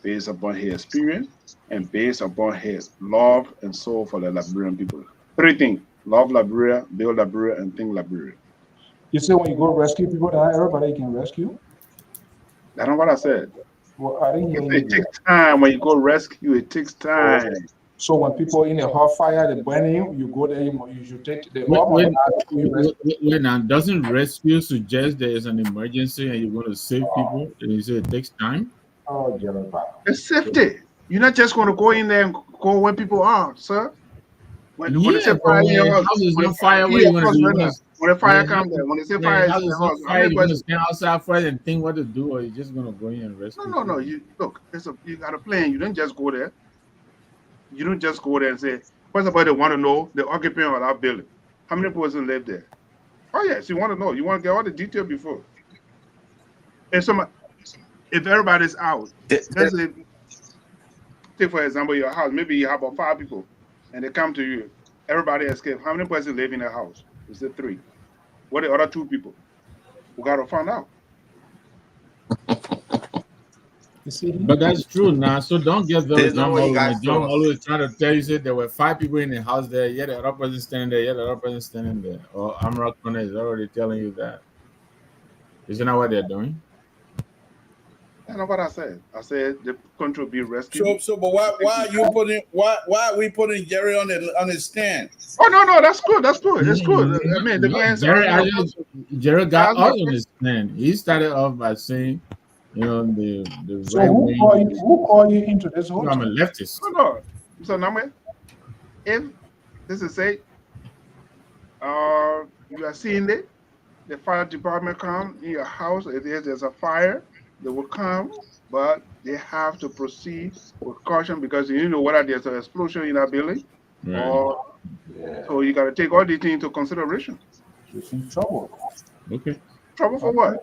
based upon his experience and based upon his love and soul for the Liberian people. Three things: love Liberia, build Liberia, and think Liberia. You say when you go rescue people, not everybody can rescue? That's not what I said. Well, I didn't hear you. It takes time when you go rescue. It takes time. So when people in a hot fire, they're burning, you go there, you should take the wait, now, doesn't rescue suggest there is an emergency and you're going to save people? And you say it takes time? Oh, General. It's safety. You're not just going to go in there and go where people are, sir. When they say fire in your house, when the fire comes there, when they say fire is in the house, you're going to stand outside first and think what to do, or you're just going to go in and rescue? No. You look, you got a plan. You don't just go there. You don't just go there and say, first of all, they want to know the occupant of that building. How many persons live there? Oh, yes, you want to know. You want to get all the detail before. If everybody's out, let's say, take for example your house, maybe you have about 5 people and they come to you, everybody escaped. How many persons live in the house? Is it 3? What are the other 2 people? We got to find out. But that's true now. So don't get those. John always trying to tell you that there were 5 people in the house there, yet the other person standing there, yet the other person standing there. Or Amra Kone is already telling you that. Isn't that what they're doing? That's not what I said. I said the country will be rescued. So, but why are we putting Jerry on the stand? Oh no, that's good. That's good. It's good. I mean, Jerry got us on his stand. He started off by saying, the so who call you into this whole I'm a leftist. No. So now, if this is say, you are seeing it, the fire department come in your house. If there's a fire, they will come, but they have to proceed with caution because you know whether there's an explosion in that building, so you got to take all these things into consideration. It's in trouble. Okay. Trouble for what?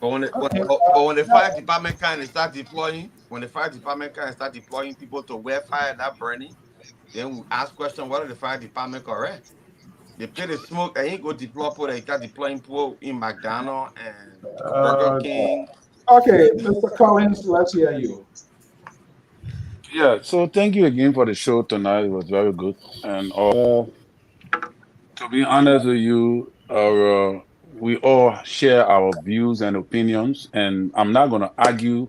But when the fire department can start deploying, people to where fire that burning, then we ask question, what are the fire department correct? They play the smoke, they ain't go deploy people, they start deploying people in McDonald's and Burger King. Okay, Mr. Collins, let's hear you. Yeah, so thank you again for the show tonight. It was very good. And to be honest with you, we all share our views and opinions, and I'm not going to argue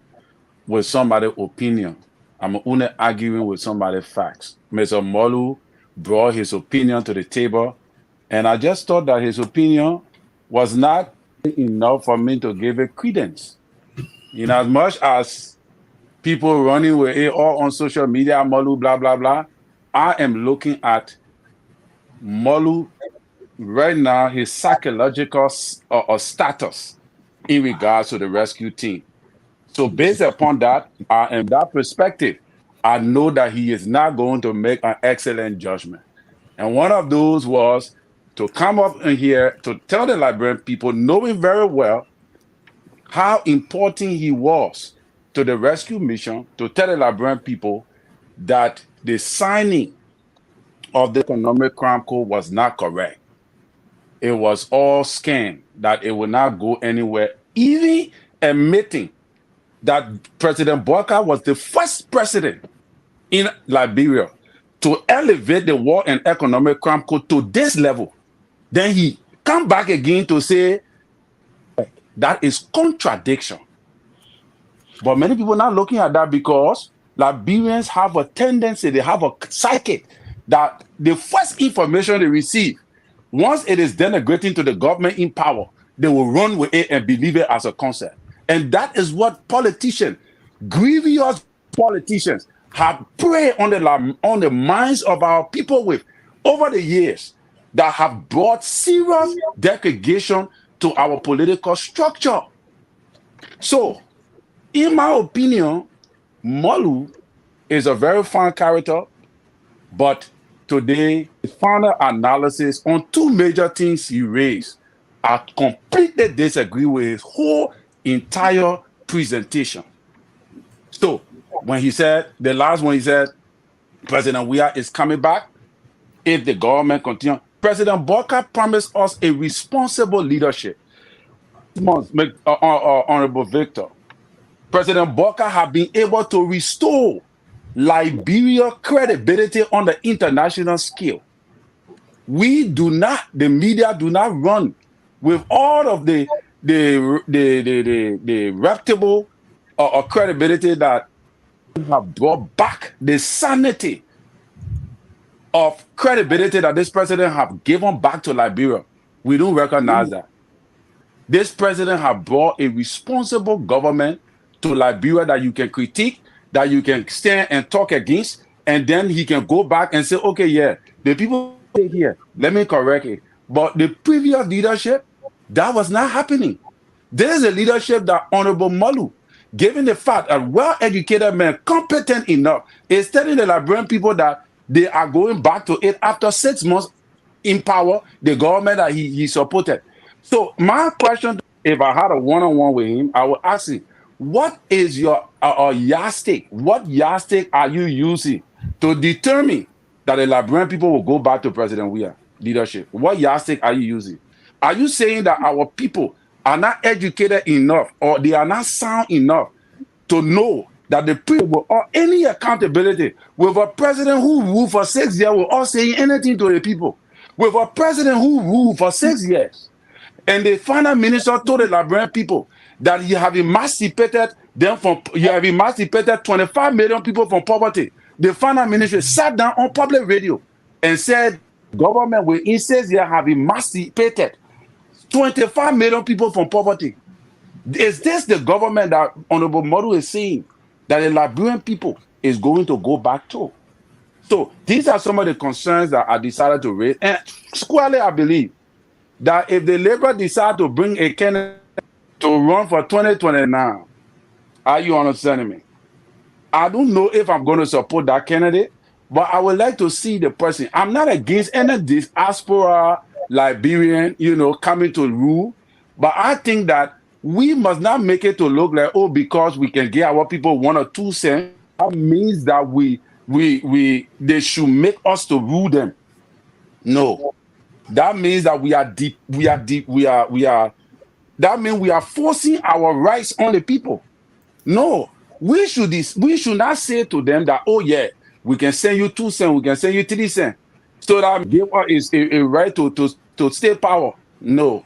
with somebody's opinion. I'm only arguing with somebody's facts. Mr. Molu brought his opinion to the table, and I just thought that his opinion was not enough for me to give it credence. In as much as people running with it all on social media, Molu, blah, blah, blah, I am looking at Molu right now, his psychological status in regards to the rescue team. So based upon that, and that perspective, I know that he is not going to make an excellent judgment. And one of those was to come up in here to tell the Liberian people, knowing very well how important he was to the rescue mission, to tell the Liberian people that the signing of the Economic Crime Code was not correct. It was all scam, that it would not go anywhere, even admitting that President Boakai was the first president in Liberia to elevate the War and Economic Crime Code to this level. Then he come back again to say that is contradiction. But many people are not looking at that because Liberians have a tendency, they have a psyche that the first information they receive, once it is denigrating to the government in power, they will run with it and believe it as a concept. And that is what politicians, grievous politicians, have preyed on the minds of our people with over the years that have brought serious degradation to our political structure. So, in my opinion, Molu is a very fine character, but today, his final analysis on 2 major things he raised, I completely disagree with his whole entire presentation. So, when he said, the last one he said, President Weah is coming back if the government continues. President Boakai promised us a responsible leadership. Honorable Victor, President Boakai have been able to restore Liberia credibility on the international scale. We do not, the media do not run with all of the reputable or credibility that have brought back the sanity of credibility that this president have given back to Liberia, we don't recognize that. This president have brought a responsible government to Liberia that you can critique, that you can stand and talk against, and then he can go back and say, okay, yeah, the people here, let me correct it. But the previous leadership, that was not happening. There is a leadership that Honorable Malu, given the fact a well-educated man, competent enough, is telling the Liberian people that they are going back to it after 6 months in power, the government that he supported. So my question, if I had a one-on-one with him, I would ask him, what is your yardstick? What yardstick are you using to determine that the Liberian people will go back to President Weah leadership? What yardstick are you using? Are you saying that our people are not educated enough or they are not sound enough to know that the people or any accountability with a president who ruled for 6 years without saying anything to the people, with a president who ruled for 6 years, and the final minister told the Liberian people that you have emancipated them from, you have emancipated 25 million people from poverty. The final minister sat down on public radio and said, government will in 6 years have emancipated 25 million people from poverty. Is this the government that Honorable Modu is saying that the Liberian people is going to go back to? So these are some of the concerns that I decided to raise. And squarely, I believe that if the Labour decide to bring a candidate to run for 2029, are you understanding me? I don't know if I'm going to support that candidate, but I would like to see the person. I'm not against any diaspora Liberian, coming to rule, but I think that we must not make it to look like, oh, because we can get our people 1 or 2 cents, that means that they should make us to rule them. No. That means that that means we are forcing our rights on the people. No, we should not say to them that, oh yeah, we can send you 2 cents, we can send you 3 cents, so that give us a right to stay power. No,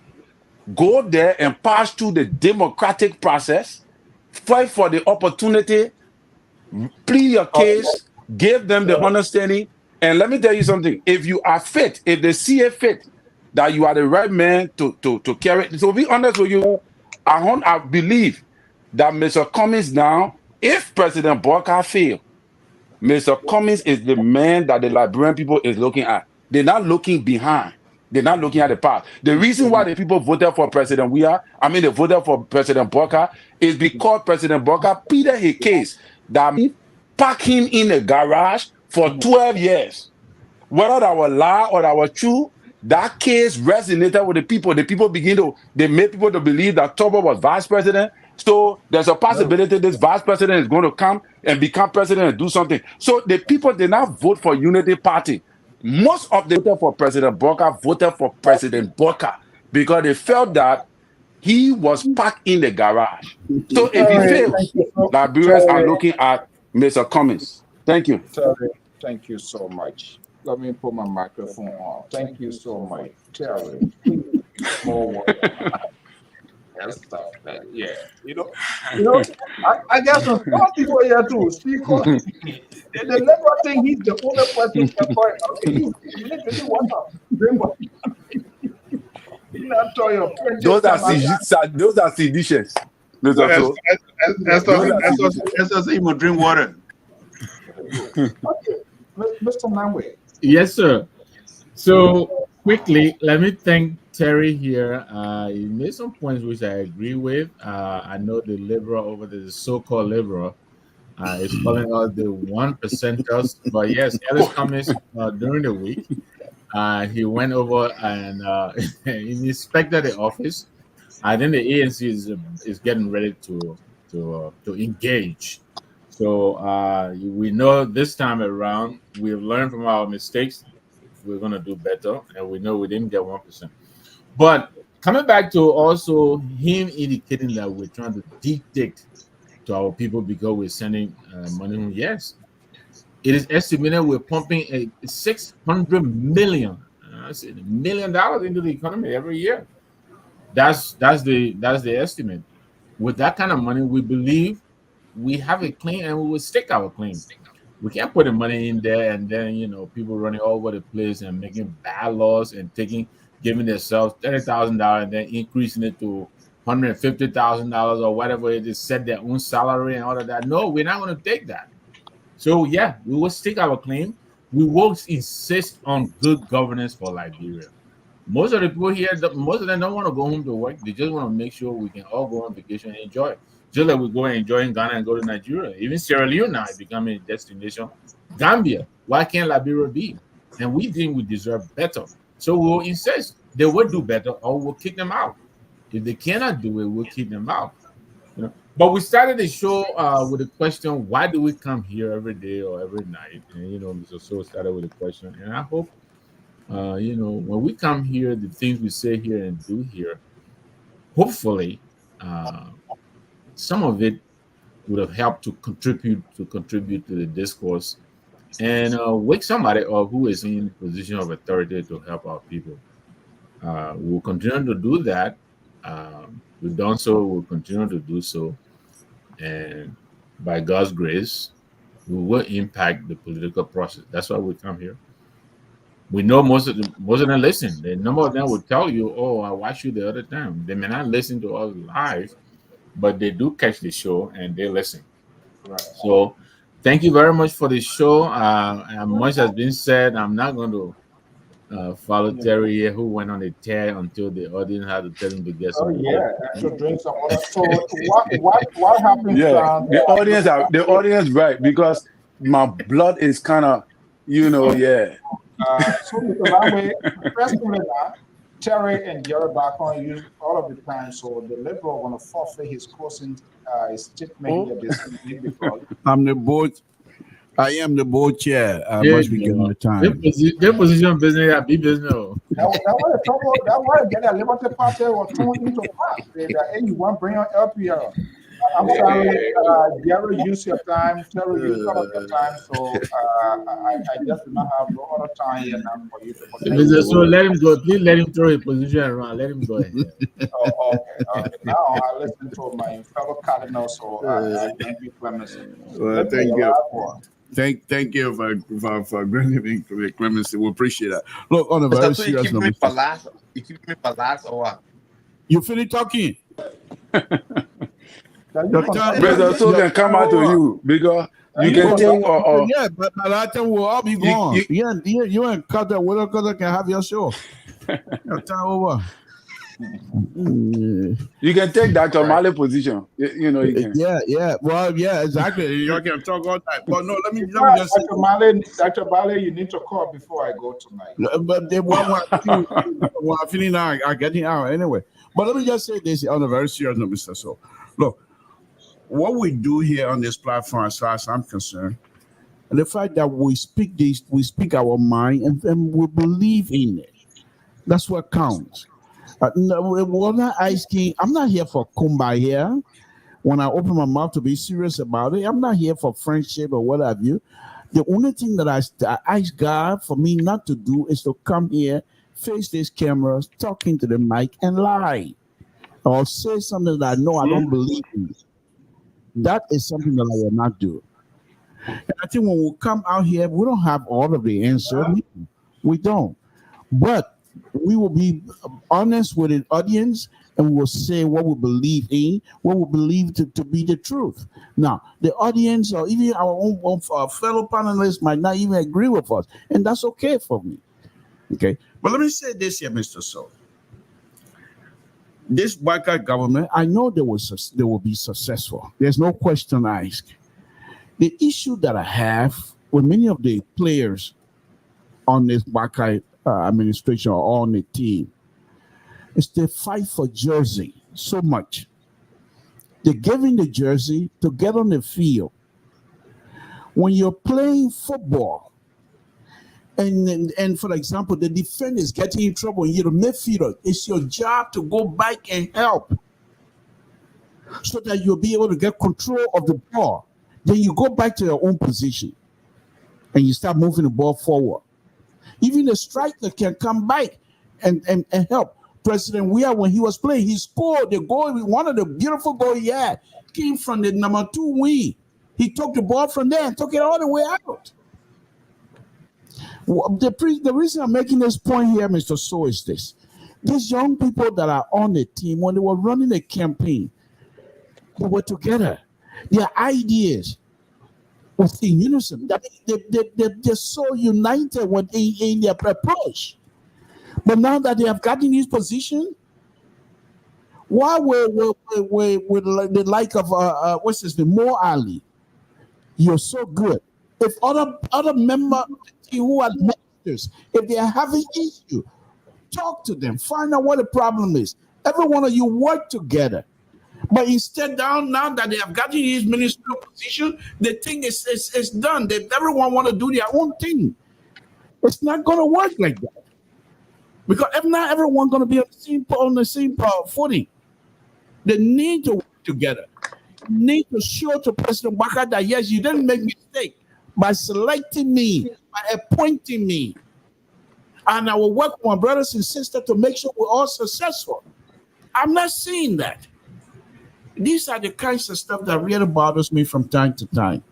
go there and pass through the democratic process, fight for the opportunity, plead your case, give them the understanding. And let me tell you something, if you are fit, if they see it fit that you are the right man to carry it. So be honest with you, I believe that Mr. Cummings now, if President Bokar fail, Mr. Cummings is the man that the Liberian people is looking at. They're not looking behind. They're not looking at the past. The reason why the people voted for President they voted for President Bokar is because President Bokar pleaded his case that pack him in a garage for 12 years. Whether that was lie or that was true, that case resonated with the people. The people they made people to believe that Tobo was vice president. So there's a possibility this vice president is going to come and become president and do something. So the people did not vote for Unity Party. Most of them voted for President Bokar, voted for President Bokar because they felt that he was packed in the garage. So if he fails, Liberians are looking at Mr. Cummings. Thank you. Thank you so much. Let me put my microphone on. Thank you so much, Terry. More work. Yeah, I got some smart people here too. Speak on. The Labour thing, he's the only person can find. Okay, you need to do one. Those are seditious. As I drink water. Okay, Mr. Namwe. Yes, sir. So quickly, let me thank Terry here. He made some points which I agree with. I know the liberal over there, the so-called liberal, is calling us the 1%ers. But yes, Ellis Cummings during the week, he went over and he inspected the office. I think the ANC is getting ready to engage. So we know this time around we've learned from our mistakes. We're going to do better, and we know we didn't get 1%. But coming back to also him indicating that we're trying to dictate to our people because we're sending money. Yes, it is estimated we're pumping $600 million into the economy every year. That's the estimate. With that kind of money, we believe we have a claim and we will stick our claim. We can't put the money in there and then people running all over the place and making bad laws and giving themselves $30,000 and then increasing it to $150,000 or whatever it is, set their own salary and all of that. No, we're not going to take that. So yeah, we will stick our claim. We will insist on good governance for Liberia. Most of the people here, most of them don't want to go home to work. They just want to make sure we can all go on vacation and enjoy. Just like we go and enjoy in Ghana and go to Nigeria. Even Sierra Leone now is becoming a destination. Gambia, why can't Liberia be? And we think we deserve better. So we'll insist they will do better or we'll kick them out. If they cannot do it, we'll kick them out. But we started the show with a question: why do we come here every day or every night? And Mr. So started with a question, and I hope when we come here, the things we say here and do here, hopefully, some of it would have helped to contribute to the discourse and wake somebody up who is in position of authority to help our people. We'll continue to do that. We've done so. We'll continue to do so. And by God's grace, we will impact the political process. That's why we come here. We know most of them listen. The number of them will tell you, "Oh, I watched you the other time." They may not listen to us live, but they do catch the show and they listen. Right. So, thank you very much for the show. Much has been said. I'm not going to follow Terry here, who went on a tear until the audience had to tell him to get some. Oh yeah, I should drink some water. So what happens? Yeah, the audience right, because my blood is kind of yeah. So that way, personally, Terry and Jerry back on use all of the time. So the Liberal going to forfeit his closing statement here this evening because I am the board chair. I must be given the time. Their position business at be business. That was get a Liberty Party was thrown into part. Hey, you want to bring on LPR? I'm sorry, Jerry, use your time. Terry, use all of your time. So I just do not have no other time here now for you to. So let him go. Please let him throw a position around. Let him go ahead. Okay. Now I listen to my fellow cardinal. So thank you, Clemency. Well, thank you. Thank you for granting me clemency. We appreciate that. Look, on a very serious note, you keep me for last or what? You finish talking. Brother, so can come out to you because you can take or yeah, but by that time we'll all be gone. You ain't cut that window because I can have your show. Your time over. You can take Dr. Mali position. You can. Yeah. Well, yeah, exactly. You can talk all night. But no, let me just say, Dr. Mali, you need to call before I go tonight. But they I'm feeling now, I'm getting out anyway. But let me just say this on a very serious note, Mr. So. Look, what we do here on this platform, as far as I'm concerned, and the fact that we speak our mind and we believe in it. That's what counts. We're not asking. I'm not here for kumbaya. When I open my mouth to be serious about it, I'm not here for friendship or what have you. The only thing that I ask God for me not to do is to come here, face these cameras, talking to the mic, and lie. Or say something that I know I don't believe in. That is something that I will not do. And I think when we come out here, we don't have all of the answers. We don't. But we will be honest with the audience and we will say what we believe in, what we believe to be the truth. Now, the audience or even our own fellow panelists might not even agree with us. And that's okay for me. Okay. But let me say this here, Mr. So. This Waka government, I know they will be successful. There's no question asked. The issue that I have with many of the players on this Waka administration or on the team is they fight for jersey so much. They're giving the jersey to get on the field. When you're playing football, and for example, the defender is getting in trouble and you're the midfielder, it's your job to go back and help so that you'll be able to get control of the ball. Then you go back to your own position and you start moving the ball forward. Even the striker can come back and help president we had when he was playing. He scored the goal. One of the beautiful goals he had came from the number 2 wing. He took the ball from there and took it all the way out. The reason I'm making this point here, Mr. So, is this. These young people that are on the team, when they were running a campaign, they were together. Their ideas was in unison. They're so united in their approach. But now that they have gotten this position, why with the like of what's his name, Mo Ali, you're so good. If other members of the team who are ministers, if they are having issue, talk to them, find out what the problem is. Every one of you work together. But instead, now that they have gotten his ministerial position, they think it's done. That everyone want to do their own thing. It's not going to work like that. Because if not, everyone going to be on the same footing. They need to work together. Need to show to President Baka that yes, you didn't make mistake by selecting me, by appointing me. And I will work with my brothers and sisters to make sure we're all successful. I'm not seeing that. These are the kinds of stuff that really bothers me from time to time.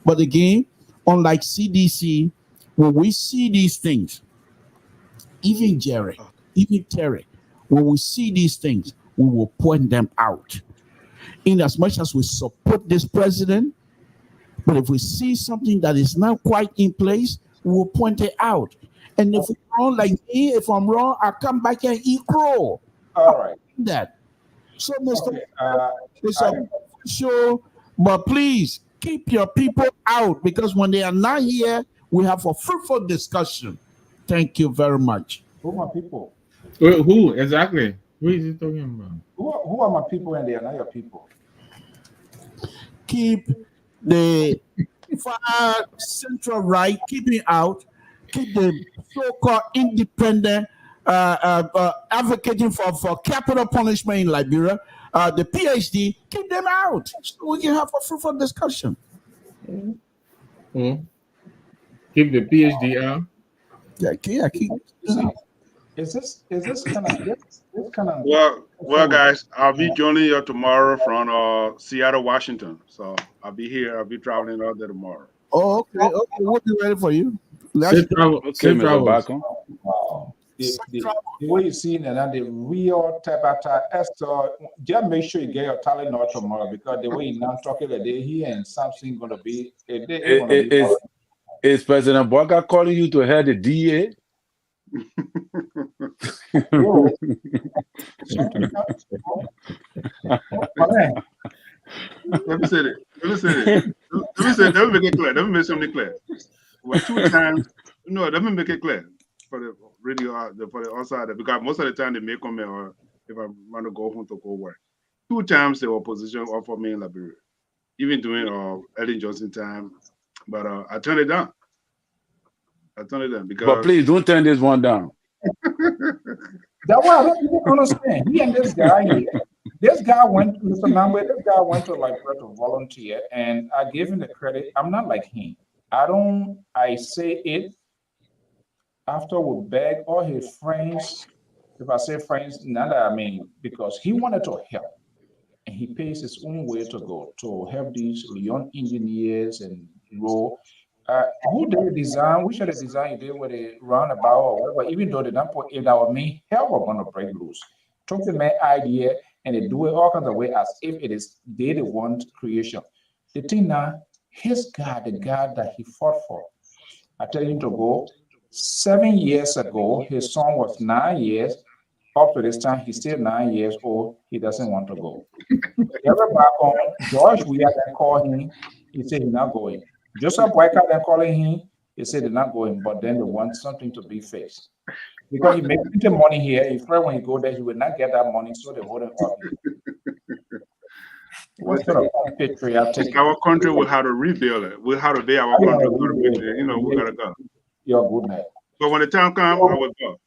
But again, unlike CDC, when we see these things, even Jerry, even Terry, when we see these things, we will point them out. In as much as we support this president, but if we see something that is not quite in place, we will point it out. And if we're wrong, like me, if I'm wrong, I'll come back and eat crow. All right. That. So, Mr. It's a show, but please keep your people out because when they are not here, we have a fruitful discussion. Thank you very much. Who are my people? Who exactly? Who is he talking about? Who are my people and they are not your people? Keep the far central right, keep it out. Keep the so-called independent advocating for capital punishment in Liberia. The PhD, keep them out so we can have a fruitful discussion. Keep the PhD out. Yeah, keep. Is this kind of Well, guys, I'll be joining you tomorrow from Seattle, Washington. So I'll be here. I'll be traveling out there tomorrow. Oh, okay. We'll be ready for you. Safe travel. Wow. The way you see it and the real Tabata Esther, just make sure you get your talent out tomorrow because the way you now talking the day here and something gonna be a day. Is President Boga calling you to head the DA? Let me say it. Let me make it clear. Let me make something clear. Well, 2 times. No, let me make it clear for the radio, for the outside, because most of the time they may come here or if I want to go home to go work. 2 times the opposition offered me in Liberia, even during Ellen Johnson time, but I turned it down. Because. But please don't turn this one down. That why I don't even understand. He and this guy here. This guy went to Liberia to volunteer, and I gave him the credit. I'm not like him. I say it after we beg all his friends. If I say friends, not that I mean, because he wanted to help. And he pays his own way to go to help these young engineers and grow. Who did the design? Which of the design you did with a roundabout or whatever, even though they don't put it our main help are going to break loose. Took the main idea and they do it all kinds of way as if it is they the one creation. The thing now, his God, the God that he fought for, I tell him to go. 7 years ago, his son was 9 years. Up to this time, he's still 9 years old. He doesn't want to go. Ever back on, George, we had to call him. He said he's not going. Joseph Boyka then calling him. He said they're not going, but then they want something to be fixed. Because he makes the money here. He afraid when he go there, he will not get that money, so they hold him up. What sort of patriotic? Our country will have to rebuild it. We'll have to be our country. We gotta go. You're good man. So when the time comes, I will go.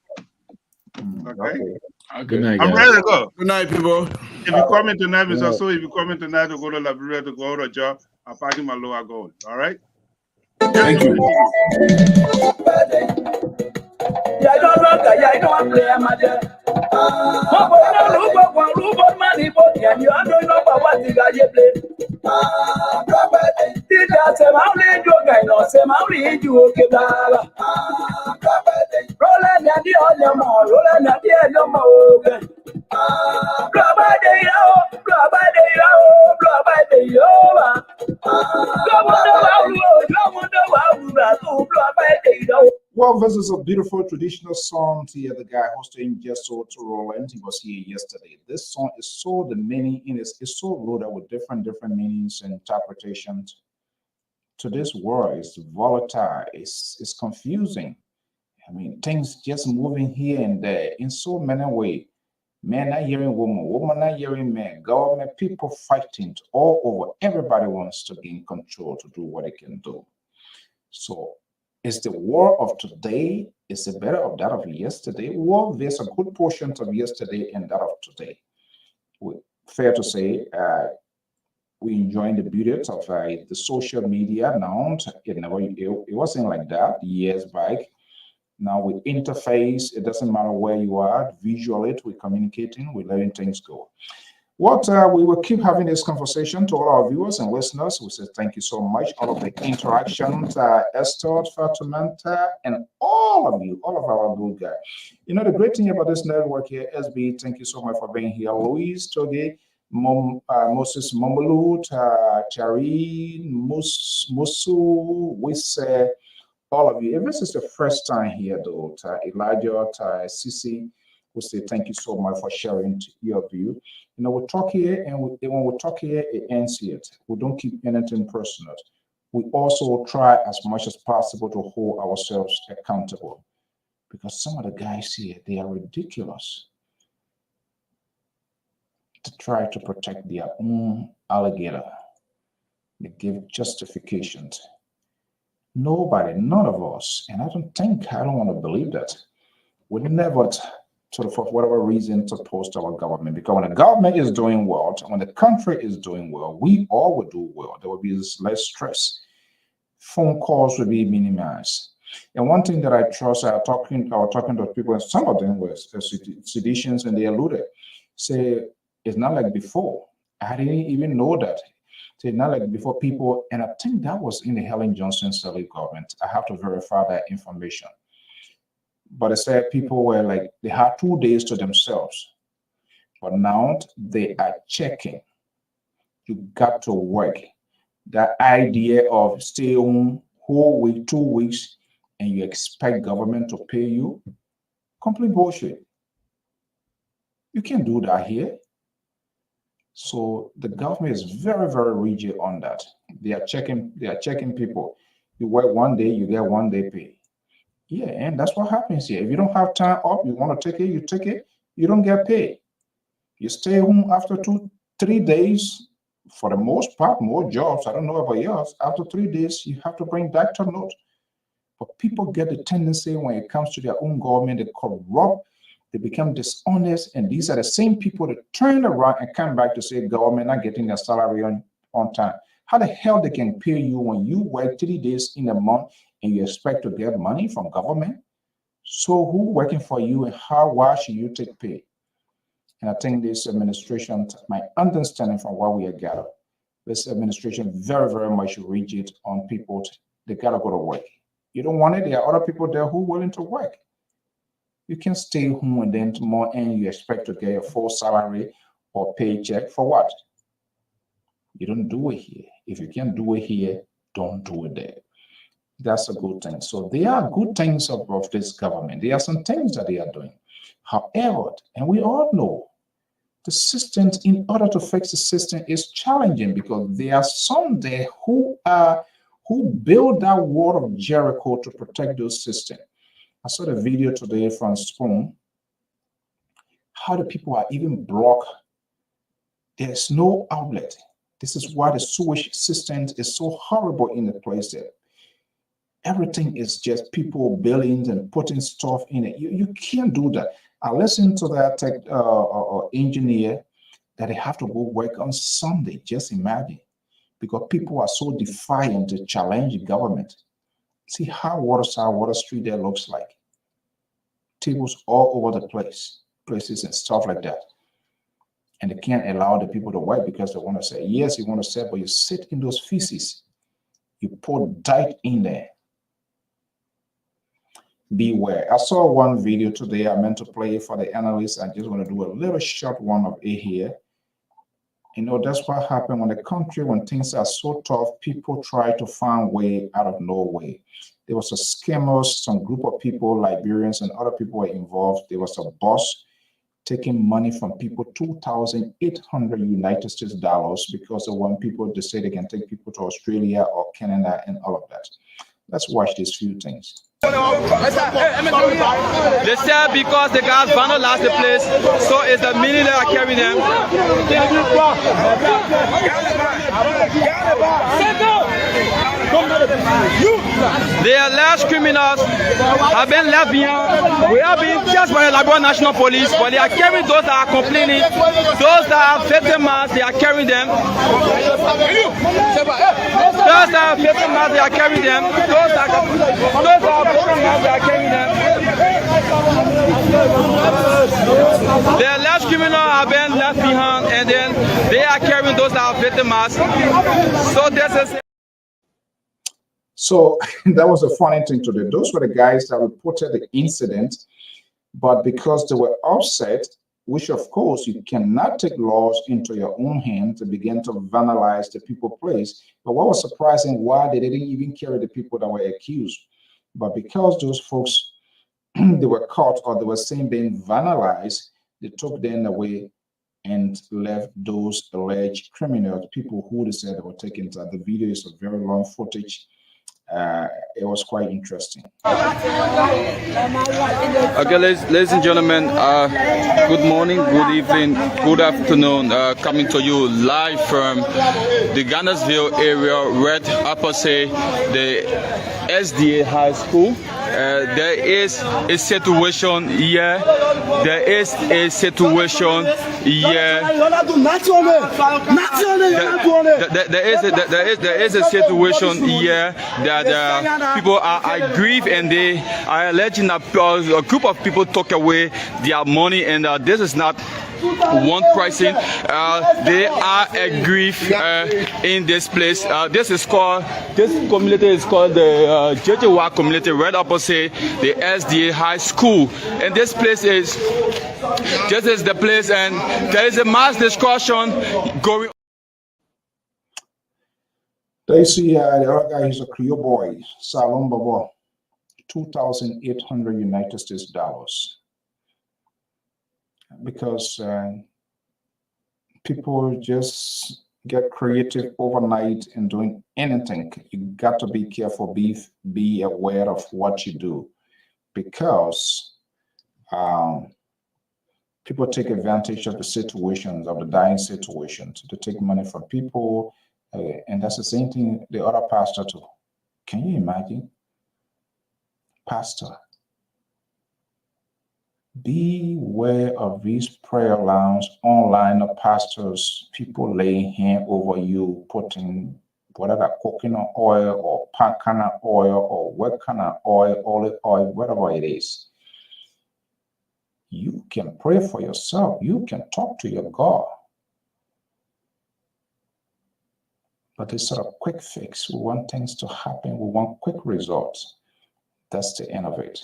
Okay. Good night, I'm guys. ready to go. Good night, people. If you come in tonight, Mr. So if you come in tonight to go to Liberia to go to a job, I'll pack in my lower gold. All right? Thank you. Yeah, I don't play, Well, this is a beautiful traditional song here. The guy hosting Jesso to Roland, he was here yesterday. This song is so the meaning in it is so loaded with different meanings and interpretations. Today's world is volatile, it's confusing. I mean, things just moving here and there in so many ways. Men not hearing women, women not hearing men, government, people fighting all over. Everybody wants to gain control to do what they can do. So is the war of today, is it better of that of yesterday? Well, there's a good portion of yesterday and that of today. Fair to say, we enjoying the beauty of the social media now. It wasn't like that years back. Now we interface, it doesn't matter where you are, visually, we're communicating, we're letting things go. We will keep having this conversation to all our viewers and listeners. We say thank you so much, all of the interactions, Esther, Fatumanta, and all of you, all of our good guys. You know, the great thing about this network here, SB, thank you so much for being here. Louise, Toge, Moses Momolu, Tari, Musu, Wisse, all of you. If this is the first time here, though, Elijah, Sisi, we say thank you so much for sharing your view. You know, we talk here, and when we talk here, it ends here. We don't keep anything personal. We also try as much as possible to hold ourselves accountable, because some of the guys here, they are ridiculous to try to protect their own alligator. They give justifications. Nobody, none of us, and I don't want to believe that, would never, for whatever reason, to post our government. Because when the government is doing well, when the country is doing well, we all will do well. There will be less stress. Phone calls will be minimized. And one thing that I trust, I was talking to people, and some of them were seditions, and they alluded, say, it's not like before. I didn't even know that. Say, not like before people, and I think that was in the Helen Johnson Sirleaf government. I have to verify that information. But it said people were like, they had 2 days to themselves. But now they are checking. You got to work. That idea of stay home whole week, 2 weeks, and you expect government to pay you, complete bullshit. You can't do that here. So the government is very, very rigid on that. They are checking people. You work 1 day, you get 1 day pay. Yeah, and that's what happens here. If you don't have time off, you want to take it, you take it, you don't get paid. You stay home after 2-3 days, for the most part, more jobs, I don't know about yours, after 3 days, you have to bring doctor note. But people get the tendency when it comes to their own government, they corrupt, they become dishonest, and these are the same people that turn around and come back to say government not getting their salary on time. How the hell they can pay you when you work 3 days in a month and you expect to get money from government? So who working for you, and why should you take pay? And I think this administration, my understanding from what we have gathered, this administration very, very much rigid on people. They gotta go to work. You don't want it, there are other people there who are willing to work. You can stay home and then tomorrow and you expect to get a full salary or paycheck for what? You don't do it here. If you can't do it here, don't do it there. That's a good thing. So there are good things of this government. There are some things that they are doing. However, and we all know, the system, in order to fix the system, is challenging, because there are some there who build that wall of Jericho to protect those systems. I saw the video today from Spoon, how the people are even blocked. There's no outlet. This is why the sewage system is so horrible in the place there. Everything is just people building and putting stuff in it. You can't do that. I listened to that engineer that they have to go work on Sunday. Just imagine, because people are so defiant to challenge the government. See how Water Street there looks like. Tables all over the place. places and stuff like that. And they can't allow the people to work because they want to say, yes, you want to sell, but you sit in those feces. You put dirt in there. Beware. I saw one video today. I meant to play it for the analysts. I just want to do a little short one of it here. You know, that's what happened when the country, when things are so tough, people try to find way out of no way. There was a scammers, some group of people, Liberians and other people were involved. There was a boss taking money from people, 2,800 United States dollars, because they want people to say they can take people to Australia or Canada and all of that. Let's watch these few things. They said because the guys vandalized the place, so it's the meaning that I carry them. The alleged criminals have been left behind. We have been charged by the Liberia National Police, but they are carrying those that are complaining, those that are victims, they are carrying them. Those that are victims, they are carrying them. Those that are victims, they are carrying them. The alleged criminals have been left behind, and then they are carrying those that are victims. So this is. So that was a funny thing to do. Those were the guys that reported the incident, but because they were upset, which of course you cannot take laws into your own hand to begin to vandalize the people place. But what was surprising, why they didn't even carry the people that were accused. But because those folks, they were caught or they were seen being vandalized, they took them away and left those alleged criminals, people who they said they were taken to. The video is a very long footage. It was quite interesting. Okay, ladies and gentlemen, good morning, good evening, good afternoon. Coming to you live from the Ghannasville area, right opposite the SDA High School. There is a situation here. There is a situation here. There is a situation here that people are aggrieved, and they are alleging that a group of people took away their money, and this is not one pricing. They are aggrieved in this place. This community is called the JJY community, right opposite the SDA High School. And this place is the place, and there is a mass discussion going. They see the other guy is a Creole boy, Salon Baba, 2,800 United States dollars. Because people just get creative overnight in doing anything. You got to be careful, be aware of what you do, because people take advantage of the situations, of the dying situations, to take money from people, and that's the same thing the other pastor too. Can you imagine? Pastor, beware of these prayer lines online of pastors, people laying hand over you, putting whatever coconut oil or palm kernel oil or what kind of oil, olive oil, whatever it is. You can pray for yourself. You can talk to your God. But it's sort of quick fix. We want things to happen. We want quick results. That's the end of it.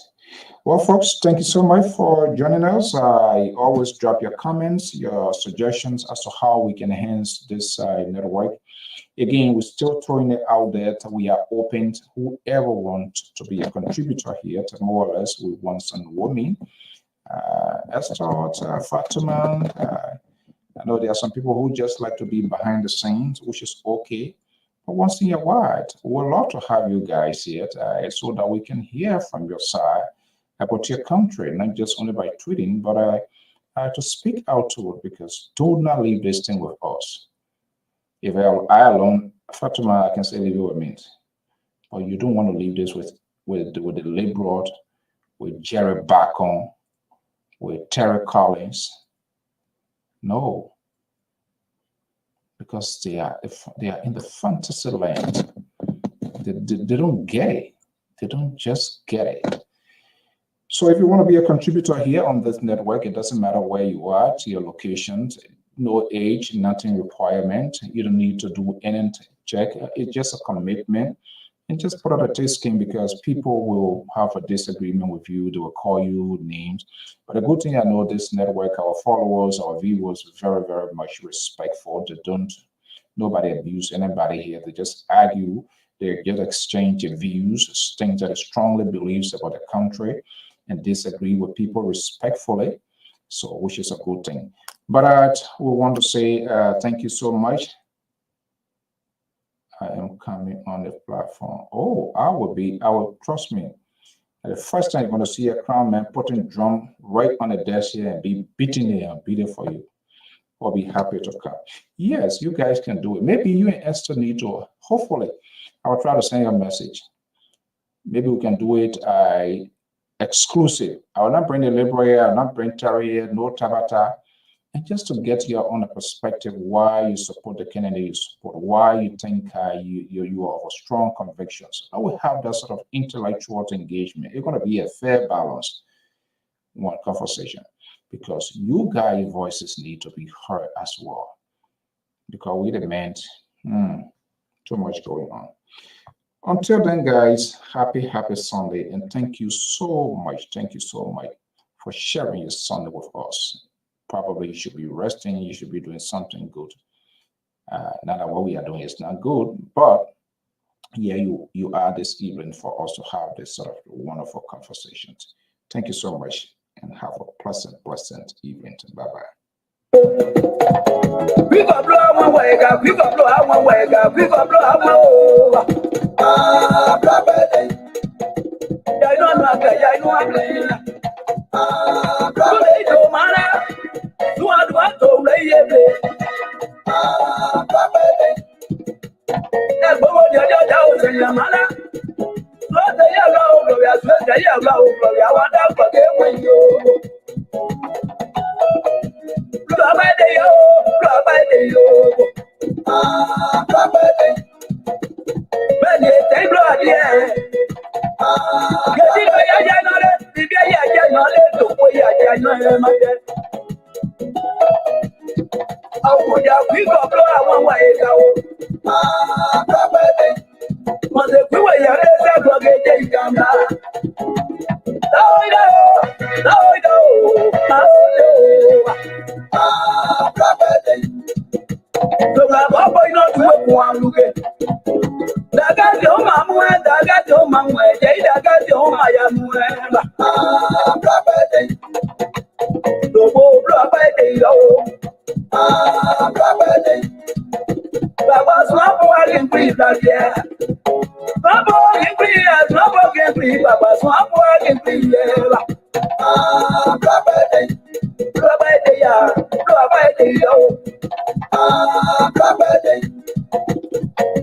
Well, folks, thank you so much for joining us. I always drop your comments, your suggestions as to how we can enhance this network. Again, we're still throwing it out there that we are open to whoever wants to be a contributor here. To more or less, we want some women. Esther, Fatima. I know there are some people who just like to be behind the scenes, which is okay. But once in a while, we'd love to have you guys here so that we can hear from your side about your country, not just only by tweeting, but to speak out to it, because do not leave this thing with us. If I alone, Fatima, I can say leave it with me. But you don't want to leave this with the liberal, with Jerry Bacon, with Terry Collins. No, because they are in the fantasy land. They don't get it. They don't just get it. So if you want to be a contributor here on this network, it doesn't matter where you are, to your locations, no age, nothing requirement. You don't need to do anything check. It's just a commitment. And just put out a thick skin, because people will have a disagreement with you. They will call you names. But the good thing I know, this network, our followers, our viewers, very, very much respectful. They don't, nobody abuse anybody here. They just argue. They just exchange views, things that they strongly believes about the country, and disagree with people respectfully. So, which is a good thing. But we want to say thank you so much. I am coming on the platform. Oh, I will, trust me. The first time you're going to see a crown man putting drum right on the desk here and be beating it and beating for you. I'll be happy to come. Yes, you guys can do it. Maybe you and Esther need to, hopefully, I will try to send you a message. Maybe we can do it exclusive. I will not bring the Lpr here, I will not bring Terry here, no Tabata. And just to get your own perspective, why you support the candidate you support, why you think you are of a strong convictions. I will have that sort of intellectual engagement. It's going to be a fair balance, one conversation, because you guys' voices need to be heard as well. Because we demand too much going on. Until then, guys, happy Sunday, and thank you so much. Thank you so much for sharing your Sunday with us. Probably you should be resting, you should be doing something good. Not that what we are doing is not good, but yeah, you are this evening for us to have this sort of wonderful conversations. Thank you so much, and have a pleasant evening. Bye-bye. We go blow one way, we go blow out one way, we go blow out one way. I know I'm playing. You are the one to lay it. That's what you're doing, your mother. Not the yellow, we are sweat the yellow, I want to forget when you. By the yo. When you take blood, yeah. We go blow out one way go. Mother, we were your head go get camera. So my boy not to one look at. Daga yo mamu, daga yo mamu, daga yo mayamu. Lobo blow by the yo. Baba swap walking free that yeah. Baba walking free, Baba walking free, Baba swap walking free yeah. Blow by the yo.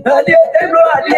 And you blow at the